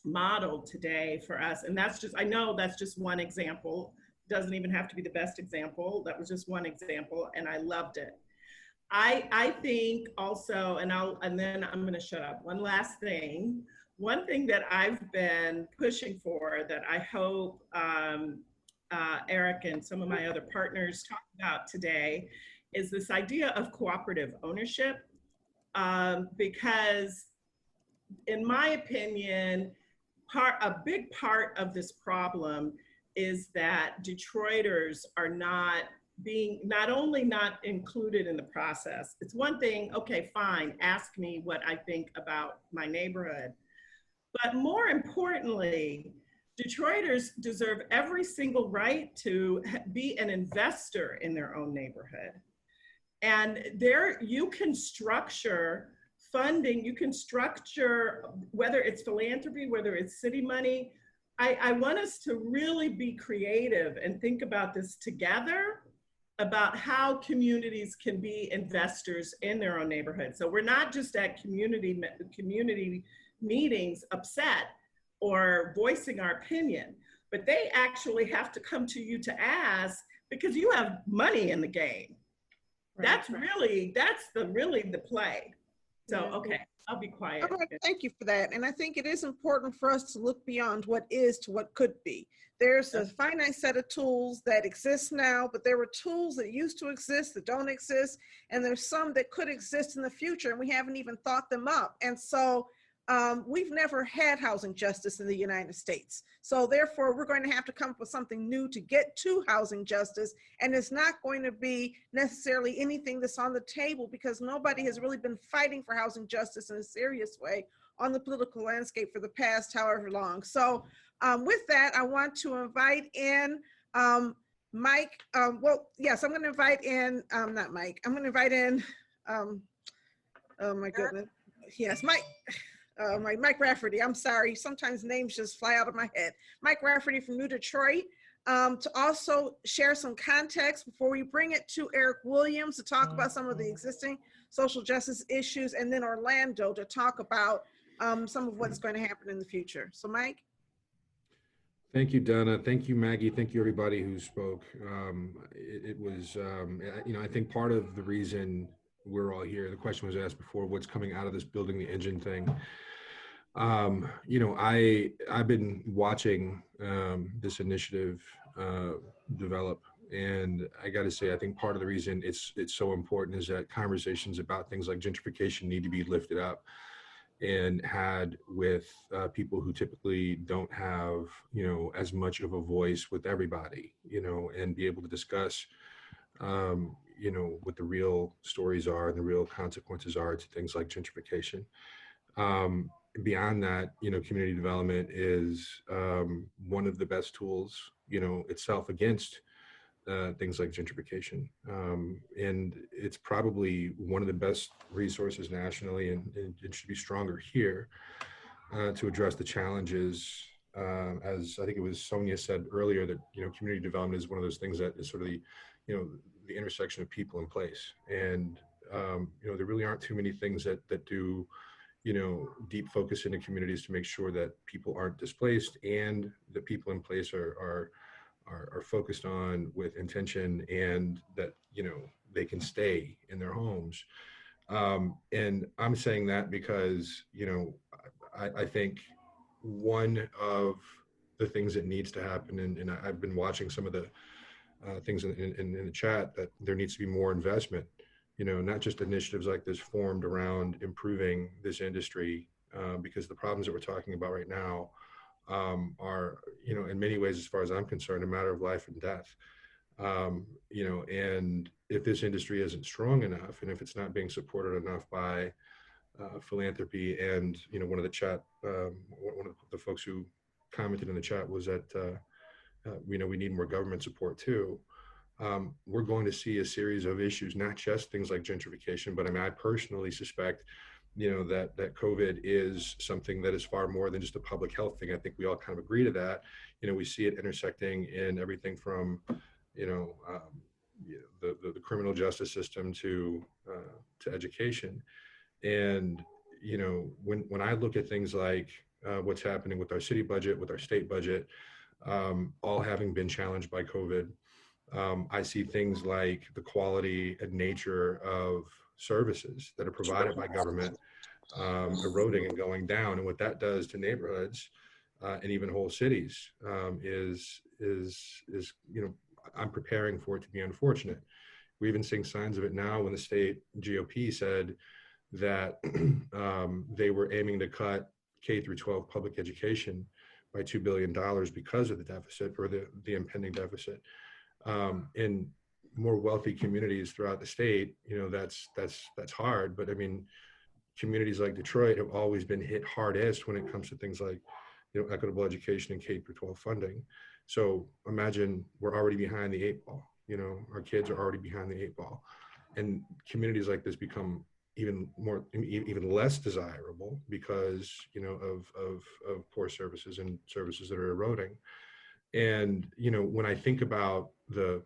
modeled today for us. And that's just, I know that's just one example. Doesn't even have to be the best example. That was just one example and I loved it. I think also, and then I'm gonna shut up. One last thing. One thing that I've been pushing for that I hope Eric and some of my other partners talk about today is this idea of cooperative ownership. Because in my opinion, a big part of this problem is that Detroiters are not only not included in the process. It's one thing, okay, fine, ask me what I think about my neighborhood. But more importantly, Detroiters deserve every single right to be an investor in their own neighborhood. And there you can structure funding, you can structure, whether it's philanthropy, whether it's city money. I want us to really be creative and think about this together, about how communities can be investors in their own neighborhood. So we're not just at community meetings upset or voicing our opinion, but they actually have to come to you to ask because you have money in the game. Right. That's really the play. So, okay, I'll be quiet. All right, thank you for that. And I think it is important for us to look beyond what is to what could be. There's a finite set of tools that exist now, but there were tools that used to exist that don't exist. And there's some that could exist in the future and we haven't even thought them up. And so we've never had housing justice in the United States. So therefore, we're going to have to come up with something new to get to housing justice. And it's not going to be necessarily anything that's on the table, because nobody has really been fighting for housing justice in a serious way on the political landscape for the past however long. So with that, I want to invite in Mike. Well, yes, I'm going to invite in, not Mike, I'm going to invite in, oh my goodness. Yes, Mike. Mike Rafferty, I'm sorry, sometimes names just fly out of my head. Mike Rafferty from New Detroit, to also share some context before we bring it to Eric Williams to talk about some of the existing social justice issues, and then Orlando to talk about some of what's going to happen in the future. So Mike. Thank you, Donna. Thank you, Maggie. Thank you, everybody who spoke. It was, you know, I think part of the reason we're all here, the question was asked before, what's coming out of this building the engine thing? You know, I've been watching this initiative develop, and I got to say, I think part of the reason it's so important is that conversations about things like gentrification need to be lifted up and had with people who typically don't have, you know, as much of a voice with everybody, you know, and be able to discuss, you know, what the real stories are and the real consequences are to things like gentrification. Beyond that, you know, community development is one of the best tools, you know, itself against things like gentrification. And it's probably one of the best resources nationally, and it should be stronger here to address the challenges. As I think it was Sonia said earlier, that, you know, community development is one of those things that is sort of the, you know, the intersection of people and place. And, you know, there really aren't too many things that do, you know, deep focus into communities to make sure that people aren't displaced and the people in place are focused on with intention, and that, you know, they can stay in their homes. And I'm saying that because, you know, I think one of the things that needs to happen, and I've been watching some of the things in the chat, that there needs to be more investment, you know, not just initiatives like this formed around improving this industry, because the problems that we're talking about right now are, you know, in many ways, as far as I'm concerned, a matter of life and death. You know, and if this industry isn't strong enough, and if it's not being supported enough by philanthropy, and, you know, one of the folks who commented in the chat was that, you know, we need more government support too. We're going to see a series of issues, not just things like gentrification, but I mean, I personally suspect, you know, that COVID is something that is far more than just a public health thing. I think we all kind of agree to that. You know, we see it intersecting in everything from, you know, the criminal justice system to education. And, you know, when I look at things like what's happening with our city budget, with our state budget, all having been challenged by COVID, I see things like the quality and nature of services that are provided by government eroding and going down. And what that does to neighborhoods and even whole cities is, you know, I'm preparing for it to be unfortunate. We're even seeing signs of it now when the state GOP said that they were aiming to cut K through 12 public education by $2 billion because of the deficit, or the impending deficit. In more wealthy communities throughout the state, you know, that's hard. But I mean, communities like Detroit have always been hit hardest when it comes to things like, you know, equitable education and K through 12 funding. So imagine we're already behind the 8 ball. You know, our kids are already behind the 8 ball, and communities like this become even less desirable because, you know, of poor services and services that are eroding. And, you know, when I think about the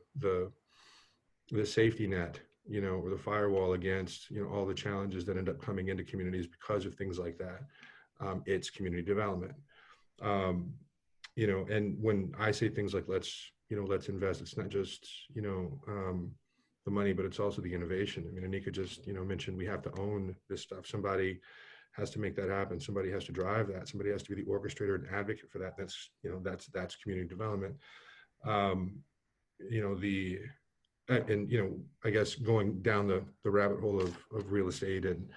safety net, you know, or the firewall against, you know, all the challenges that end up coming into communities because of things like that, it's community development. You know, and when I say things like let's invest, it's not just, you know, the money, but it's also the innovation. I mean, Anika just, you know, mentioned we have to own this stuff. Somebody has to make that happen. Somebody has to drive that. Somebody has to be the orchestrator and advocate for that. That's, you know, that's community development. You know, and, you know, I guess going down the rabbit hole of real estate and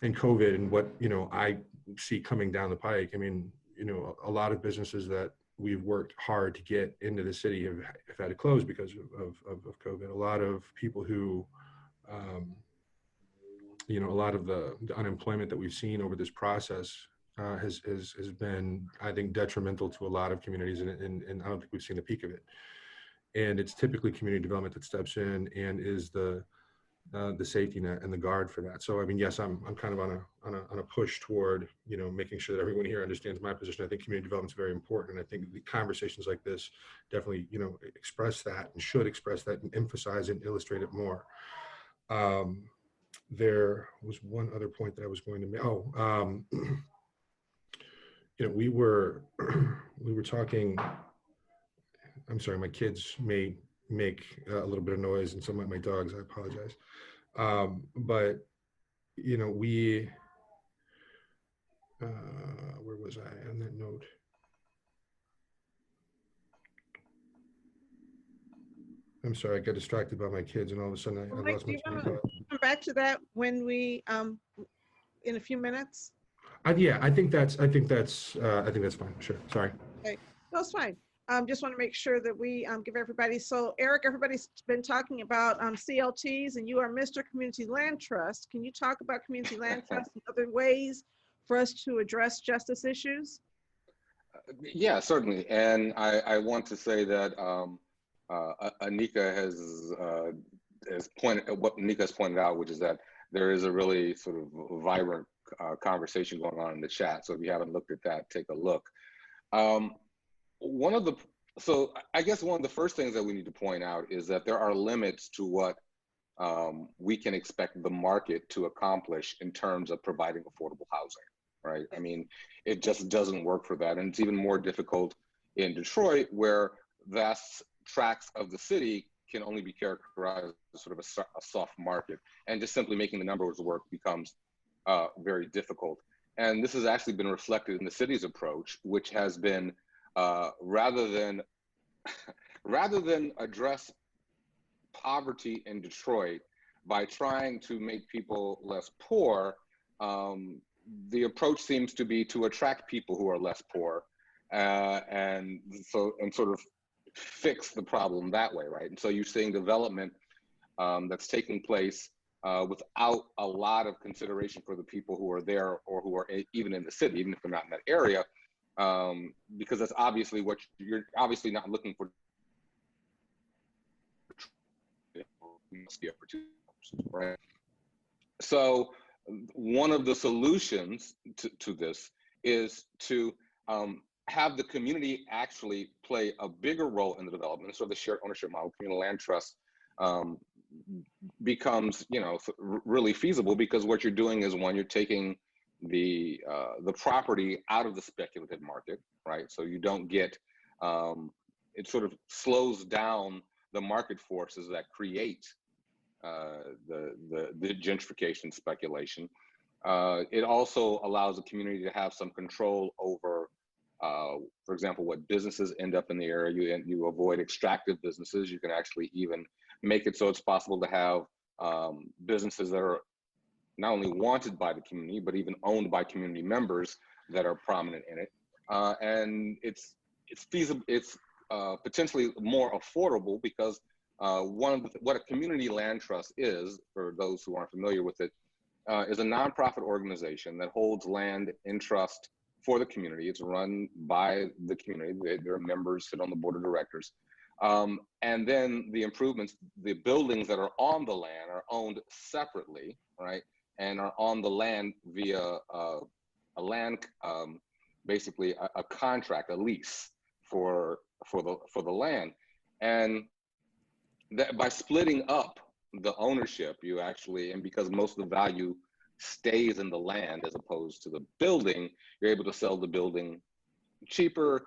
COVID, and what, you know, I see coming down the pike. I mean, you know, a lot of businesses that we've worked hard to get into the city have had to close because of COVID. A lot of people who, you know, a lot of the unemployment that we've seen over this process has been, I think, detrimental to a lot of communities, and I don't think we've seen the peak of it. And it's typically community development that steps in and is the safety net and the guard for that. So I mean, yes, I'm kind of on a push toward, you know, making sure that everyone here understands my position. I think community development is very important, and I think the conversations like this definitely, you know, express that and should express that and emphasize and illustrate it more. There was one other point that I was going to make. You know, we were talking. I'm sorry, my kids may make a little bit of noise, and some of my dogs. I apologize. But you know, we. Where was I on that note? I'm sorry, I got distracted by my kids, and all of a sudden I Mike, lost do my you train want of to thought. come back to that when we, in a few minutes? Yeah, I think that's fine. Sure. Sorry. Okay, no, it's fine. Just want to make sure that we give everybody. So Eric, everybody's been talking about CLTs, and you are Mr. Community Land Trust. Can you talk about Community Land Trust and other ways for us to address justice issues? Yeah, certainly. And I want to say that Anika has pointed out, which is that there is a really sort of vibrant conversation going on in the chat. So if you haven't looked at that, take a look. So I guess one of the first things that we need to point out is that there are limits to what we can expect the market to accomplish in terms of providing affordable housing, right? I mean, it just doesn't work for that. And it's even more difficult in Detroit, where vast tracts of the city can only be characterized as sort of a soft market. And just simply making the numbers work becomes very difficult. And this has actually been reflected in the city's approach, which has been rather than address poverty in Detroit by trying to make people less poor, the approach seems to be to attract people who are less poor, and sort of fix the problem that way, right? And so you're seeing development that's taking place without a lot of consideration for the people who are there or who are even in the city, even if they're not in that area, because that's obviously what you're obviously not looking for. Right? So one of the solutions to this is to have the community actually play a bigger role in the development. So the shared ownership model, community land trust, becomes, you know, really feasible, because what you're doing is, one, you're taking the property out of the speculative market, right? So you don't get, it sort of slows down the market forces that create the gentrification speculation. It also allows the community to have some control over, for example, what businesses end up in the area. You avoid extractive businesses. You can actually even make it so it's possible to have businesses that are not only wanted by the community, but even owned by community members that are prominent in it. And it's feasible. It's potentially more affordable, because what a community land trust is, for those who aren't familiar with it, is a nonprofit organization that holds land in trust for the community. It's run by the community. Their members sit on the board of directors. And then the improvements, the buildings that are on the land are owned separately, right? And are on the land via a land, basically a contract, a lease for the land. And that by splitting up the ownership, you actually, and because most of the value stays in the land as opposed to the building, you're able to sell the building cheaper.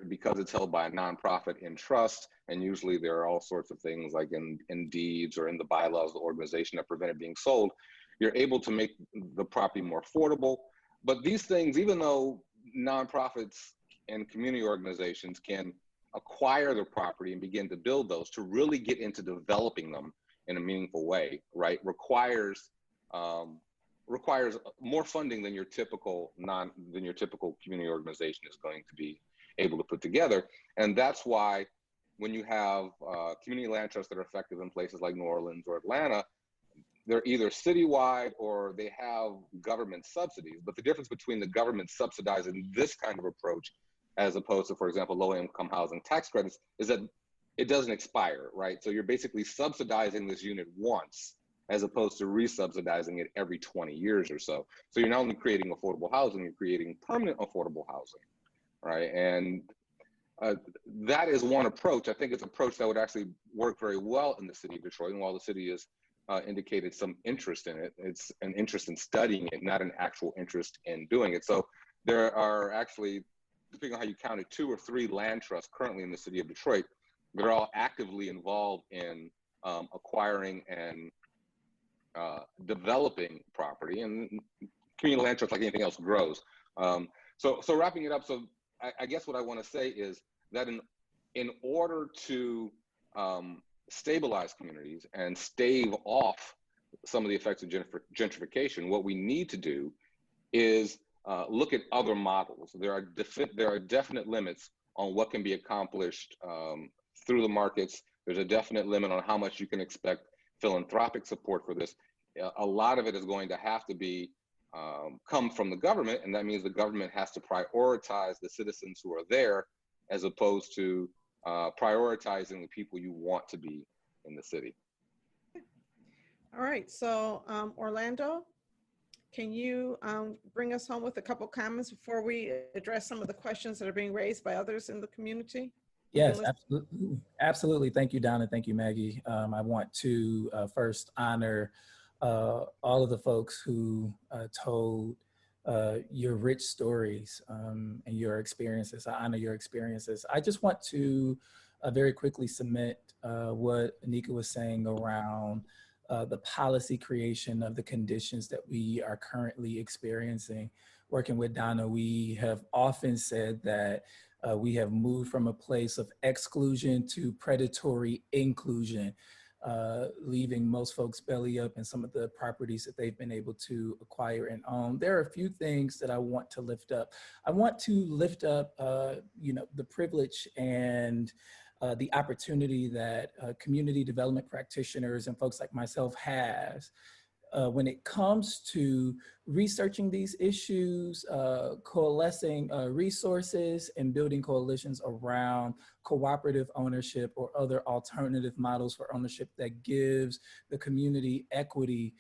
Because it's held by a nonprofit in trust, and usually there are all sorts of things like in deeds or in the bylaws of the organization that prevent it being sold, you're able to make the property more affordable. But these things, even though nonprofits and community organizations can acquire the property and begin to build those, to really get into developing them in a meaningful way, right, requires requires more funding than your typical community organization is going to be able to put together. And that's why when you have community land trusts that are effective in places like New Orleans or Atlanta, they're either citywide or they have government subsidies. But the difference between the government subsidizing this kind of approach as opposed to, for example, low-income housing tax credits is that it doesn't expire, right? So you're basically subsidizing this unit once as opposed to re-subsidizing it every 20 years or so. So you're not only creating affordable housing, you're creating permanent affordable housing, right? And that is one approach. I think it's an approach that would actually work very well in the city of Detroit. And while the city has indicated some interest in it, it's an interest in studying it, not an actual interest in doing it. So there are actually, depending on how you count it, 2 or 3 land trusts currently in the city of Detroit that are all actively involved in acquiring and developing property. And community land trust, like anything else, grows. So wrapping it up, so I guess what I want to say is that in order to stabilize communities and stave off some of the effects of gentrification, what we need to do is look at other models. There are definite limits on what can be accomplished through the markets. There's a definite limit on how much you can expect philanthropic support for this. A lot of it is going to have to be come from the government, and that means the government has to prioritize the citizens who are there as opposed to prioritizing the people you want to be in the city. All right, so Orlando, can you bring us home with a couple comments before we address some of the questions that are being raised by others in the community? Yes, absolutely. Absolutely. Thank you, Donna. Thank you, Maggie. I want to first honor all of the folks who told your rich stories and your experiences. I honor your experiences. I just want to very quickly submit what Anika was saying around the policy creation of the conditions that we are currently experiencing. Working with Donna, we have often said that we have moved from a place of exclusion to predatory inclusion, leaving most folks belly up in some of the properties that they've been able to acquire and own. There are a few things that I want to lift up. I want to lift up, the privilege and the opportunity that community development practitioners and folks like myself has when it comes to researching these issues, coalescing resources and building coalitions around cooperative ownership or other alternative models for ownership that gives the community equity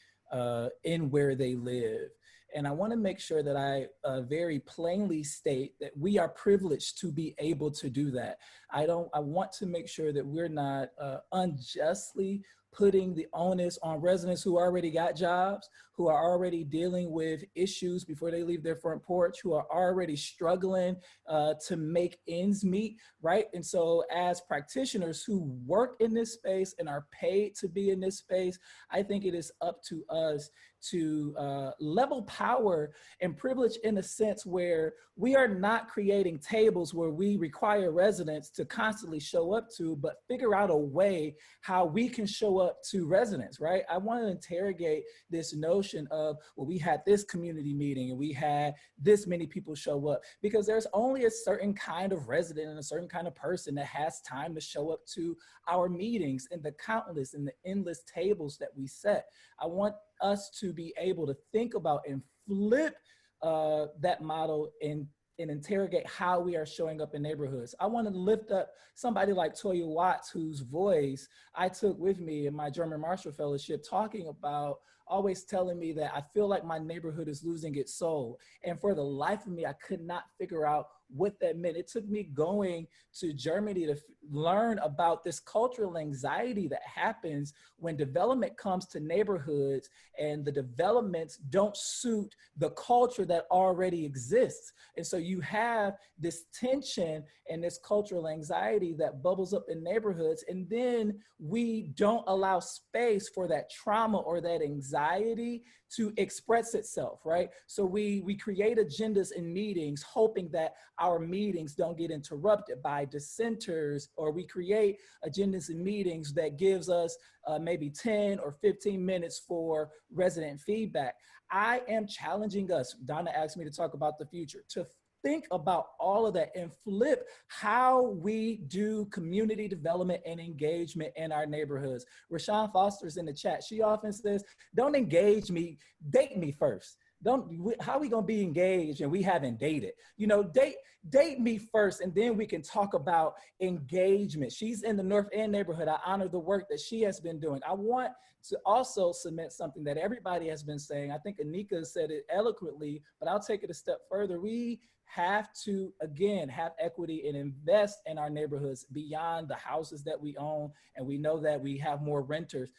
in where they live. And I want to make sure that I very plainly state that we are privileged to be able to do that. I want to make sure that we're not unjustly putting the onus on residents who already got jobs, who are already dealing with issues before they leave their front porch, who are already struggling to make ends meet, right? And so as practitioners who work in this space and are paid to be in this space, I think it is up to us to level power and privilege in a sense where we are not creating tables where we require residents to constantly show up to, but figure out a way how we can show up to residents, right? I want to interrogate this notion of, well, we had this community meeting and we had this many people show up, because there's only a certain kind of resident and a certain kind of person that has time to show up to our meetings and the countless and the endless tables that we set. I want us to be able to think about and flip that model and interrogate how we are showing up in neighborhoods. I want to lift up somebody like Toya Watts, whose voice I took with me in my German Marshall Fellowship, talking about always telling me that I feel like my neighborhood is losing its soul. And for the life of me, I could not figure out what that meant. It took me going to Germany to learn about this cultural anxiety that happens when development comes to neighborhoods and the developments don't suit the culture that already exists. And so you have this tension and this cultural anxiety that bubbles up in neighborhoods, and then we don't allow space for that trauma or that anxiety anxiety to express itself, right? So we create agendas in meetings, hoping that our meetings don't get interrupted by dissenters, or we create agendas in meetings that gives us maybe 10 or 15 minutes for resident feedback. I am challenging us, Donna asked me to talk about the future, to think about all of that and flip how we do community development and engagement in our neighborhoods. Rashawn Foster's in the chat. She often says, don't engage me, date me first. How are we gonna be engaged and we haven't dated? You know, date me first, and then we can talk about engagement. She's in the North End neighborhood. I honor the work that she has been doing. I want to also cement something that everybody has been saying. I think Anika said it eloquently, but I'll take it a step further. We have to, again, have equity and invest in our neighborhoods beyond the houses that we own. And we know that we have more renters.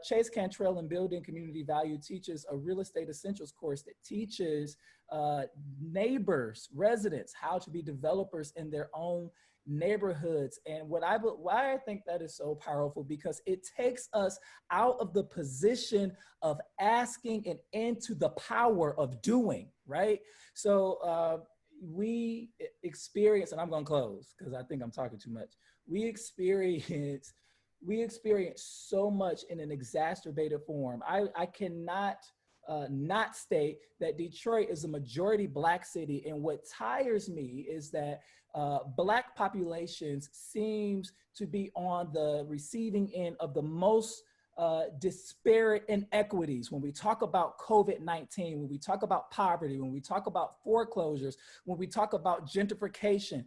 Chase Cantrell in Building Community Value teaches a real estate essentials course that teaches neighbors, residents, how to be developers in their own neighborhoods. And why I think that is so powerful, because it takes us out of the position of asking and into the power of doing, right? So we experience, and I'm gonna close because I think I'm talking too much. We experience so much in an exacerbated form. I cannot not state that Detroit is a majority Black city. And what tires me is that Black populations seems to be on the receiving end of the most disparate inequities. When we talk about COVID-19, when we talk about poverty, when we talk about foreclosures, when we talk about gentrification,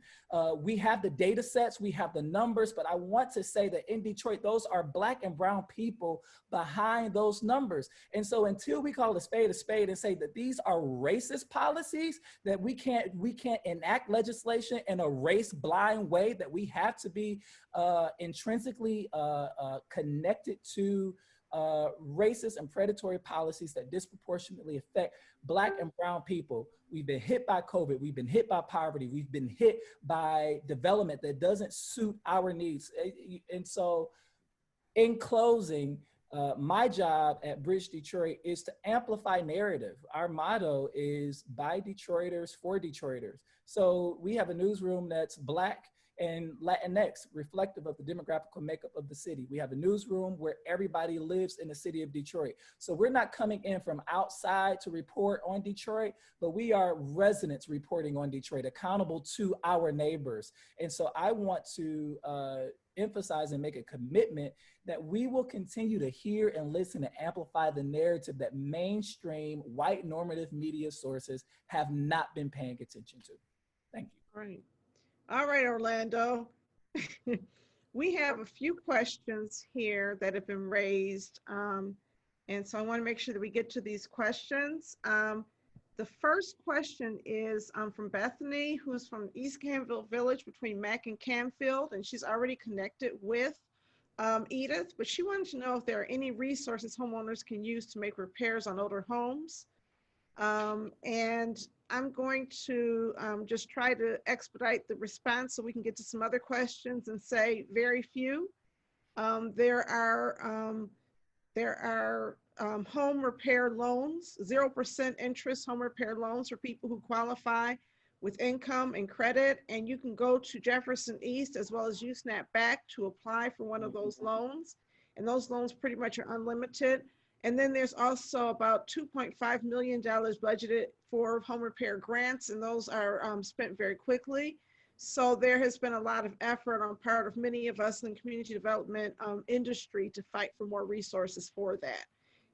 we have the data sets, we have the numbers, but I want to say that in Detroit, those are Black and brown people behind those numbers. And so until we call a spade and say that these are racist policies, that we can't enact legislation in a race blind way, that we have to be intrinsically connected to racist and predatory policies that disproportionately affect Black and brown people. We've been hit by COVID, we've been hit by poverty, we've been hit by development that doesn't suit our needs. And so in closing, my job at Bridge Detroit is to amplify narrative. Our motto is by Detroiters for Detroiters. So we have a newsroom that's Black and Latinx, reflective of the demographical makeup of the city. We have a newsroom where everybody lives in the city of Detroit. So we're not coming in from outside to report on Detroit, but we are residents reporting on Detroit, accountable to our neighbors. And so I want to emphasize and make a commitment that we will continue to hear and listen and amplify the narrative that mainstream white normative media sources have not been paying attention to. Thank you. Right. All right, Orlando. We have a few questions here that have been raised. And so I want to make sure that we get to these questions. The first question is from Bethany, who's from East Canfield Village between Mack and Canfield, and she's already connected with Edith, but she wanted to know if there are any resources homeowners can use to make repairs on older homes. And I'm going to just try to expedite the response so we can get to some other questions and say very few. There are home repair loans, 0% interest home repair loans for people who qualify with income and credit. And you can go to Jefferson East as well as USNAP Back to apply for one of those loans. And those loans pretty much are unlimited. And then there's also about $2.5 million budgeted for home repair grants, and those are spent very quickly. So there has been a lot of effort on part of many of us in the community development industry to fight for more resources for that.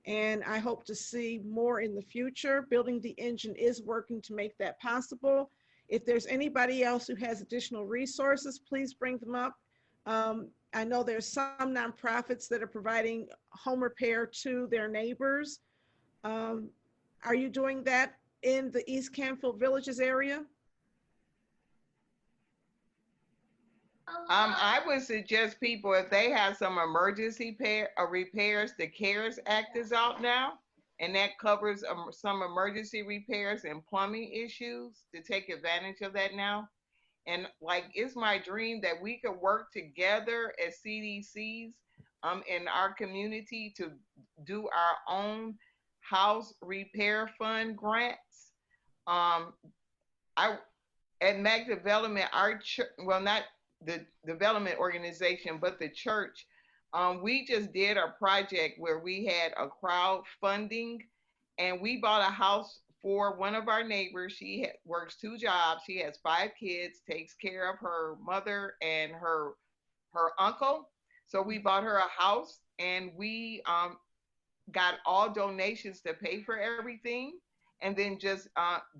And I hope to see more in the future. Building the Engine is working to make that possible. If there's anybody else who has additional resources, please bring them up. I know there's some nonprofits that are providing home repair to their neighbors. Are you doing that in the East Canfield Villages area? I would suggest people, if they have some emergency repairs, the CARES Act is out now, and that covers some emergency repairs and plumbing issues, to take advantage of that now. And like, it's my dream that we could work together as CDCs in our community to do our own house repair fund grants. I at Mac Development, our church, well, not the development organization, but the church, we just did a project where we had a crowdfunding, and we bought a house for one of our neighbors. She works 2 jobs. She has 5 kids, takes care of her mother and her uncle. So we bought her a house, and we got all donations to pay for everything, and then just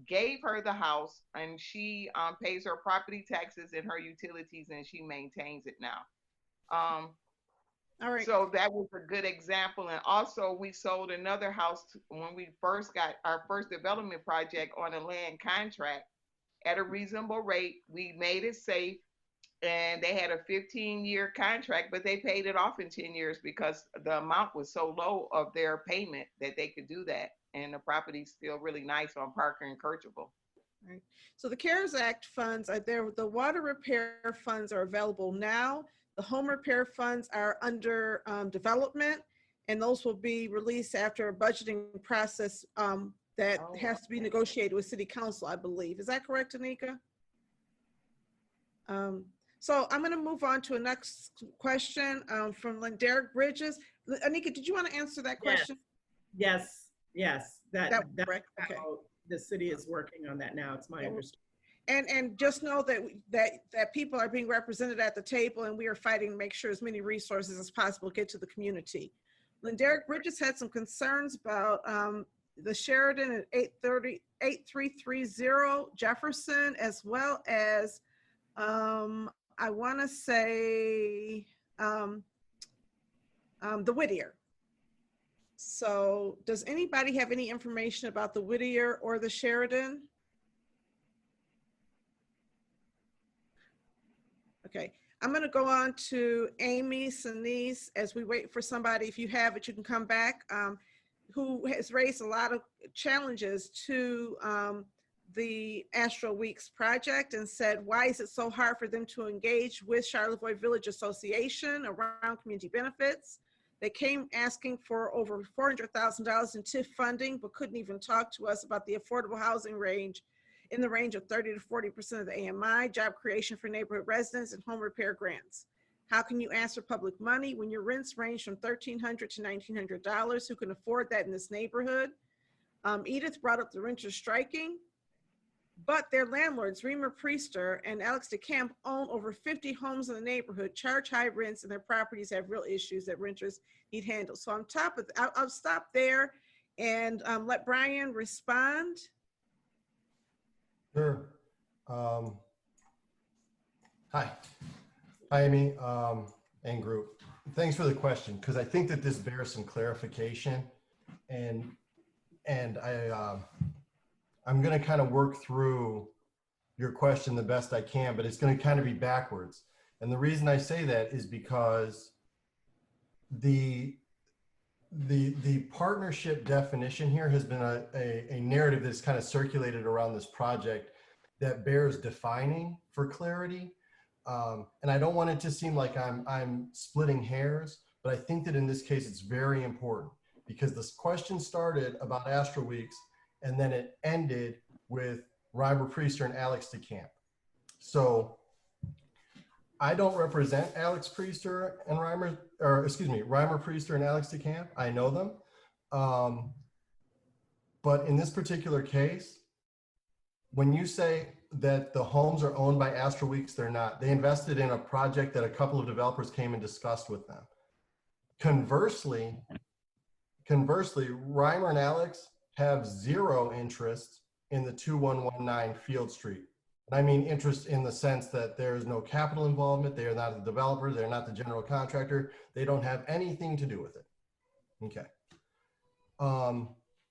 gave her the house, and she pays her property taxes and her utilities, and she maintains it now. All right. So that was a good example. And also, we sold another house when we first got our first development project on a land contract at a reasonable rate. We made it safe, and they had a 15-year contract, but they paid it off in 10 years because the amount was so low of their payment that they could do that. And the property's still really nice on Parker and Kirchable. Right. So the CARES Act funds are there. The water repair funds are available now. The home repair funds are under development, and those will be released after a budgeting process that has to be negotiated with City Council, I believe. Is that correct, Anika? So I'm going to move on to a next question from Derek Bridges. Anika, did you want to answer that question? Yes. That's correct. Okay. how the city is working on that now. It's my understanding. And just know that people are being represented at the table, and we are fighting to make sure as many resources as possible get to the community. Derek Bridges had some concerns about the Sheridan at 8330 Jefferson, as well as I want to say the Whittier. So does anybody have any information about the Whittier or the Sheridan? Okay, I'm going to go on to Amy Sinise as we wait for somebody. If you have it, you can come back, who has raised a lot of challenges to the Astro Weeks project, and said, why is it so hard for them to engage with Charlevoix Village Association around community benefits? They came asking for over $400,000 in TIF funding, but couldn't even talk to us about the affordable housing range in the range of 30 to 40% of the AMI, job creation for neighborhood residents, and home repair grants. How can you ask for public money when your rents range from $1,300 to $1,900? Who can afford that in this neighborhood? Edith brought up the renters striking, but their landlords, Remer Priester and Alex DeCamp, own over 50 homes in the neighborhood, charge high rents, and their properties have real issues that renters need handled. So on top of, I'll stop there and let Brian respond. Sure. Hi, Amy and group. Thanks for the question, because I think that this bears some clarification, and I'm going to kind of work through your question the best I can, but it's going to kind of be backwards. And the reason I say that is because the partnership definition here has been a narrative that's kind of circulated around this project that bears defining for clarity. And I don't want it to seem like I'm splitting hairs, but I think that in this case, it's very important, because this question started about Astro Weeks, and then it ended with Reimer Priester and Alex DeCamp. So I don't represent Alex Priester and Reimer Priester and Alex DeCamp. I know them. But in this particular case, when you say that the homes are owned by Astro Weeks, they're not. They invested in a project that a couple of developers came and discussed with them. Conversely, Reimer and Alex have zero interest in the 2119 Field Street. And I mean interest in the sense that there is no capital involvement. They are not the developer. They're not the general contractor. They don't have anything to do with it. Okay.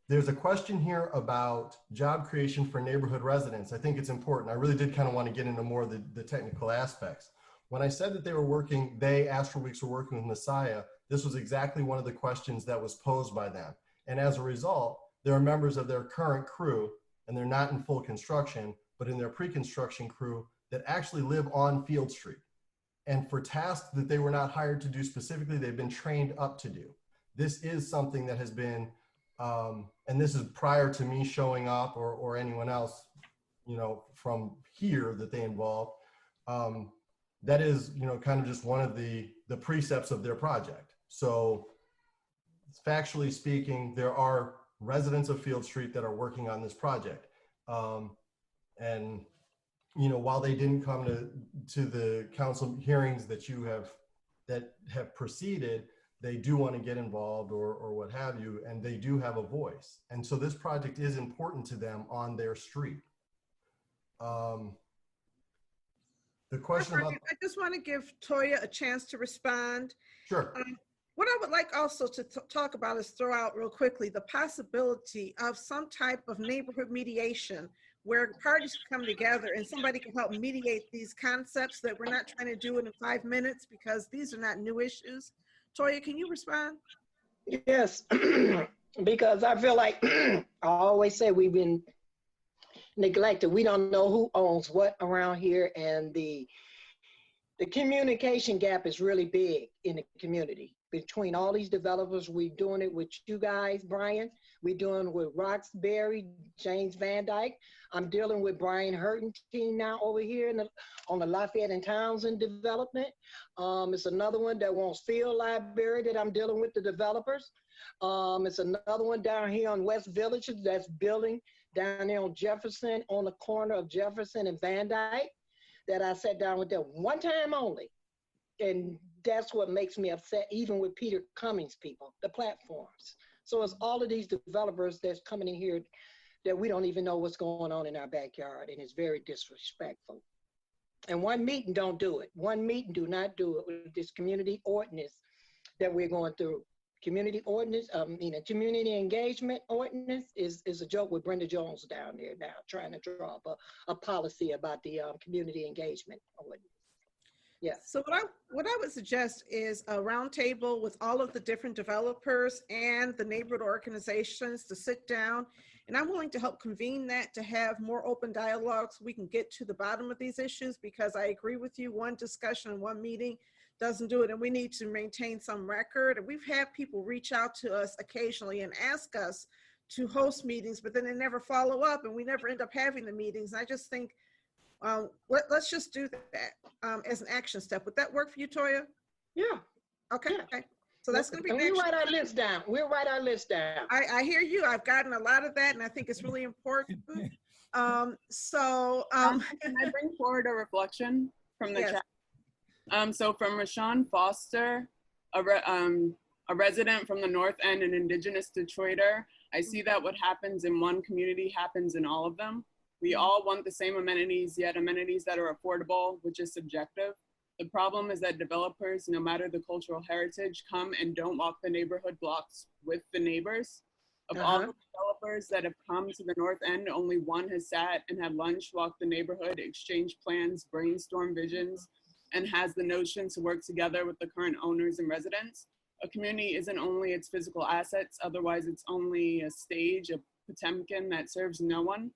There's a question here about job creation for neighborhood residents. I think it's important. I really did kind of want to get into more of the technical aspects. When I said that they were working, Astro Weeks were working with Messiah, this was exactly one of the questions that was posed by them. And as a result, there are members of their current crew, and they're not in full construction, but in their pre-construction crew that actually live on Field Street. and for tasks that they were not hired to do specifically, they've been trained up to do. This is something that has been, and this is prior to me showing up or anyone else, you know, from here that they involved. That is, you know, kind of just one of the precepts of their project. So factually speaking, there are residents of Field Street that are working on this project. And, you know, while they didn't come to the council hearings that have proceeded, they do want to get involved or what have you, and they do have a voice. And so this project is important to them on their street. The question about— I just want to give Toya a chance to respond. Sure. What I would like also to talk about is throw out real quickly the possibility of some type of neighborhood mediation where parties come together and somebody can help mediate these concepts, that we're not trying to do it in 5 minutes because these are not new issues. Toya, can you respond? Yes, because I feel like I always say we've been neglected. We don't know who owns what around here, and the communication gap is really big in the community. Between all these developers, we're doing it with you guys, Brian. We're doing it with Roxbury, James Van Dyke. I'm dealing with Brian Hurton team now over here on the Lafayette and Townsend development. It's another one that wants Field Library that I'm dealing with the developers. It's another one down here on West Village that's building down there on Jefferson, on the corner of Jefferson and Van Dyke, that I sat down with them one time only. And that's what makes me upset, even with Peter Cummings people, the platforms. So it's all of these developers that's coming in here that we don't even know what's going on in our backyard, and it's very disrespectful. And one meeting don't do it. One meeting do not do it with this community ordinance that we're going through. Community ordinance, community engagement ordinance is a joke with Brenda Jones down there now, trying to draw up a policy about the community engagement ordinance. Yeah. So what I would suggest is a roundtable with all of the different developers and the neighborhood organizations to sit down. And I'm willing to help convene that, to have more open dialogue so we can get to the bottom of these issues, because I agree with you, one discussion, one meeting doesn't do it, and we need to maintain some record. And we've had people reach out to us occasionally and ask us to host meetings, but then they never follow up and we never end up having the meetings. And I just think, let's just do that as an action step. Would that work for you, Toya? Yeah. Okay. Yeah. Okay. So that's going to be. And we'll write our list down. We'll write our list down. I hear you. I've gotten a lot of that, and I think it's really important. Can I bring forward a reflection from the chat? So from Rashawn Foster, a resident from the North End, an Indigenous Detroiter, I see that what happens in one community happens in all of them. We all want the same amenities, yet amenities that are affordable, which is subjective. The problem is that developers, no matter the cultural heritage, come and don't walk the neighborhood blocks with the neighbors. Of all the developers that have come to the North End, only one has sat and had lunch, walked the neighborhood, exchanged plans, brainstormed visions, and has the notion to work together with the current owners and residents. A community isn't only its physical assets, otherwise it's only a stage, a Potemkin that serves no one.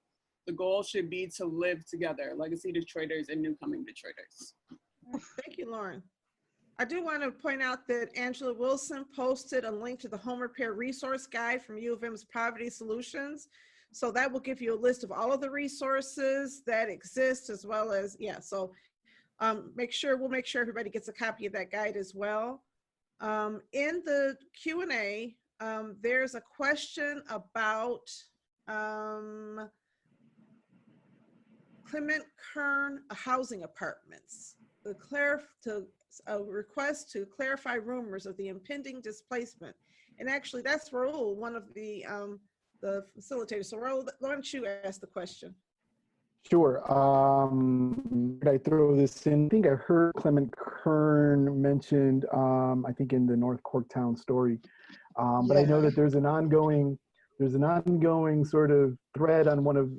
The goal should be to live together, legacy Detroiters and new coming Detroiters. Thank you, Lauren. I do want to point out that Angela Wilson posted a link to the home repair resource guide from U of M's Poverty Solutions. So that will give you a list of all of the resources that exist, as well as, so we'll make sure everybody gets a copy of that guide as well. In the Q&A, there's a question about Clement Kern housing apartments. A request to clarify rumors of the impending displacement. And actually that's Raul, one of the facilitators. So Raul, why don't you ask the question? Sure. Could I throw this in? I think I heard Clement Kern mentioned, I think in the North Corktown story, but I know that there's an ongoing sort of thread on one of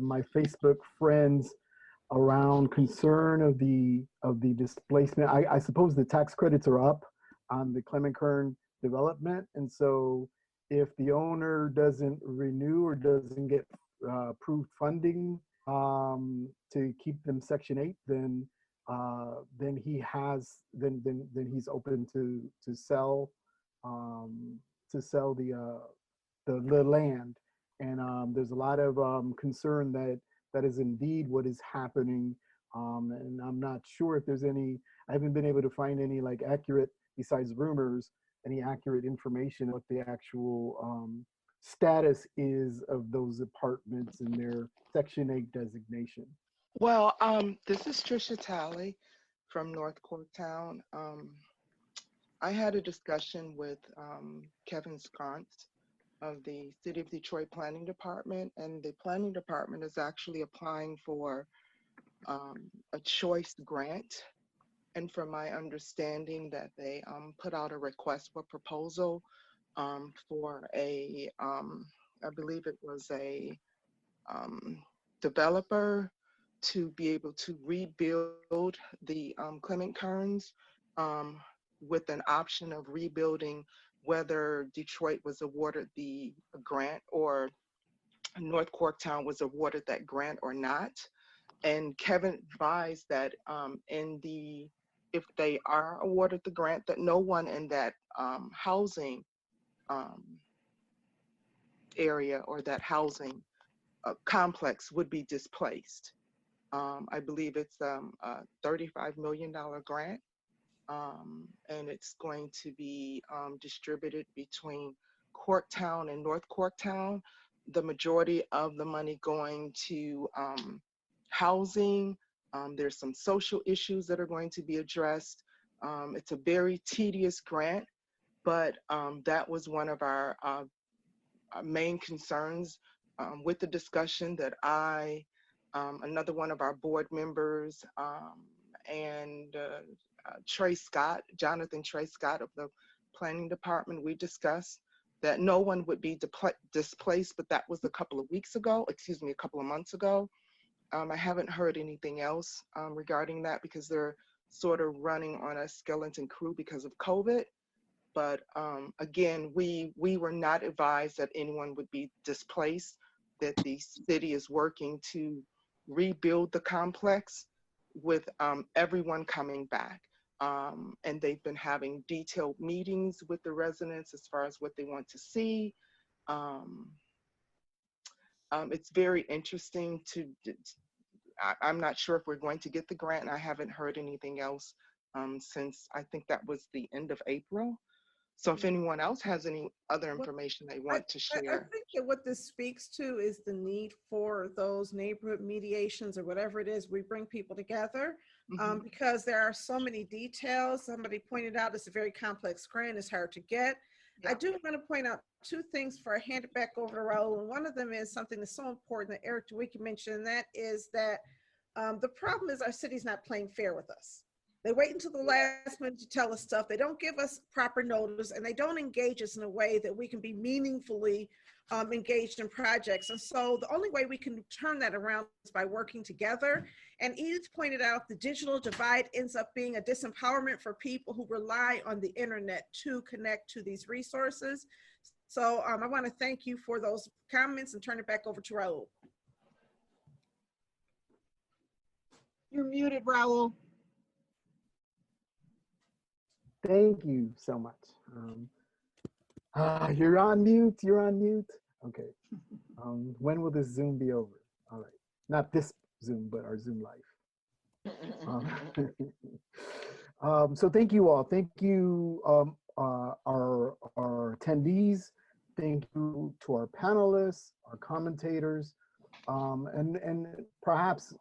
my Facebook friends around concern of the displacement. I suppose the tax credits are up on the Clement Kern development, and so if the owner doesn't renew or doesn't get approved funding to keep them Section 8, then then then he's open to sell the land. And there's a lot of concern that that is indeed what is happening. And I'm not sure if there's any, I haven't been able to find any like accurate, besides rumors, any accurate information what the actual status is of those apartments in their Section 8 designation. Well, this is Trisha Talley from North Corktown. I had a discussion with Kevin Sconce of the City of Detroit Planning Department, and the Planning Department is actually applying for a choice grant. And from my understanding that they put out a request for proposal for a, I believe it was a developer to be able to rebuild the Clement Kearns with an option of rebuilding whether Detroit was awarded the grant or North Corktown was awarded that grant or not. And Kevin advised that if they are awarded the grant, that no one in that housing area or that housing complex would be displaced. I believe it's a $35 million grant, and it's going to be distributed between Corktown and North Corktown. The majority of the money going to housing. There's some social issues that are going to be addressed. It's a very tedious grant, but that was one of our main concerns with the discussion that another one of our board members, and Jonathan Trey Scott of the Planning Department, we discussed that no one would be displaced, but that was a couple of months ago. I haven't heard anything else regarding that because they're sort of running on a skeleton crew because of COVID. But again, we were not advised that anyone would be displaced, that the city is working to rebuild the complex with everyone coming back. And they've been having detailed meetings with the residents as far as what they want to see. It's very interesting I'm not sure if we're going to get the grant, and I haven't heard anything else since I think that was the end of April. So if anyone else has any other information they want to share. I think that what this speaks to is the need for those neighborhood mediations or whatever it is, we bring people together because there are so many details. Somebody pointed out it's a very complex grant, it's hard to get. Yeah. I do want to point out two things before I hand it back over to Raul. And one of them is something that's so important that Eric DeWicke mentioned, and that is that the problem is our city's not playing fair with us. They wait until the last minute to tell us stuff. They don't give us proper notice, and they don't engage us in a way that we can be meaningfully engaged in projects. And so the only way we can turn that around is by working together. And Edith pointed out the digital divide ends up being a disempowerment for people who rely on the internet to connect to these resources. So I want to thank you for those comments and turn it back over to Raul. You're muted, Raul. Thank you so much. You're on mute. Okay. When will this Zoom be over? All right. Not this Zoom, but our Zoom life. So thank you all. Thank you, our attendees. Thank you to our panelists, our commentators, and perhaps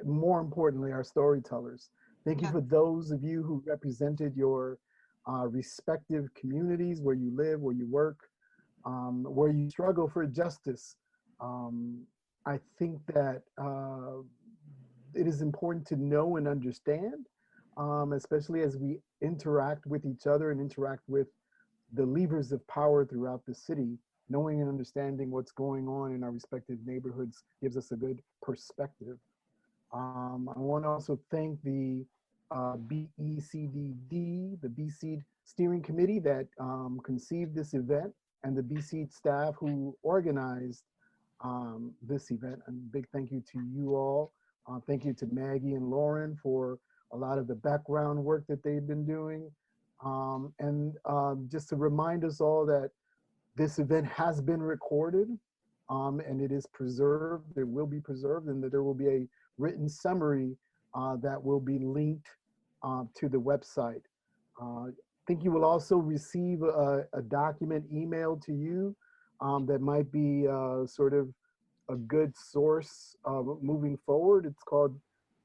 more importantly, our storytellers. Thank you for those of you who represented your respective communities, where you live, where you work, where you struggle for justice. I think that it is important to know and understand, especially as we interact with each other and interact with the levers of power throughout the city. Knowing and understanding what's going on in our respective neighborhoods gives us a good perspective. I want to also thank the BECDD, the BSEED Steering Committee that conceived this event, and the BSEED staff who organized this event. And big thank you to you all Thank you to Maggie and Lauren for a lot of the background work that they've been doing. Just to remind us all that this event has been recorded and it is preserved, it will be preserved, and that there will be a written summary that will be linked to the website. I think you will also receive a document emailed to you that might be sort of a good source moving forward. It's called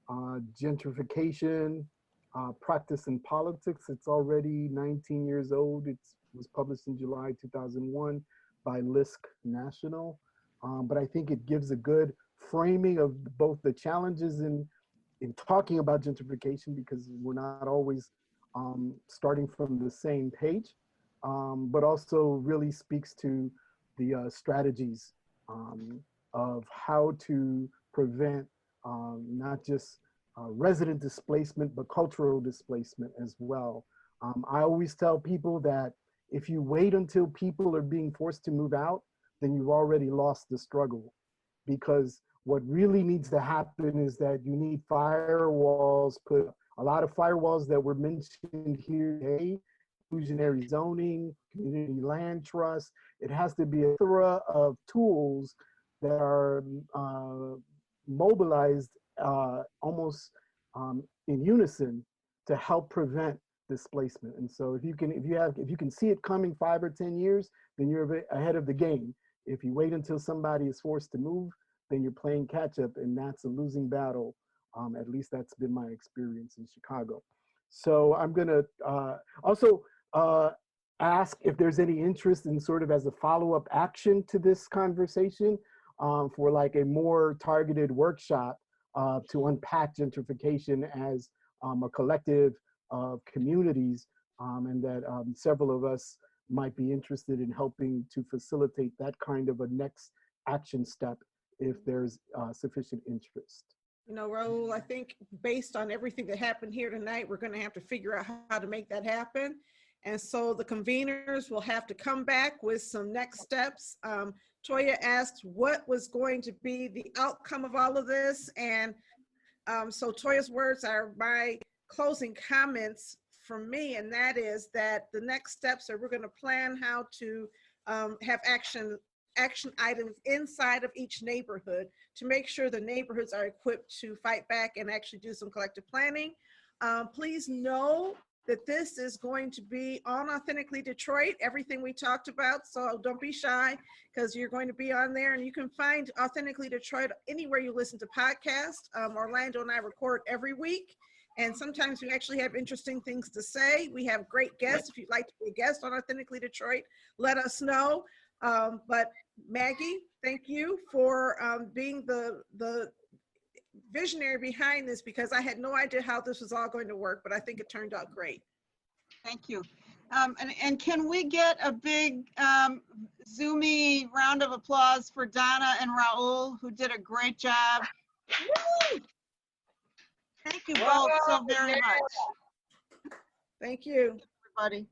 Gentrification, Practice and Politics. It's already 19 years old. It was published in July 2001 by LISC National. But I think it gives a good framing of both the challenges in talking about gentrification, because we're not always starting from the same page, but also really speaks to the strategies of how to prevent not just resident displacement, but cultural displacement as well. I always tell people that if you wait until people are being forced to move out, then you've already lost the struggle. Because what really needs to happen is that you need firewalls put, a lot of firewalls that were mentioned here today, inclusionary zoning, community land trust. It has to be a plethora of tools that are mobilized almost in unison to help prevent displacement. And so if you can see it coming 5 or 10 years, then you're a bit ahead of the game. If you wait until somebody is forced to move, then you're playing catch up, and that's a losing battle. At least that's been my experience in Chicago. So I'm gonna also ask if there's any interest in sort of as a follow-up action to this conversation for like a more targeted workshop to unpack gentrification as a collective of communities, and that several of us might be interested in helping to facilitate that kind of a next action step if there's sufficient interest. You know, Raul, I think based on everything that happened here tonight, we're going to have to figure out how to make that happen. And so the conveners will have to come back with some next steps. Toya asked what was going to be the outcome of all of this. And so Toya's words are my closing comments from me, and that is that the next steps are we're going to plan how to have action items inside of each neighborhood to make sure the neighborhoods are equipped to fight back and actually do some collective planning. Please know that this is going to be on Authentically Detroit, everything we talked about. So don't be shy, because you're going to be on there, and you can find Authentically Detroit anywhere you listen to podcasts. Orlando and I record every week, and sometimes we actually have interesting things to say. We have great guests. If you'd like to be a guest on Authentically Detroit, let us know. But Maggie, thank you for being the visionary behind this, because I had no idea how this was all going to work, but I think it turned out great. Thank you. And can we get a big Zoomy round of applause for Donna and Raul, who did a great job. Woo! Thank you both so very much. Thank you, everybody.